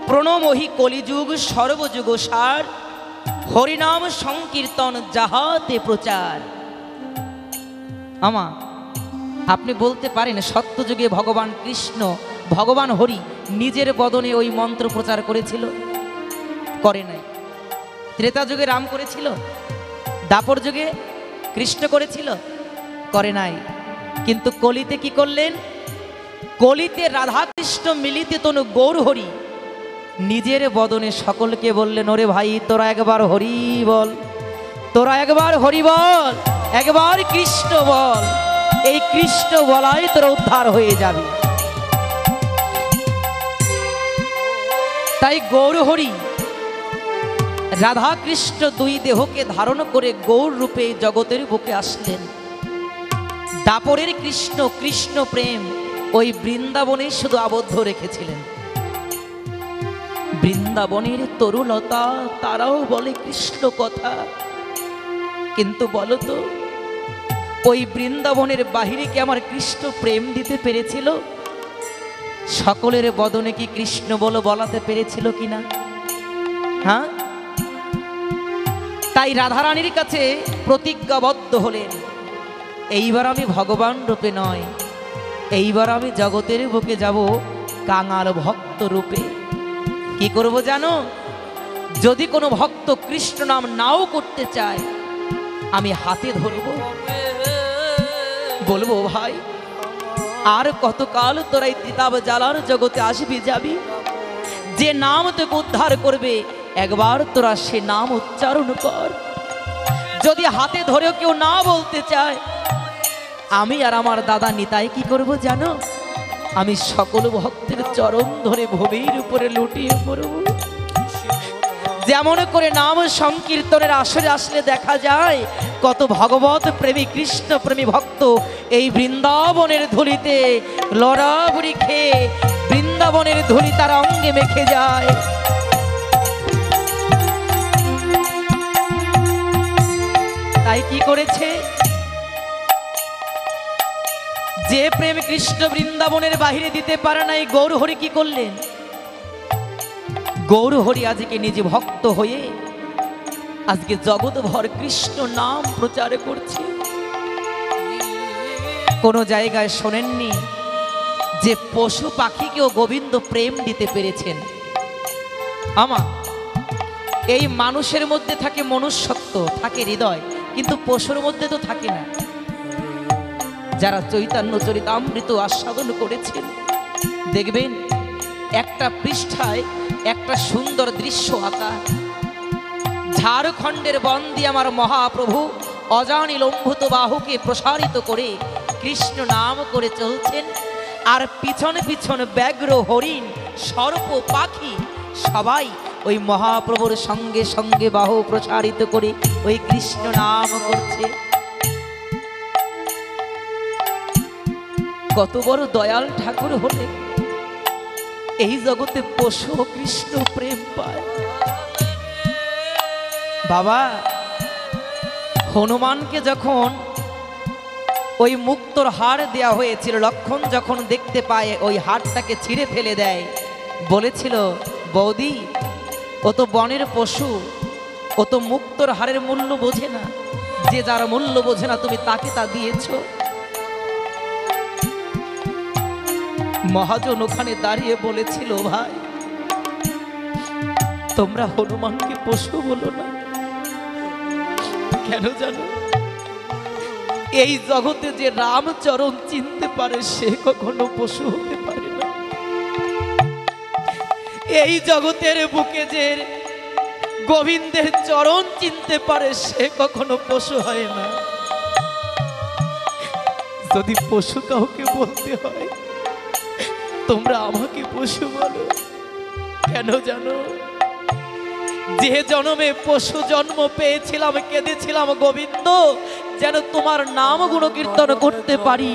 প্রণমহি কলিযুগ সর্বযুগ সার, হরিনাম সংকীর্তন যাহাতে প্রচার। আমা আপনি বলতে পারেন সত্যযুগে ভগবান কৃষ্ণ, ভগবান হরি নিজের বদনে ওই মন্ত্র প্রচার করেছিল? করে নাই। ত্রেতা যুগে রাম করেছিল? দাপর যুগে কৃষ্ণ করেছিল? করে নাই। কিন্তু কলিতে কি করলেন? কলিতে রাধা কৃষ্ণ মিলিতে তনু গৌর হরি নিজের বদনে সকলকে বললেন, ওরে ভাই তোরা একবার হরি বল, তোরা একবার হরি বল, একবার কৃষ্ণ বল, এই কৃষ্ণ বলাই তোরা উদ্ধার হয়ে যাবে। তাই গৌর হরি রাধা কৃষ্ণ 2 দেহকে ধারণ করে গৌর রূপে জগতের বুকে আসলেন। দাপরের কৃষ্ণ, কৃষ্ণ প্রেম ওই বৃন্দাবনে শুধু আবদ্ধ রেখেছিলেন। বৃন্দাবনের তরুলতা তারাও বলে কৃষ্ণ কথা, কিন্তু বলতো ওই বৃন্দাবনের বাহিরে কি আমার কৃষ্ণ প্রেম দিতে পেরেছিল? সকলের বদনে কি কৃষ্ণ বলো বলাতে পেরেছিল কিনা? হ্যাঁ। তাই রাধারানীর কাছে প্রতিজ্ঞাবদ্ধ হলেন, এইবার আমি ভগবান রূপে নয়, এইবার আমি জগতের বুকে যাব কাঙাল ভক্ত রূপে। কি করব জানো? যদি কোনো ভক্ত কৃষ্ণ নাম নাও করতে চায়, আমি হাতে ধরব, বলবো ভাই আর কতকাল তোরা এই তিতাব জ্বালার জগতে আসবি যাবি, যে নাম তোকে উদ্ধার করবে একবার তোরা সে নাম উচ্চারণ কর। যদি হাতে ধরেও কেউ না বলতে চায়, আমি আর আমার দাদা নিতাই কি করব জানো? আমি সকল ভক্তের চরণ ধরে ভূমির উপরে লুটিয়ে পড়ব। যেমন করে নাম সংকীর্তনের আসরে আসলে দেখা যায় কত ভগবত প্রেমী কৃষ্ণ প্রেমী ভক্ত এই বৃন্দাবনের ধুলিতে লড়াবড়ি খেয়ে বৃন্দাবনের ধুলি তার অঙ্গে মেখে যায়। তাই কি করেছে, যে প্রেম কৃষ্ণ বৃন্দাবনের বাহিরে দিতে পারে নাই, গৌরহরি কি করলেন? গৌরহরি আজকে নিজে ভক্ত হয়ে আজকে জগৎভর কৃষ্ণ নাম প্রচার করছে। কোন জায়গায় শোনেননি যে পশু পাখিকেও গোবিন্দ প্রেম দিতে পেরেছেন? আমা এই মানুষের মধ্যে থাকে মনুষ্যত্ব, থাকে হৃদয়, কিন্তু পশুর মধ্যে তো থাকে না। যারা চৈতন্য চরিতামৃত আস্বাদন করেছেন দেখবেন একটা পৃষ্ঠায় একটা সুন্দর দৃশ্য আঁকা। ঝাড়খণ্ডের বন্দী আমার মহাপ্রভু অজানি লম্ভুত বাহুকে প্রসারিত করে কৃষ্ণ নাম করে চলছেন, আর পিছনে পিছনে ব্যাঘ্র হরিণ সর্প পাখি সবাই ওই মহাপ্রভুর সঙ্গে সঙ্গে বাহু প্রসারিত করে ওই কৃষ্ণ নাম করছে। কত বড় দয়াল ঠাকুর হলে এই জগতে পশু কৃষ্ণ প্রেম পায়। বাবা হনুমানকে যখন ওই মুক্তোর হাড় দেয়া হয়েছিল, লক্ষণ যখন দেখতে পায় ওই হাড়টাকে ছিঁড়ে ফেলে দেয়, বলেছিল বৌদি ও তো বনের পশু, ও তো মুক্তোর হাড়ের মূল্য বোঝে না, যে যার মূল্য বোঝে না তুমি তাকে তা দিয়েছ। মহাজন ওখানে দাঁড়িয়ে বলেছিল ভাই তোমরা হনুমানকে পশু বলো না কেন জানো? এই জগতে যে রামচরণ চিনতে পারে সে কখনো পশু হতে পারে না। এই জগতের বুকে যে গোবিন্দের চরণ চিনতে পারে সে কখনো পশু হয় না। যদি পশু কাউকে বলতে হয় তোমরা আমাকে পশু বলো কেন জানো? যে জন্মে পশু জন্ম পেয়েছিলাম, কেঁদেছিলাম গোবিন্দ যেন তোমার নাম গুণকীর্তন করতে পারি,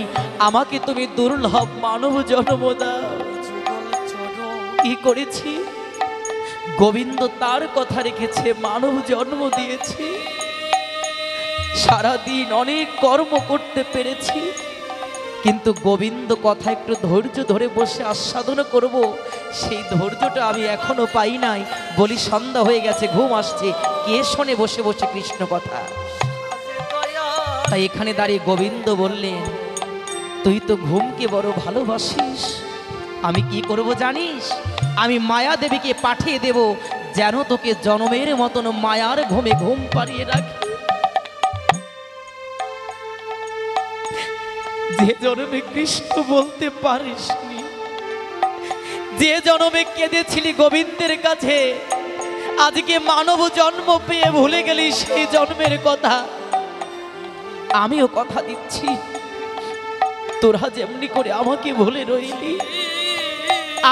আমাকে তুমি দুর্লভ মানব জন্ম দাও। কি করেছি? গোবিন্দ তার কথা রেখেছে, মানব জন্ম দিয়েছি, সারাদিন অনেক কর্ম করতে পেরেছি, কিন্তু গোবিন্দ কথা একটু ধৈর্য ধরে বসে আস্বাদন করব, সেই ধৈর্যটা আমি এখনো পাই নাই। বলি সন্ধ্যা হয়ে গেছে, ঘুম আসছে, কে শোনে বসে বসে কৃষ্ণ কথা? তাই এখানে দাঁড়িয়ে গোবিন্দ বললেন তুই তো ঘুমকে বড় ভালোবাসিস, আমি কি করব জানিস? আমি মায়া দেবীকে পাঠিয়ে দেব যেন তোকে জনমের মতন মায়ার ঘুমে ঘুম পাড়িয়ে রাখি। যে জন্মে কৃষ্ণ বলতে পারিসনি, যে জন্মে কেঁদেছিলি গোবিন্দের কাছে, আজকে মানব জন্ম পেয়ে ভুলে গেলি সেই জন্মের কথা। আমিও কথা দিচ্ছি তোরা যেমনি করে আমাকে ভুলে রইলি,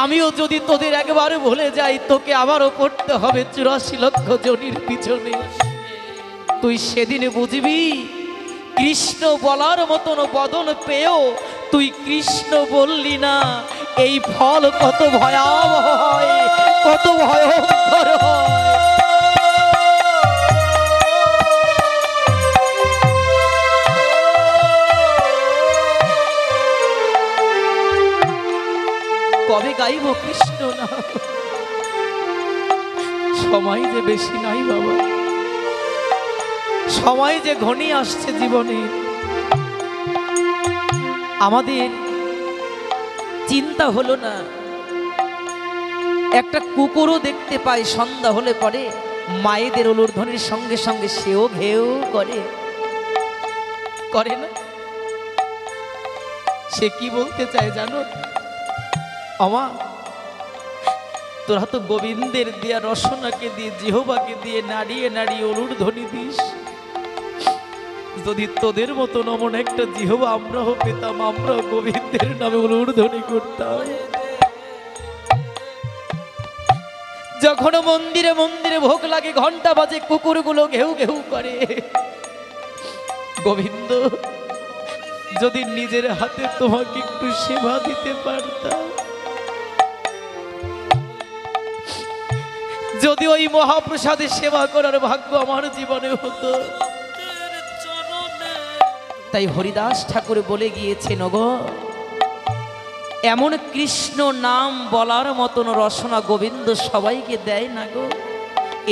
আমিও যদি তোদের একবার ভুলে যাই তোকে আবারও পড়তে হবে 84 লক্ষ জনির পিছনে। তুই সেদিনে বুঝবি কৃষ্ণ বলার মতন বদন পেয়েও তুই কৃষ্ণ বললি না, এই ফল কত ভয়াবহ হয়, কত ভয়ঙ্কর হয়। কবে গাইব কৃষ্ণ না? সময় যে বেশি নাই বাবা, সময় যে ঘনিয়ে আসছে জীবনে। আমাদের চিন্তা হলো না, একটা কুকুরও দেখতে পাই সন্ধ্যা হলে পরে মায়েদের উলুধ্বনির সঙ্গে সঙ্গে সেও ঘেউ করে না? সে কি বলতে চায় জানো? আমা তোরা তো গোবিন্দের দিয়া রসনাকে দিয়ে জিহ্বাকে দিয়ে নাড়িয়ে নাড়িয়ে উলুধ্বনি দিস, যদি তোদের মতন অমন একটা জিহ্বা আমরাও পেতাম, আমরা গোবিন্দের নামে উলুধ্বনি করতাম। যখন মন্দিরে মন্দিরে ভোগ লাগে, ঘন্টা বাজে, কুকুরগুলো ঘেউ ঘেউ করে। গোবিন্দ, যদি নিজের হাতে তোমাকে একটু সেবা দিতে পারতাম, যদি ওই মহাপ্রসাদে সেবা করার ভাগ্য আমার জীবনে হতো। তাই হরিদাস ঠাকুর বলে গিয়েছেন, গো এমন কৃষ্ণ নাম বলার মতন রসনা গোবিন্দ সবাইকে দেয় না গো।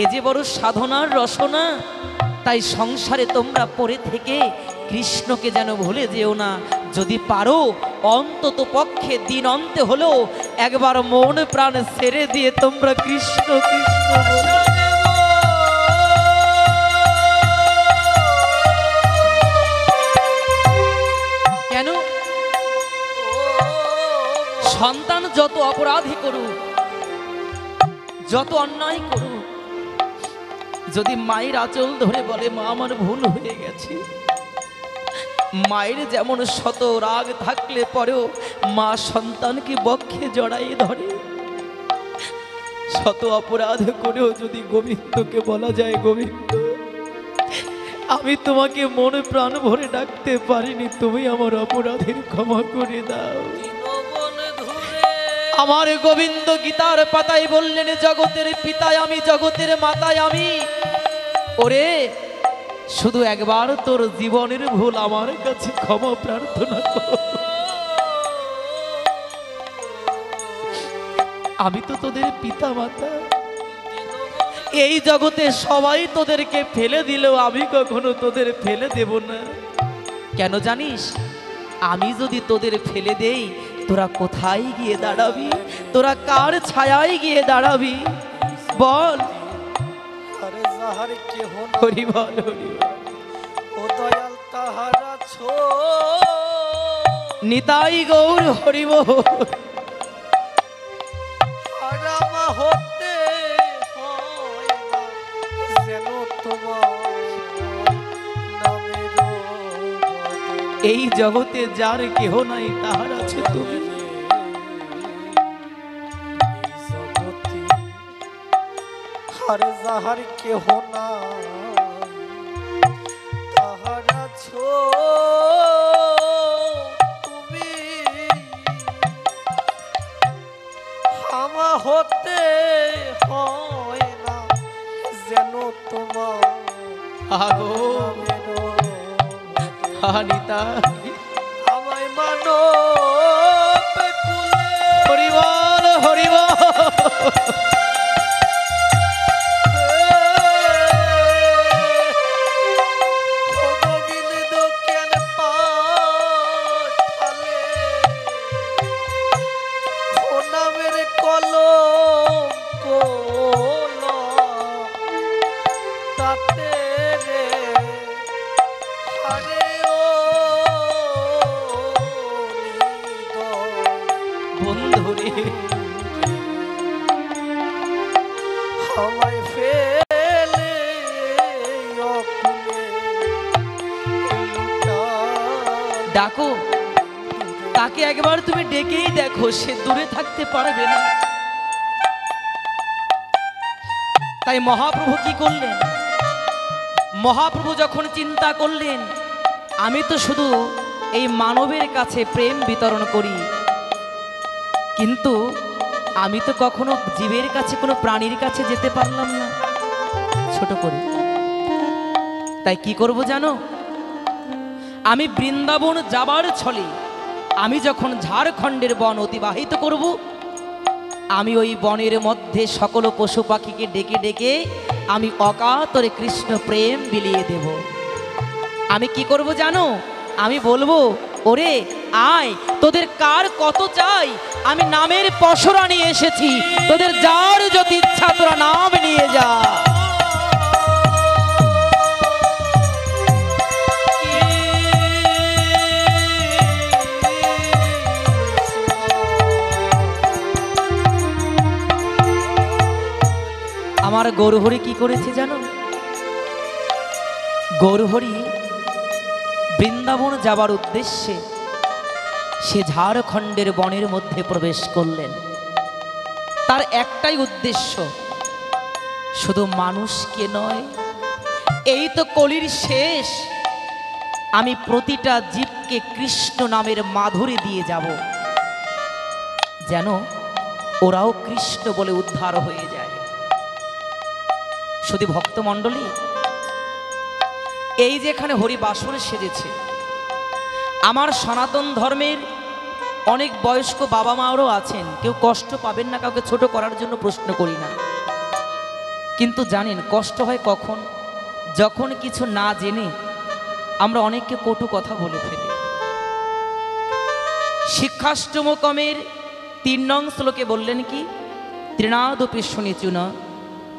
এ যে বড় সাধনার রসনা। তাই সংসারে তোমরা পড়ে থেকে কৃষ্ণকে যেন ভুলে যেও না। যদি পারো অন্তত পক্ষে দিন অন্তে হলেও একবার মন প্রাণ ছেড়ে দিয়ে তোমরা কৃষ্ণ কৃষ্ণ বলো। কেন? সন্তান যত অপরাধী করুক, যত অন্যায় করুক, যদি মায়ের আঁচল ধরে বলে মা আমার ভুল হয়ে গেছে, মায়ের যেমন শত রাগ থাকলে পরেও মা সন্তানকে বক্ষে জড়াই ধরে, শত অপরাধ করেও যদি গোবিন্দকে বলা যায়, গোবিন্দ আমি তোমাকে মন প্রাণ ভরে ডাকতে পারিনি, তুমি আমার অপরাধের ক্ষমা করে দাও। আমার গোবিন্দ গীতার পাতায় বললেন, জগতের পিতায় আমি, জগতের মাতায় আমি। ওরে শুধু একবার তোর জীবনের ভুল আমার কাছে ক্ষমা প্রার্থনা কর। আমি তো তোদের পিতা মাতা। এই জগতে সবাই তোদেরকে ফেলে দিলেও আমি কখনো তোদের ফেলে দেব না। কেন জানিস? আমি যদি তোদের ফেলে দেই, তোরা কোথায় গিয়ে দাঁড়াবি? তোরা কার ছায়ায় গিয়ে দাঁড়াবি বল? আরে যাহার কেহ হরি বল, হরি বল। ও দয়াল তাহারা ছো নিতাই গৌর হরি বল। হারামা হতে হয় না যেন তোমার নামের বদলে। এই জগতে যার কেহ নাই তাহার আছে তুমি। আরে যাহার কেহ নাই তাহার আছো তুমি। আমা হতে হয় না যেন তোমার আগো নামের বদলে। নিতা আমায় মানো হরি বল, হরি বল। বন্ধুরে আমায় ফেলে অকুলে ডাকো, তাকে একবার তুমি ডেকেই দেখো, সে দূরে থাকতে পারবে না। তাই মহাপ্রভু কি করলেন? মহাপ্রভু যখন চিন্তা করলেন, আমি তো শুধু এই মানবের কাছে প্রেম বিতরণ করি, কিন্তু আমি তো কখনো জীবের কাছে, কোনো প্রাণীর কাছে যেতে পারলাম না ছোট করে। তাই কি করব জানো? আমি বৃন্দাবন যাবার ছলে আমি যখন ঝাড়খণ্ডের বন অতিবাহিত করব, আমি ওই বনের মধ্যে সকল পশু পাখিকে ডেকে ডেকে আমি অকাতরে কৃষ্ণ প্রেম বিলিয়ে দেব। আমি কি করব জানো? আমি বলবো, ওরে আয়, তোদের কার কত চাই, আমি নামের পসরা নিয়ে এসেছি, তোদের যার যদি ইচ্ছা তোরা নাম নিয়ে যা। আমার গৌরহরি কি করেছে জানো? গৌরহরি বৃন্দাবন যাবার উদ্দেশ্যে সে ঝাড়খণ্ডের বনের মধ্যে প্রবেশ করলেন। তার একটাই উদ্দেশ্য, শুধু মানুষকে নয়, এই তো কলির শেষ, আমি প্রতিটা জীবকে কৃষ্ণ নামের মাধুরী দিয়ে যাব, যেন ওরাও কৃষ্ণ বলে উদ্ধার হয়ে যায়। শুধু ভক্তমণ্ডলী, এই যেখানে হরিবাসর সেজেছে, আমার সনাতন ধর্মের অনেক বয়স্ক বাবা মাও আছেন, কেউ কষ্ট পাবেন না, কাউকে ছোট করার জন্য প্রশ্ন করি না, কিন্তু জানেন কষ্ট হয় কখন? যখন কিছু না জেনে আমরা অনেককে কটু কথা বলে ফেলি। শিক্ষাষ্টমকমের 3 নং শ্লোকে বললেন কি, তৃণাদপি শুনিচুনা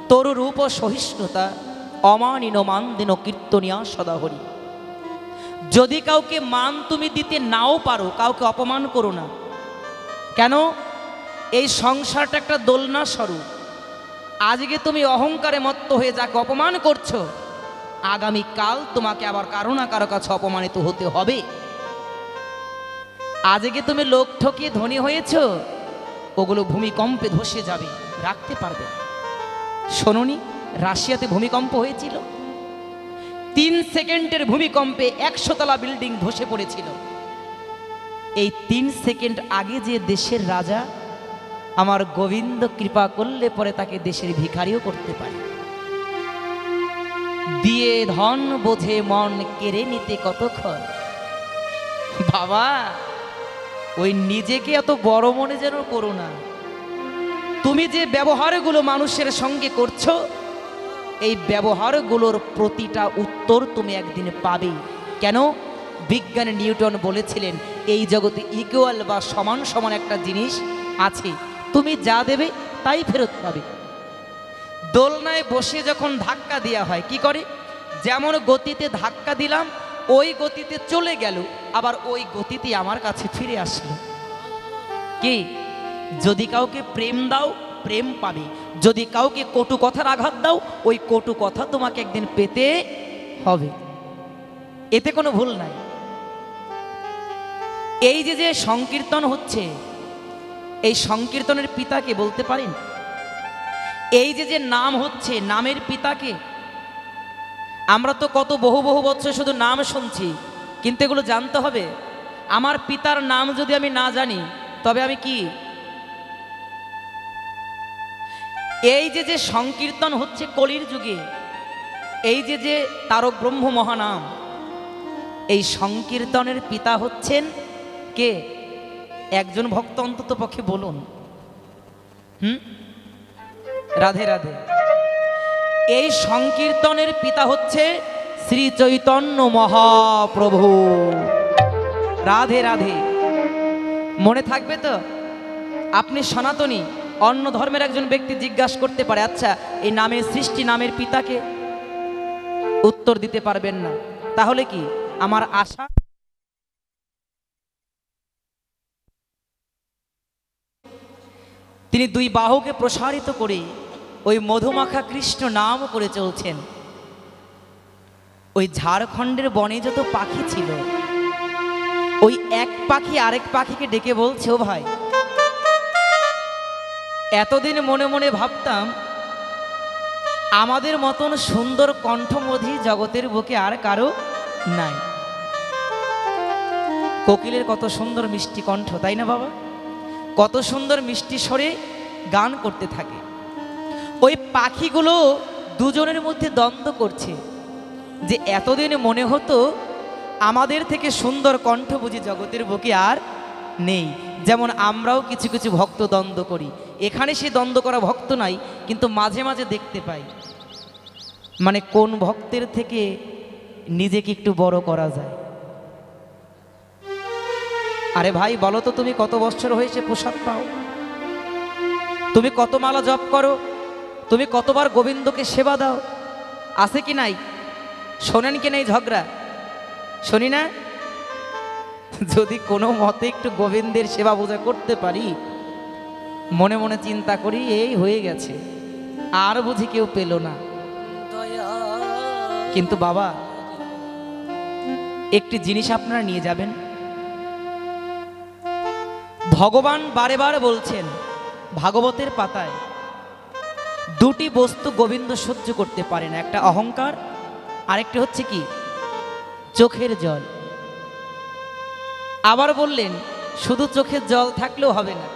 তরু রূপ সহিষ্ণুতা অমানিন মান দিন কীর্তনিয়া সদাহরি। যদি কাউকে মান তুমি দিতে নাও পারো, কাউকে অপমান করো না। কেন? এই সংসারটা একটা দোলনা স্বরূপ। আজকে তুমি অহংকারে মত্ত হয়ে যাকে অপমান করছো, আগামীকাল তোমাকে আবার কারো না কারো কাছে অপমানিত হতে হবে। আজকে তুমি লোক ঠকিয়ে ধনী হয়েছ, ওগুলো ভূমিকম্পে ধসে যাবে, রাখতে পারবে না। শোনোনি, রাশিয়াতে ভূমিকম্প হয়েছিল, 3 সেকেন্ডের ভূমিকম্পে 100 তলা বিল্ডিং ধসে পড়েছিল। এই 3 সেকেন্ড আগে যে দেশের রাজা, আমার গোবিন্দ কৃপা করলে পরে তাকে দেশের ভিখারিও করতে পারে। দিয়ে ধন বোঝে মন কেড়ে নিতে কতক্ষণ। বাবা, ওই নিজেকে এত বড় মনে যেন করো না। তুমি যে ব্যবহারগুলো মানুষের সঙ্গে করছো, এই ব্যবহারগুলোর প্রতিটা উত্তর তুমি একদিন পাবে। কেন? বিজ্ঞানী নিউটন বলেছিলেন, এই জগতে ইকুয়াল বা সমান সমান একটা জিনিস আছে, তুমি যা দেবে তাই ফেরত পাবে। দোলনায় বসে যখন ধাক্কা দেওয়া হয়, কি করে? যেমন গতিতে ধাক্কা দিলাম, ওই গতিতে চলে গেল, আবার ওই গতিতে আমার কাছে ফিরে আসলো। কি? যদি কাউকে প্রেম দাও, প্রেম পাবে। যদি কাউকে কটু কথার আঘাত দাও, ওই কটু কথা তোমাকে একদিন পেতে হবে, এতে কোনো ভুল নাই। এই যে সংকীর্তন হচ্ছে, এই সংকীর্তনের পিতাকে বলতে পারেন? এই যে নাম হচ্ছে, নামের পিতাকে? আমরা তো কত বহু বহু বছর শুধু নাম শুনছি, কিন্তু এগুলো জানতে হবে। আমার পিতার নাম যদি আমি না জানি, তবে আমি কি? এই যে সংকীর্তন হচ্ছে কলির যুগে, এই যে তারক ব্রহ্ম মহানাম, এই সংকীর্তনের পিতা হচ্ছেন কে? একজন ভক্ত অন্তত পক্ষে বলুন। রাধে রাধে। এই সংকীর্তনের পিতা হচ্ছে শ্রী চৈতন্য মহাপ্রভু। রাধে রাধে। মনে থাকবে তো? আপনি সনাতনী, অন্য ধর্মের একজন ব্যক্তি জিজ্ঞাসা করতে পারে, আচ্ছা এই নামের সৃষ্টি, নামের পিতাকে? উত্তর দিতে পারবেন না। তাহলে কি আমার আশা, তিনি 2 বাহুকে প্রসারিত করে ওই মধুমাখা কৃষ্ণ নাম করে চলছেন। ওই ঝাড়খণ্ডের বনে যত পাখি ছিল, ওই এক পাখি আরেক পাখিকে ডেকে বলছে, ও ভাই, এতদিন মনে মনে ভাবতাম আমাদের মতন সুন্দর কণ্ঠমধি জগতের বুকে আর কারো নাই। কোকিলের কত সুন্দর মিষ্টি কণ্ঠ, তাই না বাবা? কত সুন্দর মিষ্টি স্বরে গান করতে থাকে। ওই পাখিগুলো দুজনের মধ্যে দ্বন্দ্ব করছে, যে এতদিন মনে হতো আমাদের থেকে সুন্দর কণ্ঠ বুঝি জগতের বুকে আর নেই। যেমন আমরাও কিছু কিছু ভক্ত দ্বন্দ্ব করি, এখানে সে দ্বন্দ্ব করা ভক্ত নাই, কিন্তু মাঝে মাঝে দেখতে পাই, মানে কোন ভক্তের থেকে নিজেকে একটু বড় করা যায়। আরে ভাই বলো তো, তুমি কত বছর হয়েছে প্রসাদ পাও? তুমি কত মালা জপ করো? তুমি কতবার গোবিন্দকে সেবা দাও? আছে কি নাই? শোনেন কি নাই ঝগড়া? শুনি না? যদি কোনো মতে একটু গোবিন্দের সেবা পূজা করতে পারি, মনে মনে চিন্তা করি এই হয়ে গেছে, আর বুঝি কেউ পেল না। কিন্তু বাবা, একটি জিনিস আপনারা নিয়ে যাবেন, ভগবান বারে বারে বলছেন ভাগবতের পাতায়, দুটি বস্তু গোবিন্দ সহ্য করতে পারে না, একটা অহংকার, আরেকটা হচ্ছে কি চোখের জল। আবার বললেন শুধু চোখের জল থাকলেও হবে না।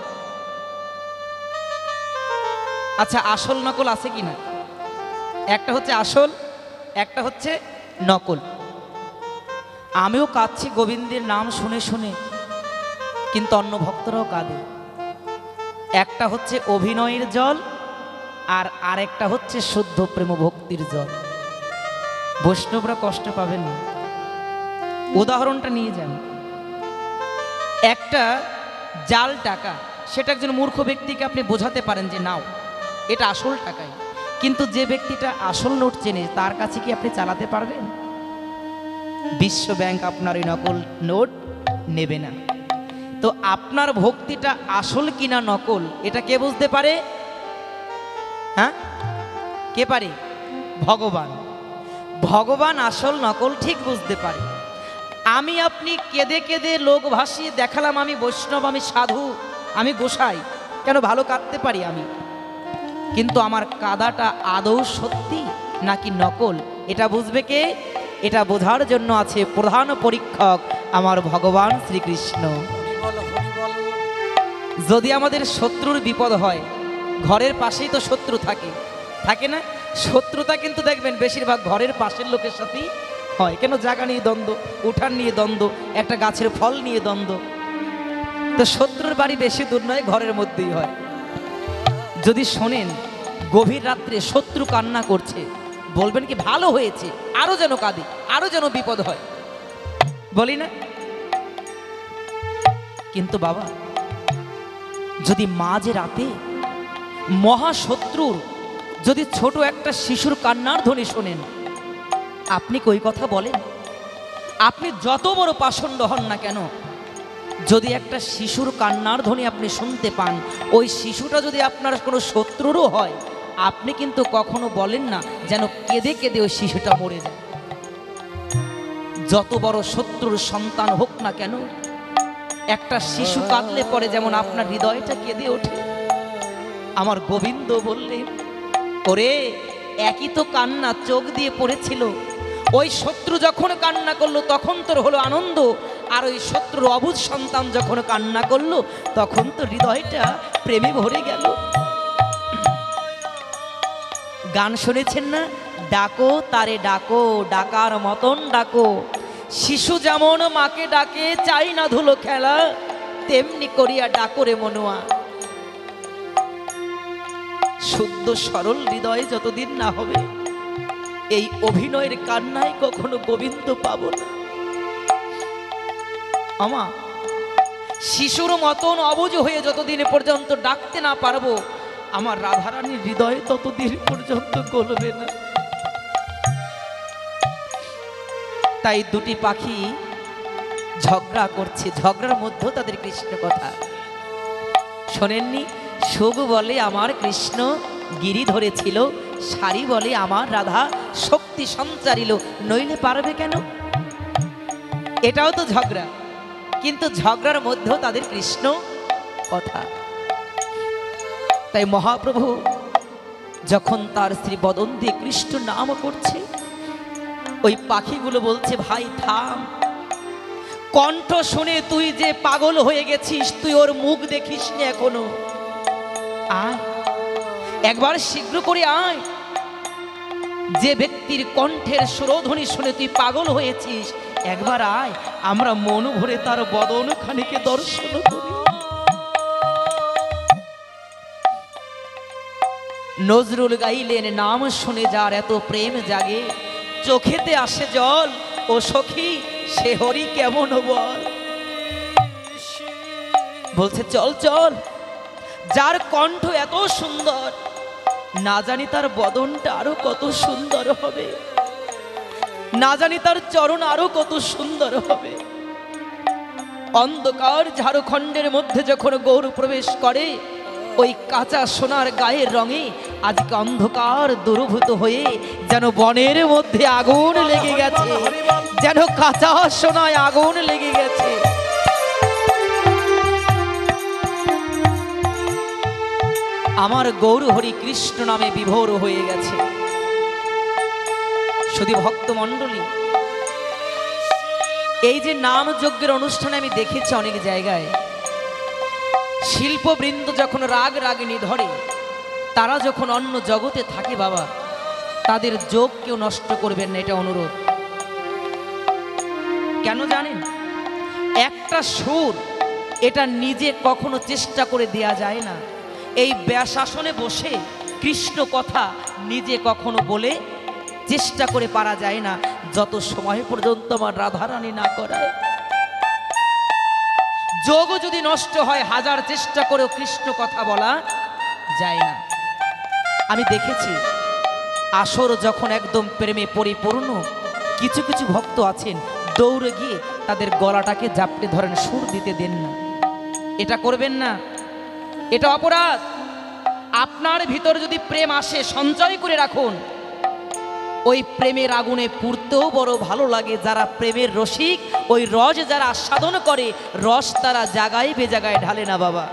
আচ্ছা, আসল নকল আছে কি না? একটা হচ্ছে আসল, একটা হচ্ছে নকল। আমিও কাঁদছি গোবিন্দের নাম শুনে শুনে, কিন্তু অন্য ভক্তরাও কাঁদে। একটা হচ্ছে অভিনয়ের জল, আর আরেকটা হচ্ছে শুদ্ধ প্রেম ভক্তির জল। বৈষ্ণবরা কষ্ট পাবেন না। উদাহরণটা নিয়ে যান। একটা জাল টাকা, সেটা একজন মূর্খ ব্যক্তিকে আপনি বোঝাতে পারেন যে নাও এটা আসল টাকাই, কিন্তু যে ব্যক্তিটা আসল নোট চেনে তার কাছে কি আপনি চালাতে পারবেন? বিশ্ব ব্যাংক আপনার ওই নকল নোট নেবে না। তো আপনার ভক্তিটা আসল কিনা নকল, এটা কে বুঝতে পারে? হ্যাঁ, কে পারে? ভগবান। ভগবান আসল নকল ঠিক বুঝতে পারে। আমি আপনি কেঁদে কেঁদে লোক ভাসিয়ে দেখালাম আমি বৈষ্ণব, আমি সাধু, আমি গোসাই, কেন ভালো কাঁদতে পারি আমি, কিন্তু আমার কাদাটা আদৌ সত্যি নাকি নকল এটা বুঝবে কে? এটা বোঝার জন্য আছে প্রধান পরীক্ষক আমার ভগবান শ্রীকৃষ্ণ। যদি আমাদের শত্রুর বিপদ হয়, ঘরের পাশেই তো শত্রু থাকে, থাকে না? শত্রুতা কিন্তু দেখবেন বেশিরভাগ ঘরের পাশের লোকের সাথেই হয়। কেন? জায়গা নিয়ে দ্বন্দ্ব, উঠান নিয়ে দ্বন্দ্ব, একটা গাছের ফল নিয়ে দ্বন্দ্ব। তো শত্রুর বাড়ি বেশি দূর নয়, ঘরের মধ্যেই হয়। যদি শোনেন গভীর রাত্রে শত্রু কান্না করছে, বলবেন কি ভালো হয়েছে, আরো যেন কাঁদে, আরো যেন বিপদ হয়, বলি না? কিন্তু বাবা, যদি মাঝ রাতে মহাশত্রুর যদি ছোট একটা শিশুর কান্নার ধ্বনি শোনেন, আপনি কই কথা বলেন? আপনি যত বড় পাষণ্ড হন না কেন, যদি একটা শিশুর কান্নার ধ্বনি আপনি শুনতে পান, ওই শিশুটা যদি আপনার কোনো শত্রুরও হয়, আপনি কিন্তু কখনো বলেন না যেন কেঁদে কেঁদে ওই শিশুটা মরে যায়। যত বড় শত্রুর সন্তান হোক না কেন, একটা শিশু কাঁদলে পরে যেমন আপনার হৃদয়টা কেঁদে ওঠে। আমার গোবিন্দ বললেন, ওরে একই তো কান্না চোখ দিয়ে পড়েছিল, ওই শত্রু যখন কান্না করলো তখন তোর হলো আনন্দ, আর ওই শত্রুর অবুঝ সন্তান যখন কান্না করলো তখন তো হৃদয়টা প্রেমে ভরে গেল। গান শুনেছেন না? ডাকো তারে ডাকো, ডাকার মতন ডাকো, শিশু যেমন মাকে ডাকে চাই না ধুলো খেলা, তেমনি করিয়া ডাকরে মনোয়া। শুদ্ধ সরল হৃদয় যতদিন না হবে, এই অভিনয়ের কান্নায় কখনো গোবিন্দ পাবো না। আমা শিশুর মতন অবুঝ হয়ে যতদিন পর্যন্ত ডাকতে না পারবো, আমার রাধারানীর হৃদয় ততদিন পর্যন্ত গলবে না। তাই দুটি পাখি ঝগড়া করছে, ঝগড়ার মধ্যে তাদের কৃষ্ণ কথা শোনেননি? সুগ বলে আমার কৃষ্ণ গিরি ধরেছিল, সারি বলে আমার রাধা শক্তি সঞ্চারিল, নইলে পারবে কেন? এটাও তো ঝগড়া, কিন্তু ঝগড়ার মধ্যেও তাদের কৃষ্ণ কথা। তাই মহাপ্রভু যখন তার স্ত্রী বদন দিয়ে কৃষ্ণ নাম করছে, ওই পাখিগুলো বলছে ভাই থাম, কণ্ঠ শুনে তুই যে পাগল হয়ে গেছিস, তুই ওর মুখ দেখিস নি এখনো, আয় একবার শীঘ্র করে আয়। যে ব্যক্তির কণ্ঠের সুরধ্বনি শুনে তুই পাগল হয়েছিস, একবার আয়, আমরা মন ভরে তার বদন খানিকে দর্শন করি। নজরুল গাইলেন, নাম শুনে যার এত প্রেম জাগে, চোখেতে আসে জল, ও সখী সে হরি কেমন বল। বলছে চল চল, যার কণ্ঠ এত সুন্দর, না জানি তার বদনটা আরো কত সুন্দর হবে, না জানি তার চরণ আরো কত সুন্দর হবে। অন্ধকার ঝাড়খণ্ডের মধ্যে যখন গৌর প্রবেশ করে, ওই কাঁচা সোনার গায়ের রঙে আজকে অন্ধকার দূরভূত হয়ে যেন বনের মধ্যে আগুন লেগে গেছে, যেন কাঁচা সোনায় আগুন লেগে গেছে। আমার গৌর হরি কৃষ্ণ নামে বিভোর হয়ে গেছে। শুধু ভক্তমণ্ডলী, এই যে নাম যজ্ঞের অনুষ্ঠানে আমি দেখেছি অনেক জায়গায় শিল্পবৃন্দ যখন রাগ রাগিনী ধরে, তারা যখন অন্য জগতে থাকে বাবা, তাদের যোগ কেউ নষ্ট করবেন না, এটা অনুরোধ। কেন জানেন? একটা সুর এটা নিজে কখনো চেষ্টা করে দেয়া যায় না। এই ব্যাসাসনে বসে কৃষ্ণ কথা নিজে কখনো বলে চেষ্টা করে পারা যায় না, যত সময় পর্যন্ত আমার রাধারানী না করায়। যোগ যদি নষ্ট হয়, হাজার চেষ্টা করেও কৃষ্ণ কথা বলা যায় না। আমি দেখেছি আসর যখন একদম প্রেমে পরিপূর্ণ, কিছু কিছু ভক্ত আছেন দৌড়ে গিয়ে তাদের গলাটাকে জাপটে ধরেন, সুর দিতে দেন না। এটা করবেন না, এটা অপরাধ। আপনার ভিতর যদি প্রেম আসে, সঞ্চয় করে রাখুন। ওই প্রেমের আগুনে পুড়তেও বড় ভালো লাগে। যারা প্রেমের রসিক, ওই রস যারা আস্বাদন করে, রস তারা জাগায় বেজাগায় ঢালে না বাবা।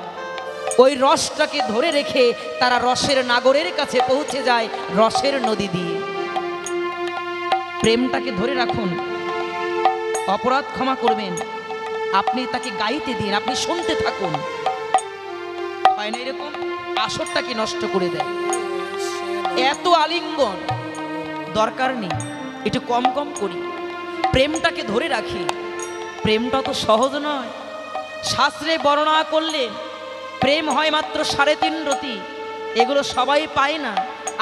ওই রসটাকে ধরে রেখে তারা রসের নাগরের কাছে পৌঁছে যায় রসের নদী দিয়ে। প্রেমটাকে ধরে রাখুন। অপরাধ ক্ষমা করবেন, আপনি তাকে গাইতে দিন, আপনি শুনতে থাকুন। হয় না এরকম? আসরটাকে নষ্ট করে দেয়। এত আলিঙ্গন দরকার নেই, একটু কম কম করি, প্রেমটাকে ধরে রাখি। প্রেমটা তো সহজ নয়। শাস্ত্রে বর্ণনা করলেন প্রেম হয় মাত্র 3.5 রতি, এগুলো সবাই পায় না।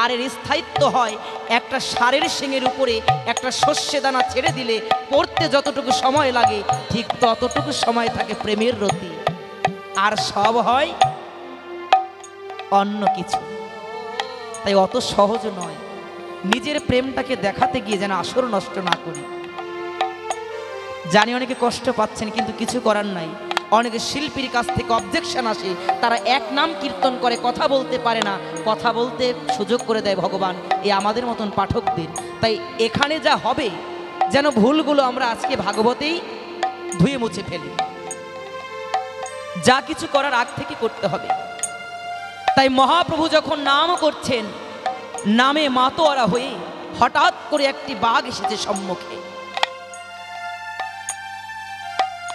আর এর স্থায়িত্ব হয় একটা ষাঁড়ের শিঙের উপরে একটা শস্যে দানা ছেড়ে দিলে পড়তে যতটুকু সময় লাগে, ঠিক ততটুকু সময় থাকে প্রেমের রতি। আর সব হয় অন্য কিছু। তাই অত সহজ নয়। নিজের প্রেমটাকে দেখাতে গিয়ে যেন আসর নষ্ট না করি। জানি অনেকে কষ্ট পাচ্ছেন, কিন্তু কিছু করার নাই। অনেকে শিল্পীর কাছ থেকে অবজেকশন আসে, তারা এক নাম কীর্তন করে, কথা বলতে পারে না। কথা বলতে সুযোগ করে দেয় ভগবান এই আমাদের মতন পাঠকদের। তাই এখানে যা হবে, যেন ভুলগুলো আমরা আজকে ভাগবতেই ধুয়ে মুছে ফেলি। যা কিছু করার আগ থেকে করতে হবে। তাই মহাপ্রভু যখন নাম করছেন, নামে মাতোয়ারা হয়ে হঠাৎ করে একটি বাঘ এসেছে সম্মুখে।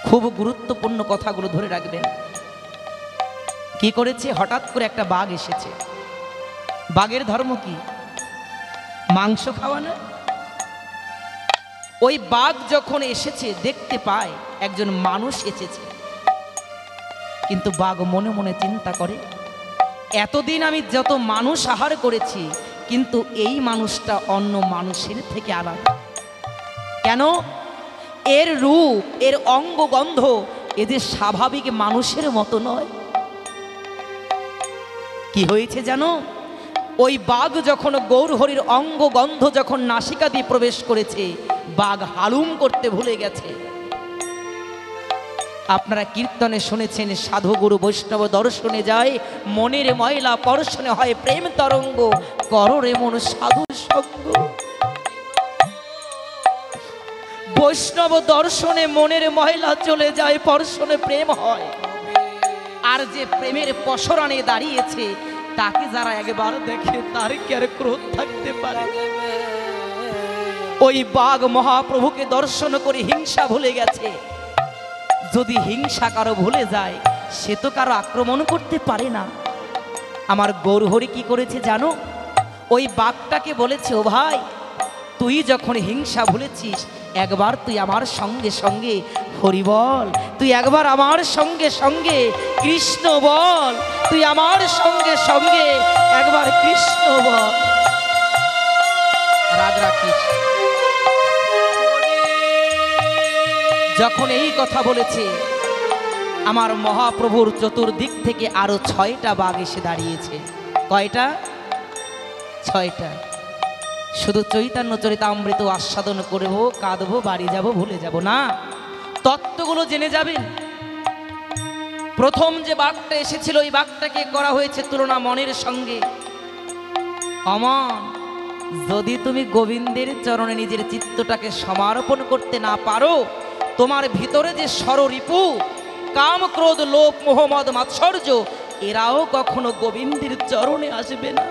খুব গুরুত্বপূর্ণ কথাগুলো ধরে রাখবেন। কি করেছে? হঠাৎ করে একটা বাঘ এসেছে। বাঘের ধর্ম কি? মাংস খাওয়া না? ওই বাঘ যখন এসেছে, দেখতে পায় একজন মানুষ এসেছে, কিন্তু বাঘ মনে মনে চিন্তা করে, এতদিন আমি যত মানুষ আহার করেছি, কিন্তু এই মানুষটা অন্য মানুষের থেকে আলাদা। কেন? এর রূপ, এর অঙ্গ গন্ধ এ যে স্বাভাবিক মানুষের মতো নয়। কি হয়েছে জানো? ওই বাঘ যখন গৌরহরির অঙ্গ গন্ধ যখন নাসিকা দিয়ে প্রবেশ করেছে, বাঘ হালুম করতে ভুলে গেছে। আপনারা কীর্তনে শুনেছেন, সাধু গুরু বৈষ্ণব দর্শনে যায়, মনের ময়লা পরশনে হয় প্রেম তরঙ্গ, কররে মন সাধু সঙ্গ। বৈষ্ণব দর্শনে মনের ময়লা চলে যায়, পরশনে প্রেম হয়। আর যে প্রেমের পসরানে দাঁড়িয়েছে, তাকে যারা একবার দেখে, তার কি আর ক্রোধ থাকতে পারে? ওই বাঘ মহাপ্রভুকে দর্শন করে হিংসা ভুলে গেছে। যদি হিংসা কারো ভুলে যায়, সে তো কারো আক্রমণ করতে পারে না। আমার গৌরহরি কি করেছে জানো? ওই বাঘটাকে বলেছে, ও ভাই, তুই যখন হিংসা ভুলেছিস, একবার তুই আমার সঙ্গে সঙ্গে হরি বল, তুই একবার আমার সঙ্গে সঙ্গে কৃষ্ণ বল, তুই আমার সঙ্গে সঙ্গে একবার কৃষ্ণ বল। রাগ রাখিস। যখন এই কথা বলেছে, আমার মহাপ্রভুর চতুর্দিক থেকে আরো 6টা বাঘ এসে দাঁড়িয়েছে। কয়টা? 6টা। শুধু চৈতন্য চরিতামৃত আস্বাদন করবো, কাঁদবো, বাড়ি যাব, ভুলে যাব না, তত্ত্বগুলো জেনে যাবেন। প্রথম যে বাঘটা এসেছিল, ওই বাঘটাকে করা হয়েছে তুলনা মনের সঙ্গে। অমন, যদি তুমি গোবিন্দের চরণে নিজের চিত্তটাকে সমর্পণ করতে না পারো, তোমার ভিতরে যে ষড়রিপু, কাম, ক্রোধ, লোভ, মোহ, মদ, মাৎসর্য, এরাও কখনো গোবিন্দের চরণে আসবে না।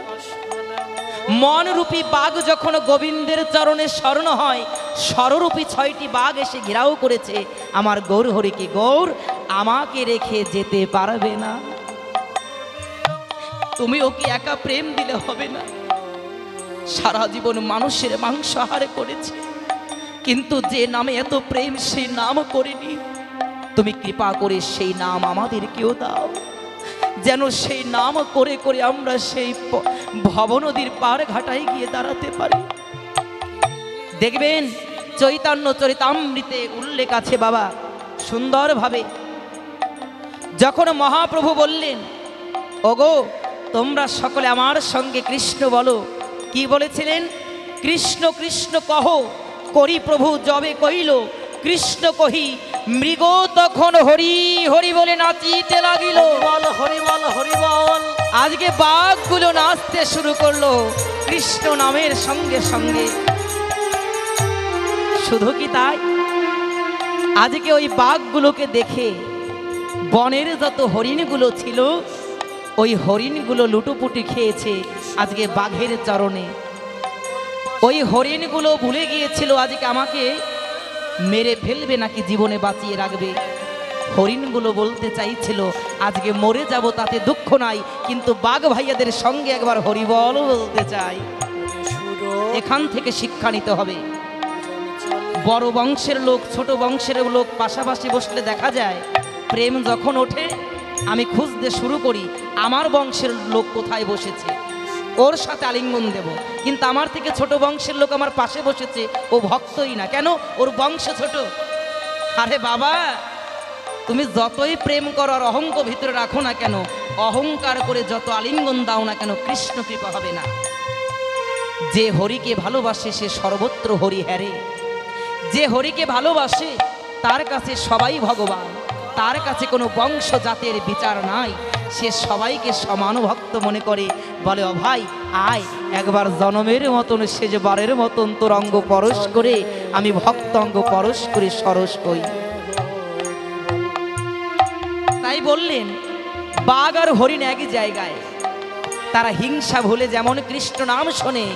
মনরূপী বাঘ যখন গোবিন্দের চরণে শরণ হয়, স্বরূপী 6টি বাঘ এসে ঘেরাও করেছে আমার গৌর হরিকে। গৌর, আমাকে রেখে যেতে পারবে না, তুমি ওকে একা প্রেম দিলে হবে না। সারা জীবন মানুষের মাংস আহার করেছে, কিন্তু যে নামে এত প্রেম সেই নাম করিনি। তুমি কৃপা করে সেই নাম আমাদেরকেও দাও, যেন সেই নাম করে করে আমরা সেই ভবনদীর পার ঘাটায় গিয়ে দাঁড়াতে পারি। দেখবেন চৈতন্য চরিতামৃতে উল্লেখ আছে বাবা, সুন্দরভাবে যখন মহাপ্রভু বললেন, ওগো তোমরা সকলে আমার সঙ্গে কৃষ্ণ বলো, কি বলেছিলেন? কৃষ্ণ কৃষ্ণ কহ, করি প্রভু যবে কইল, কৃষ্ণ কহি মৃগ তখন হরি হরি বলে নাচিতে লাগিল। বল হরি বল হরি বল। আজকে বাঘগুলো নাচতে শুরু করলো কৃষ্ণ নামের সঙ্গে সঙ্গে। শুধু কি তাই, আজকে ওই বাঘগুলোকে দেখে বনের যত হরিণগুলো ছিল, ওই হরিণগুলো লুটোপুটি খেয়েছে আজকে বাঘের চরণে। ওই হরিণগুলো ভুলে গিয়েছিল আজকে আমাকে মেরে ফেলবে নাকি জীবনে বাঁচিয়ে রাখবে। হরিণগুলো বলতে চাইছিল আজকে মরে যাব তাতে দুঃখ নাই, কিন্তু বাঘ ভাইয়াদের সঙ্গে একবার হরিবল বলতে চাই। এখান থেকে শিক্ষা নিতে হবে। বড় বংশের লোক ছোট বংশের লোক পাশাপাশি বসলে দেখা যায়, প্রেম যখন ওঠে আমি খুঁজতে শুরু করি আমার বংশের লোক কোথায় বসেছে, ওর সাথে আলিঙ্গন দেব। কিন্তু আমার থেকে ছোট বংশের লোক আমার পাশে বসেছে, ও ভক্তই না, কেন? ওর বংশ ছোট। আরে বাবা, তুমি যতই প্রেম করো আর অহংক ভিতরে রাখো না কেন, অহংকার করে যত আলিঙ্গন দাও না কেন, কৃষ্ণ কৃপা হবে না। যে হরিকে ভালোবাসে সে সর্বত্র হরি হ্যারে। যে হরিকে ভালোবাসে তার কাছে সবাই ভগবান, তার কাছে কোনো বংশ জাতের বিচার নাই। সে সবাইকে সমান ভক্ত মনে করে, বলে ও ভাই আয় একবার জনমের মতন শেষবারের মতন তোর অঙ্গ পরশ করে আমি ভক্ত অঙ্গ পরশ করে সরস কই। তাই বললেন বাঘ আর হরিণ একই জায়গায়, তারা হিংসা ভুলে যেমন কৃষ্ণ নাম শোনে,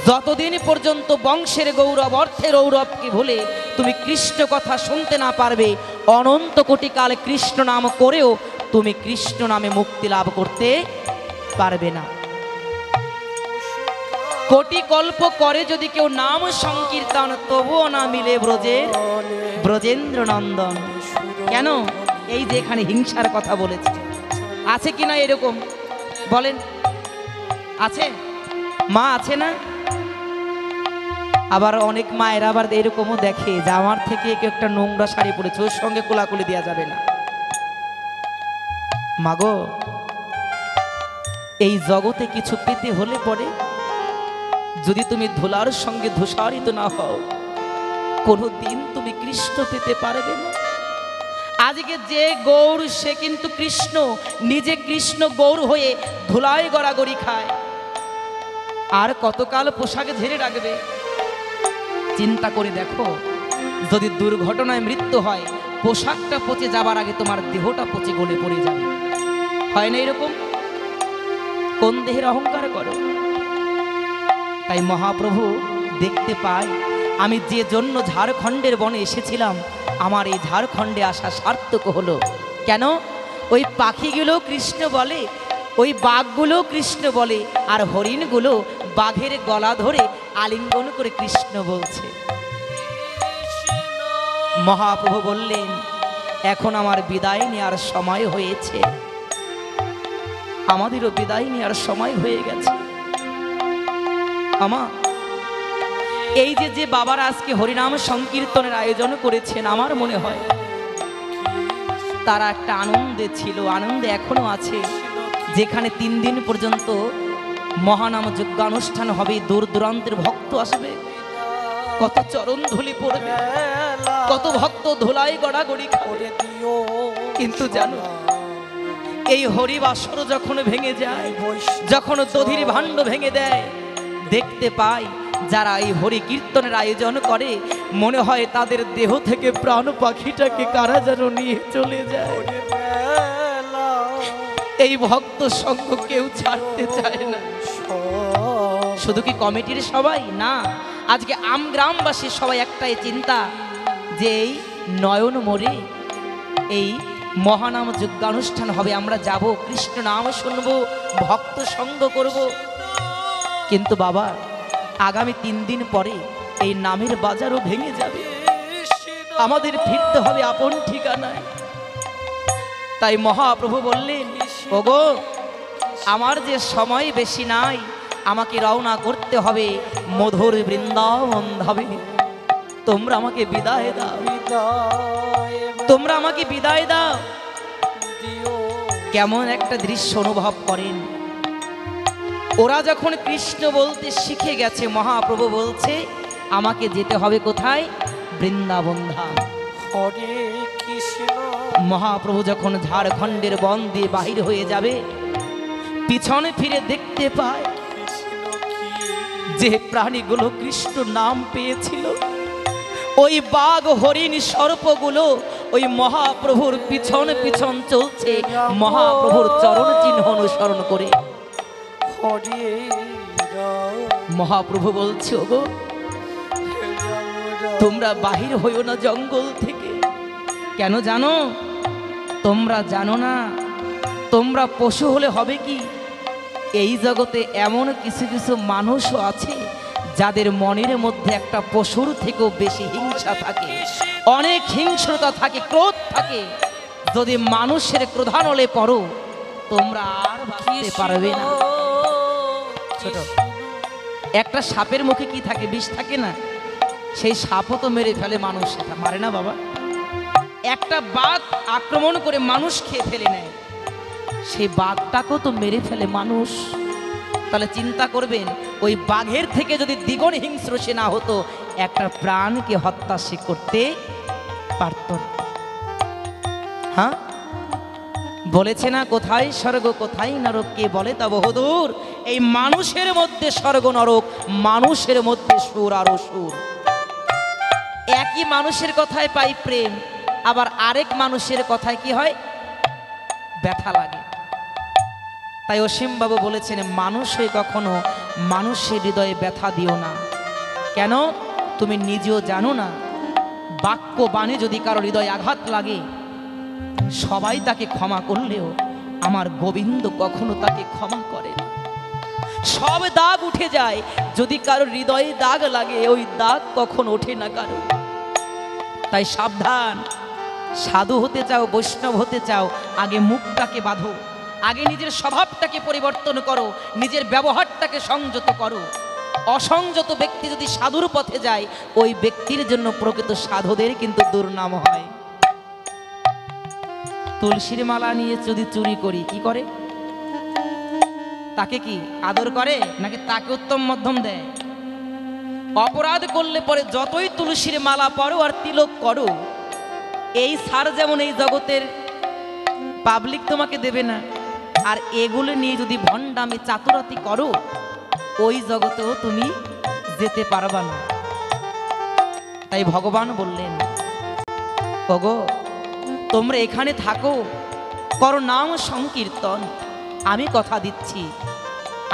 যতদিন পর্যন্ত বংশের গৌরব অর্থের গৌরবকে ভুলে তুমি কৃষ্ণ কথা শুনতে না পারবে, অনন্ত কোটি কাল কৃষ্ণ নাম করেও তুমি কৃষ্ণ নামে মুক্তি লাভ করতে পারবে না। কোটি কল্প করে যদি কেউ নাম সংকীর্তন, তবুও না মিলে ব্রজেন্দ্র নন্দন। কেন? এই যে এখানে হিংসার কথা বলেছে, আছে কি না এরকম বলেন? আছে? মা আছে না? আবার অনেক মায়ের আবার এরকমও দেখে যে আমার থেকে কেউ একটা নোংরা শাড়ি পরেছে, ওর সঙ্গে কোলাকুলি দেওয়া যাবে না। মাগো, এই জগতে কিছু পেতে হলে পরে যদি তুমি ধুলার সঙ্গে ধূসারিত না হও, কোনো দিন তুমি কৃষ্ণ পেতে পারবে না। আজকে যে গৌর সে কিন্তু কৃষ্ণ, নিজে কৃষ্ণ গৌর হয়ে ধুলায় গড়াগড়ি খায়, আর কতকাল পোশাকে ঝেড়ে রাখবে? চিন্তা করে দেখো, যদি দুর্ঘটনায় মৃত্যু হয়, পোশাকটা পচে যাবার আগে তোমার দেহটা পচে গলে পড়ে যাবে। হয় না এরকম? কোন দেহের অহংকার করো? তাই মহাপ্রভু দেখতে পায় আমি যে জন্য ঝাড়খণ্ডের বনে এসেছিলাম, আমার এই ঝাড়খণ্ডে আসা সার্থক হলো। কেন? ওই পাখিগুলো কৃষ্ণ বলে, ওই বাঘগুলো কৃষ্ণ বলে, আর হরিণগুলো বাঘের গলা ধরে আলিঙ্গন করে কৃষ্ণ বলছে। মহাপ্রভু বললেন এখন আমার বিদায় নেওয়ার সময় হয়েছে, আমাদেরও বিদায় নেওয়ার সময় হয়ে গেছে। আমা, এই যে বাবার আজকে হরিনাম সংকীর্তনের আয়োজন করেছেন, আমার মনে হয় তারা একটা আনন্দে ছিল, আনন্দে এখনো আছে। যেখানে 3 দিন পর্যন্ত মহানাম যজ্ঞানুষ্ঠান হবে, দূর দূরান্তের ভক্ত আসবে, কত চরণ ধুলি পড়বে, কত ভক্ত ধুলাই গড়াগড়ি খাবে। কিন্তু জানো, এই হরিবাসর যখন ভেঙে যায়, যখন দধির ভাণ্ড ভেঙে দেয়, দেখতে পাই যারা এই হরি কীর্তনের আয়োজন করে, মনে হয় তাদের দেহ থেকে প্রাণ পাখিটাকে কারা যেন নিয়ে চলে যায়। এই ভক্ত সঙ্গ কেউ ছাড়তে চায় না। শুধু কি কমিটির সবাই না, আজকে আমগ্রামবাসী সবাই একটাই চিন্তা যে এই নয়ন মোড়ে এই মহানাম যজ্ঞানুষ্ঠান হবে, আমরা যাব, কৃষ্ণ নাম শুনবো, ভক্ত সঙ্গ করব। কিন্তু বাবা, আগামী 3 দিন পরে এই নামের বাজারও ভেঙে যাবে, আমাদের ফিরতে হবে আপন ঠিকানায়। তাই মহাপ্রভু বললেন, ওগো আমার যে সময় বেশি নাই, আমাকে রওনা করতে হবে মধুর বৃন্দাবন ধামে। তোমরা আমাকে বিদায় দাও, তোমরা আমাকে বিদায় দাও। কেমন একটা দৃশ্য অনুভব করেন, ওরা যখন কৃষ্ণ বলতে শিখে গেছে, মহাপ্রভু বলছে আমাকে যেতে হবে কোথায়? বৃন্দাবন ধাম। হরে কৃষ্ণ। মহাপ্রভু যখন ঝাড়খণ্ডের বন দিয়ে বাহির হয়ে যাবে, পিছনে ফিরে দেখতে পায় যে প্রাণীগুলো কৃষ্ণ নাম পেয়েছিল, ওই বাঘ হরিণ সর্পগুলো ওই মহাপ্রভুর পিছন পিছন চলছে, মহাপ্রভুর চরণ চিহ্ন অনুসরণ করে। মহাপ্রভু বলছে, ওগো তোমরা বাহির হইও না জঙ্গল থেকে। কেন জানো? তোমরা জানো না, তোমরা পশু হলে হবে কি, এই জগতে এমন কিছু কিছু মানুষও আছে যাদের মনের মধ্যে একটা পশুর থেকেও বেশি হিংসা থাকে, অনেক হিংস্রতা থাকে, ক্রোধ থাকে। যদি মানুষের ক্রোধানলে পড়ো, তোমরা আর বাঁচতে পারবে না। ছোট একটা সাপের মুখে কি থাকে? বিষ থাকে না? সেই সাপও তো মেরে ফেলে মানুষ, সেটা মারে না বাবা। একটা বাঘ আক্রমণ করে মানুষ খেয়ে ফেলে নেয়, সেই বাঘটাকেও তো মেরে ফেলে মানুষ। তাহলে চিন্তা করবেন, ওই বাঘের থেকে যদি দ্বিগুণ হিংস্র সে না হতো, একটা প্রাণকে হত্যা সে করতে পারত না। হ্যাঁ, বলেছে না, কোথায় স্বর্গ কোথায় নরক, কে বলে তা বহুদূর। এই মানুষের মধ্যে স্বর্গ নরক, মানুষের মধ্যে সুর আর অসুর। একই মানুষের কথায় পাই প্রেম, আবার আরেক মানুষের কথায় কি হয়? ব্যথা লাগে। তাই অসীম বাবু বলেছেন, মানুষ হয়ে কখনো মানুষের হৃদয়ে ব্যথা দিও না। কেন? তুমি নিজেও জানো না, বাক্য বাণী যদি কারো হৃদয়ে আঘাত লাগে, সবাই তাকে ক্ষমা করলেও আমার গোবিন্দ কখনো তাকে ক্ষমা করে না। সব দাগ উঠে যায়, যদি কারো হৃদয়ে দাগ লাগে, ওই দাগ কখন ওঠে না কারো। তাই সাবধান, সাধু হতে চাও, বৈষ্ণব হতে চাও, আগে মুখটাকে বাঁধো, আগে নিজের স্বভাবটাকে পরিবর্তন করো, নিজের ব্যবহারটাকে সংযত করো। অসংযত ব্যক্তি যদি সাধুর পথে যায়, ওই ব্যক্তির জন্য প্রকৃত সাধুদের কিন্তু দুর্নাম হয়। তুলসীর মালা নিয়ে যদি চুরি করি, কি করে? তাকে কি আদর করে নাকি তাকে উত্তম মধ্যম দেয়? অপরাধ করলে পরে যতই তুলসীর মালা পরো আর তিলক করো, এই সার যেমন এই জগতের পাবলিক তোমাকে দেবে না, আর এগুলো নিয়ে যদি ভণ্ডামি চাতুরাতি করো, ওই জগতেও তুমি যেতে পারবা না। তাই ভগবান বললেন, ওগো তোমরা এখানে থাকো, করো নাম সংকীর্তন। আমি কথা দিচ্ছি,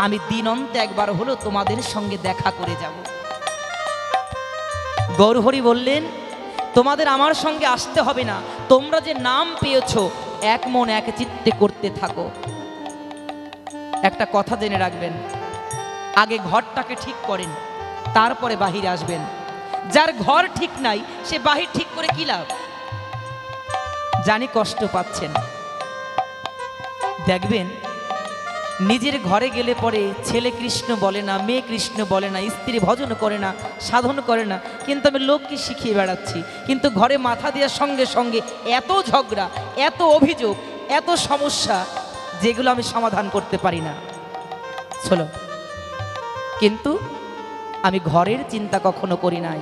আমি দিনন্তে একবার হলো তোমাদের সঙ্গে দেখা করে যাব। গৌরহরি বললেন, তোমাদের আমার সঙ্গে আসতে হবে না, তোমরা যে নাম পেয়েছো এক মন এক চিত্তে করতে থাকো। একটা কথা জেনে রাখবেন, আগে ঘরটাকে ঠিক করেন, তারপরে বাহিরে আসবেন। যার ঘর ঠিক নাই, সে বাহির ঠিক করে কি লাভ? জানি কষ্ট পাচ্ছেন, দেখবেন নিজের ঘরে গেলে পরে ছেলে কৃষ্ণ বলে না, মেয়ে কৃষ্ণ বলে না, স্ত্রী ভজন করে না, সাধন করে না, কিন্তু আমি লোককে শিখিয়ে বেড়াচ্ছি। কিন্তু ঘরে মাথা দেওয়ার সঙ্গে সঙ্গে এত ঝগড়া, এত অভিযোগ, এত সমস্যা, যেগুলো আমি সমাধান করতে পারি না। চলো, কিন্তু আমি ঘরের চিন্তা কখনো করি নাই।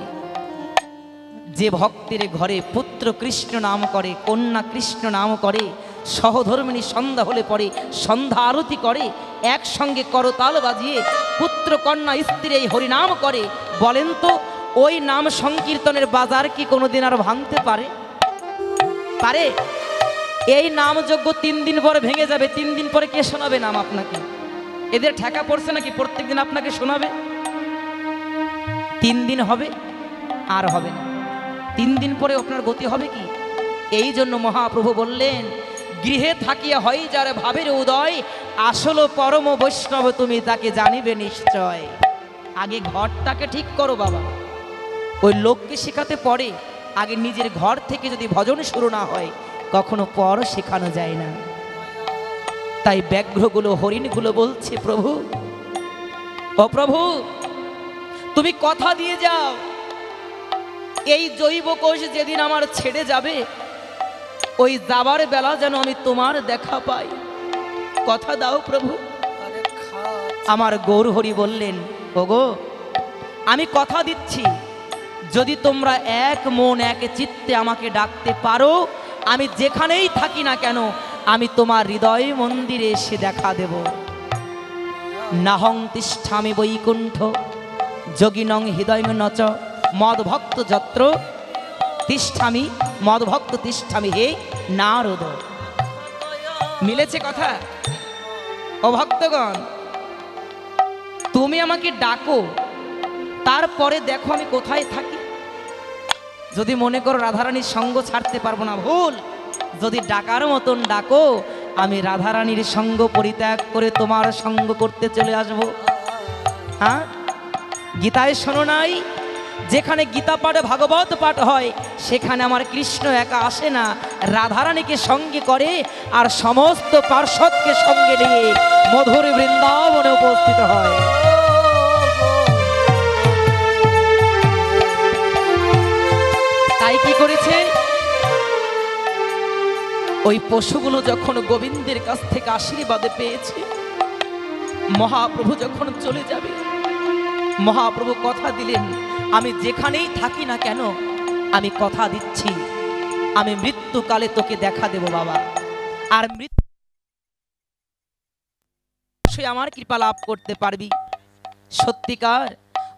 যে ভক্তের ঘরে পুত্র কৃষ্ণ নাম করে, কন্যা কৃষ্ণ নাম করে, সহধর্মিণী সন্ধ্যা হলে পরে সন্ধ্যা আরতি করে, একসঙ্গে করতাল বাজিয়ে পুত্র কন্যা স্ত্রী এই হরিনাম করে, বলেন তো ওই নাম সংকীর্তনের বাজার কি কোনোদিন আর ভাঙতে পারে? পারে? এই নামযজ্ঞ 3 দিন পরে ভেঙে যাবে। 3 দিন পরে কে শোনাবে নাম আপনাকে? এদের ঠেকা পড়ছে নাকি প্রত্যেকদিন আপনাকে শোনাবে? 3 দিন হবে আর হবে না। 3 দিন পরে আপনার গতি হবে কি? এই জন্য মহাপ্রভু বললেন, গৃহে থাকিয়া হয় যার ভাবের উদয়, আসল পরম বৈষ্ণব তুমি তাকে জানিবে নিশ্চয়। আগে ঘরটাকে ঠিক করো বাবা। ওই লোককে শেখাতে পরে আগে নিজের ঘর থেকে যদি ভজন শুরু না হয় কখনো পর শেখানো যায় না। তাই ব্যাঘ্রগুলো হরিণগুলো বলছে, প্রভু ও প্রভু, তুমি কথা দিয়ে যাও, এই জৈব কোষ যেদিন আমার ছেড়ে যাবে ওই যাবার বেলা যেন আমি তোমার দেখা পাই। কথা দাও প্রভু। আমার গৌর হরি বললেন, ওগো আমি কথা দিচ্ছি, যদি তোমরা এক মন এক চিত্তে আমাকে ডাকতে পারো, আমি যেখানেই থাকি না কেন আমি তোমার হৃদয় মন্দিরে এসে দেখা দেব। নাহং তিষ্ঠামি বৈকুণ্ঠ যোগিনং হৃদয় নচ মদভক্ত যত্র তিষ্ঠামি, মদভক্ত তিষ্ঠামি হে নারদ। মিলেছে কথা? ও ভক্তগণ, তুমি আমাকে ডাকো, তারপরে দেখো আমি কোথায় থাকি। যদি মনে করো রাধারানীর সঙ্গ ছাড়তে পারবো না, ভুল। যদি ডাকার মতন ডাকো, আমি রাধারানীর সঙ্গ পরিত্যাগ করে তোমার সঙ্গ করতে চলে আসব। হ্যাঁ, গীতায় শোনো নাই, যেখানে গীতা পাঠ ভাগবত পাঠ হয় সেখানে আমার কৃষ্ণ একা আসে না, রাধারানীকে সঙ্গে করে আর সমস্ত পার্শ্বদকে সঙ্গে নিয়ে মধুর বৃন্দাবনে উপস্থিত হয়। তাই কি করেছে, ওই পশুগুলো যখন গোবিন্দের কাছ থেকে আশীর্বাদে পেয়েছে, মহাপ্রভু যখন চলে যাবে, মহাপ্রভু কথা দিলেন, আমি যেখানেই থাকি না কেন আমি কথা দিচ্ছি আমি মৃত্যুকালে তোকে দেখা দেব বাবা। আর মৃত্যু আমার কৃপা লাভ করতে পারবি। সত্যিকার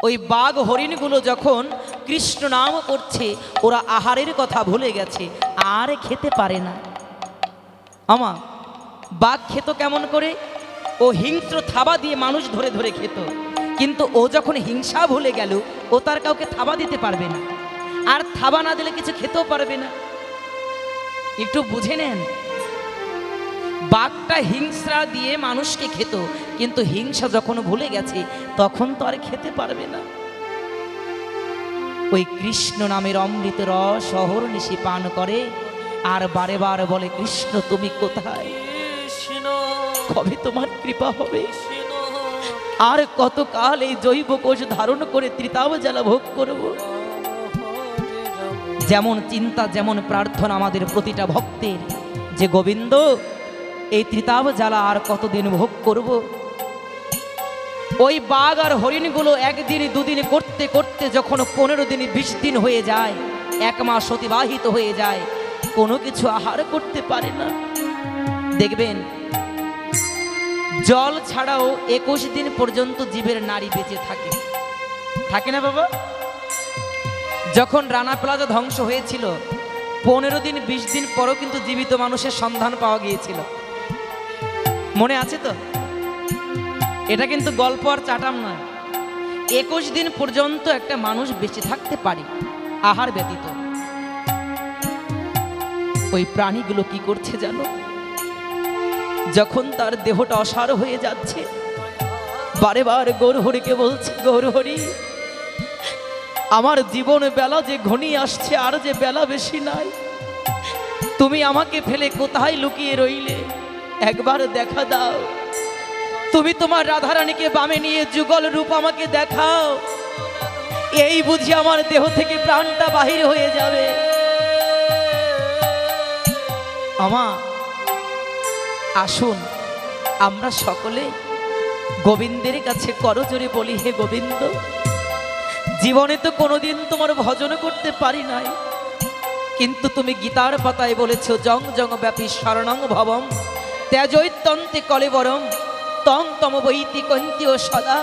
ওই বাঘ হরিণগুলো যখন কৃষ্ণ নাম করছে, ওরা আহারের কথা ভুলে গেছে, আর খেতে পারে না। আমা বাঘ খেত কেমন করে? ও হিংস্র থাবা দিয়ে মানুষ ধরে ধরে খেত, কিন্তু ও যখন হিংসা ভুলে গেল, ও তার কাউকে থাবা দিতে পারবে না, আর থাবা না দিলে কিছু খেতেও পারবে না। একটু বুঝে নেন, বাঘটা হিংসা দিয়ে মানুষকে খেত, কিন্তু হিংসা যখন ভুলে গেছে তখন তো আর খেতে পারবে না। ওই কৃষ্ণ নামের অমৃত রস অহর্নিশি পান করে আর বারে বার বলে, কৃষ্ণ তুমি কোথায়, কবে তোমার কৃপা হবে, আর কতকাল এই জৈব কোষ ধারণ করে ত্রিতাব জ্বালা ভোগ করব। যেমন চিন্তা যেমন প্রার্থনা আমাদের প্রতিটা ভক্তের, যে গোবিন্দ এই ত্রিতাব জ্বালা আর কতদিন ভোগ করব। ওই বাঘ আর হরিণগুলো একদিন দুদিন করতে করতে যখন 15 দিন 20 দিন হয়ে যায়, 1 মাস অতিবাহিত হয়ে যায়, কোনো কিছু আহার করতে পারে না। দেখবেন জল ছাড়াও 21 দিন পর্যন্ত জীবের নাড়ি বেঁচে থাকে, থাকে না বাবা? যখন রানা প্লাজা ধ্বংস হয়েছিল 15 দিন 20 দিন পরও কিন্তু জীবিত মানুষের সন্ধান পাওয়া গিয়েছিল, মনে আছে তো? এটা কিন্তু গল্প আর চাটাম নয়। 21 দিন পর্যন্ত একটা মানুষ বেঁচে থাকতে পারে আহার ব্যতীত। ওই প্রাণীগুলো কি করছে জানো? যখন তার দেহটা অসার হয়ে যাচ্ছে, বারে বার গৌরহরিকে বলছে, গৌরহরি আমার জীবন বেলা যে ঘনিয়ে আসছে, আর যে বেলা বেশি নাই, তুমি আমাকে ফেলে কোথায় লুকিয়ে রইলে, একবার দেখা দাও। তুমি তোমার রাধারানীকে বামে নিয়ে যুগল রূপ আমাকে দেখাও, এই বুঝি আমার দেহ থেকে প্রাণটা বাহির হয়ে যাবে। আমা আসুন আমরা সকলে গোবিন্দের কাছে করজোরে বলি, হে গোবিন্দ, জীবনে তো কোনোদিন তোমার ভজন করতে পারি নাই, কিন্তু তুমি গীতার পাতায় বলেছ, জং জং ব্যাপী শরণং ভবম ত্যাজৈত্যন্তে কলেবরম তং তম বৈতি কন্তীয় সদা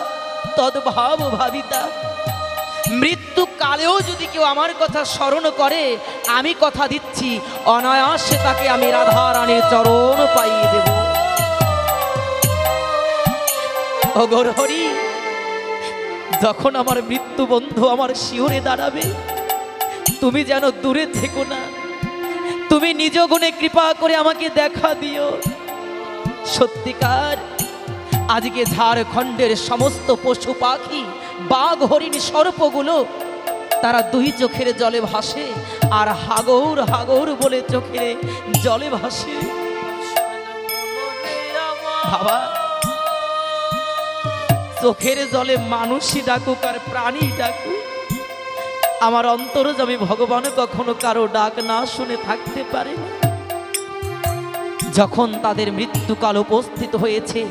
তদ্ভাব ভাবিতা। মৃত্যু কালেও যদি কেউ আমার কথা স্মরণ করে, আমি কথা দিচ্ছি অনায়াসে তাকে আমি রাধা রানীর চরণ পাইয়ে দেব। ও গৌরহরি, যখন আমার মৃত্যু বন্ধু আমার শিহরে দাঁড়াবে, তুমি যেন দূরে থেকো না, তুমি নিজ গুণে কৃপা করে আমাকে দেখা দিও। সত্যিকার আজকে ঝাড়খণ্ডের সমস্ত পশু পাখি, বাঘ, হরিণ, সর্পগুলো তারা দুই চোখের জলে ভাসে, আর হাগৌর হাগৌর বলে চোখে জলে ভাসে। বাবা, চোখের জলে মানুষই ডাকুক আর প্রাণী ডাকুক, আমার অন্তর্যামী ভগবান কখনো কারো ডাক না শুনে থাকতে পারে না। যখন তাদের মৃত্যুকাল উপস্থিত হয়েছে,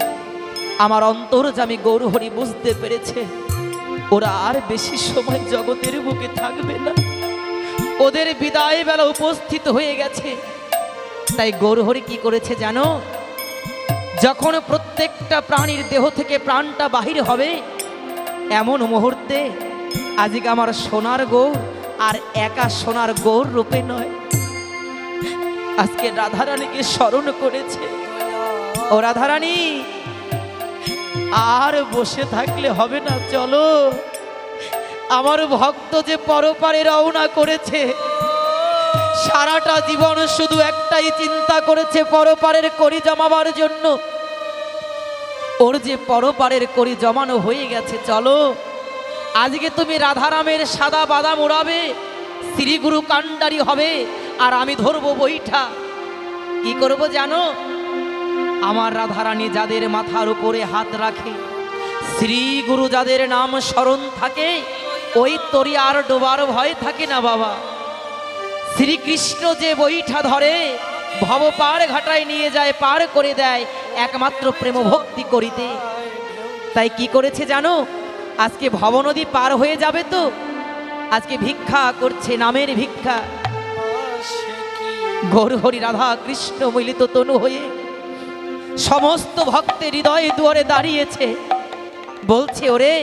আমার অন্তর্যামী গৌরহরি বুঝতে পেরেছে ওরা আর বেশি সময় জগতের বুকে থাকবে না, ওদের বিদায় বেলা উপস্থিত হয়ে গেছে। তাই গৌরহরি কি করেছে জানো? যখন প্রত্যেকটা প্রাণীর দেহ থেকে প্রাণটা বাহির হবে, এমন মুহূর্তে আজকে আমার সোনার গৌর আর একা সোনার গৌর রূপে নয়, আজকে রাধারানীকে স্মরণ করেছে। ও রাধারানী, আর বসে থাকলে হবে না, চলো। আমার ভক্ত যে পরপারে রওনা করেছে, সারাটা জীবন শুধু একটাই চিন্তা করেছে পরপারের করি জমাবার জন্য। ওর যে পরপারের করি জমানো হয়ে গেছে, চলো আজকে তুমি রাধারামের সাদা বাদাম উড়াবে, শ্রীগুরু কান্ডারি হবে, আর আমি ধরবো বৈঠা। কি করব জানো? আমার রাধারানী যাদের মাথার উপরে হাত রাখে, শ্রীগুরু যাদের নাম স্মরণ থাকে, ওই তরি আর ডোবার ভয় থাকে না বাবা। শ্রীকৃষ্ণ যে বৈঠা ধরে ভব পার ঘাটায় নিয়ে যায়, পার করে দেয় একমাত্র প্রেম ভক্তি করিতে। তাই কি করেছে জানো? আজকে ভবনদী পার হয়ে যাবে তো আজকে ভিক্ষা করছে, নামের ভিক্ষা। গৌরহরি রাধা কৃষ্ণ মিলিত তনু হয়ে সমস্ত ভক্তের হৃদয়ে দুয়ারে দাঁড়িয়েছে, বলছে ওরে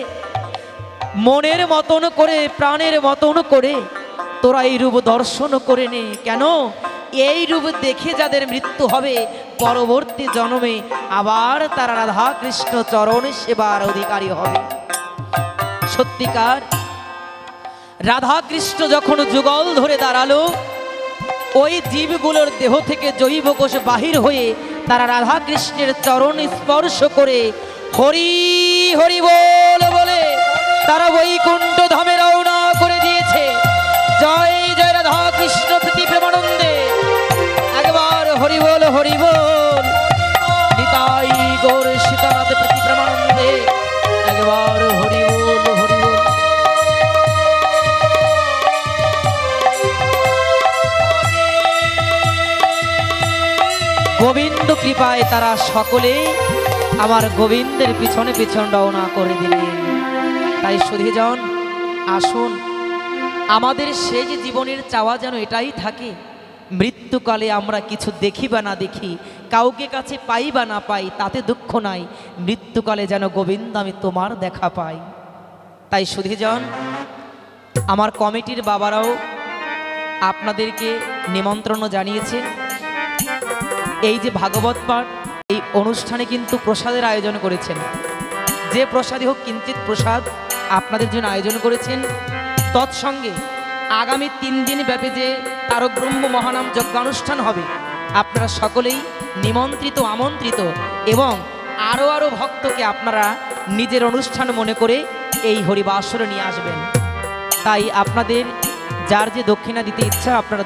মনের মতন করে, প্রাণের মতন করে তোরা এই রূপ দর্শন করে নে। কেন? এই রূপ দেখে যাদের মৃত্যু হবে, পরবর্তী জন্মে আবার তারা রাধা কৃষ্ণ চরণ সেবার অধিকারী হবে। সত্যিকার রাধা কৃষ্ণ যখন যুগল ধরে দাঁড়ালো, ওই জীবগুলোর দেহ থেকে জৈব কোষ বাহির হয়ে তারা রাধা কৃষ্ণের চরণ স্পর্শ করে হরি হরি বল বলে তারা বৈকুণ্ঠ ধামে রওনা করে দিয়েছে। জয় জয় রাধা কৃষ্ণ প্রীতি প্রেমানন্দে, একবার হরি বল হরি বল। নিতাই গৌর সীতানাথ প্রীতি প্রেমানন্দে, একবার হরি বল হরি বল। গোবিন্দ কৃপায় তারা সকলে আমার গোবিন্দের পিছনে পিছন রওনা করে দিলেন। তাই সুধীজন, আসুন, আমাদের শেষ জীবনের চাওয়া যেন এটাই থাকে, মৃত্যুকালে আমরা কিছু দেখি বা না দেখি, কাউকে কাছে পাই বা না পাই, তাতে দুঃখ নাই, মৃত্যুকালে যেন গোবিন্দ আমি তোমার দেখা পাই। তাই সুধীজন, আমার কমিটির বাবারাও আপনাদেরকে নিমন্ত্রণ জানিয়েছে। এই যে ভাগবত পাঠ, এই অনুষ্ঠানে কিন্তু প্রসাদের আয়োজন করেছেন। যে প্রসাদই হোক, কিঞ্চিৎ প্রসাদ আপনাদের জন্য আয়োজন করেছেন। তৎসঙ্গে আগামী 3 দিন ব্যাপী যে তারক ব্রহ্ম মহানাম যজ্ঞানুষ্ঠান হবে, আপনারা সকলেই নিমন্ত্রিত, আমন্ত্রিত, এবং আরও ভক্তকে আপনারা নিজের অনুষ্ঠান মনে করে এই হরিবাসরে নিয়ে আসবেন। তাই আপনাদের যার যে দক্ষিণা দিতে ইচ্ছা, আপনারা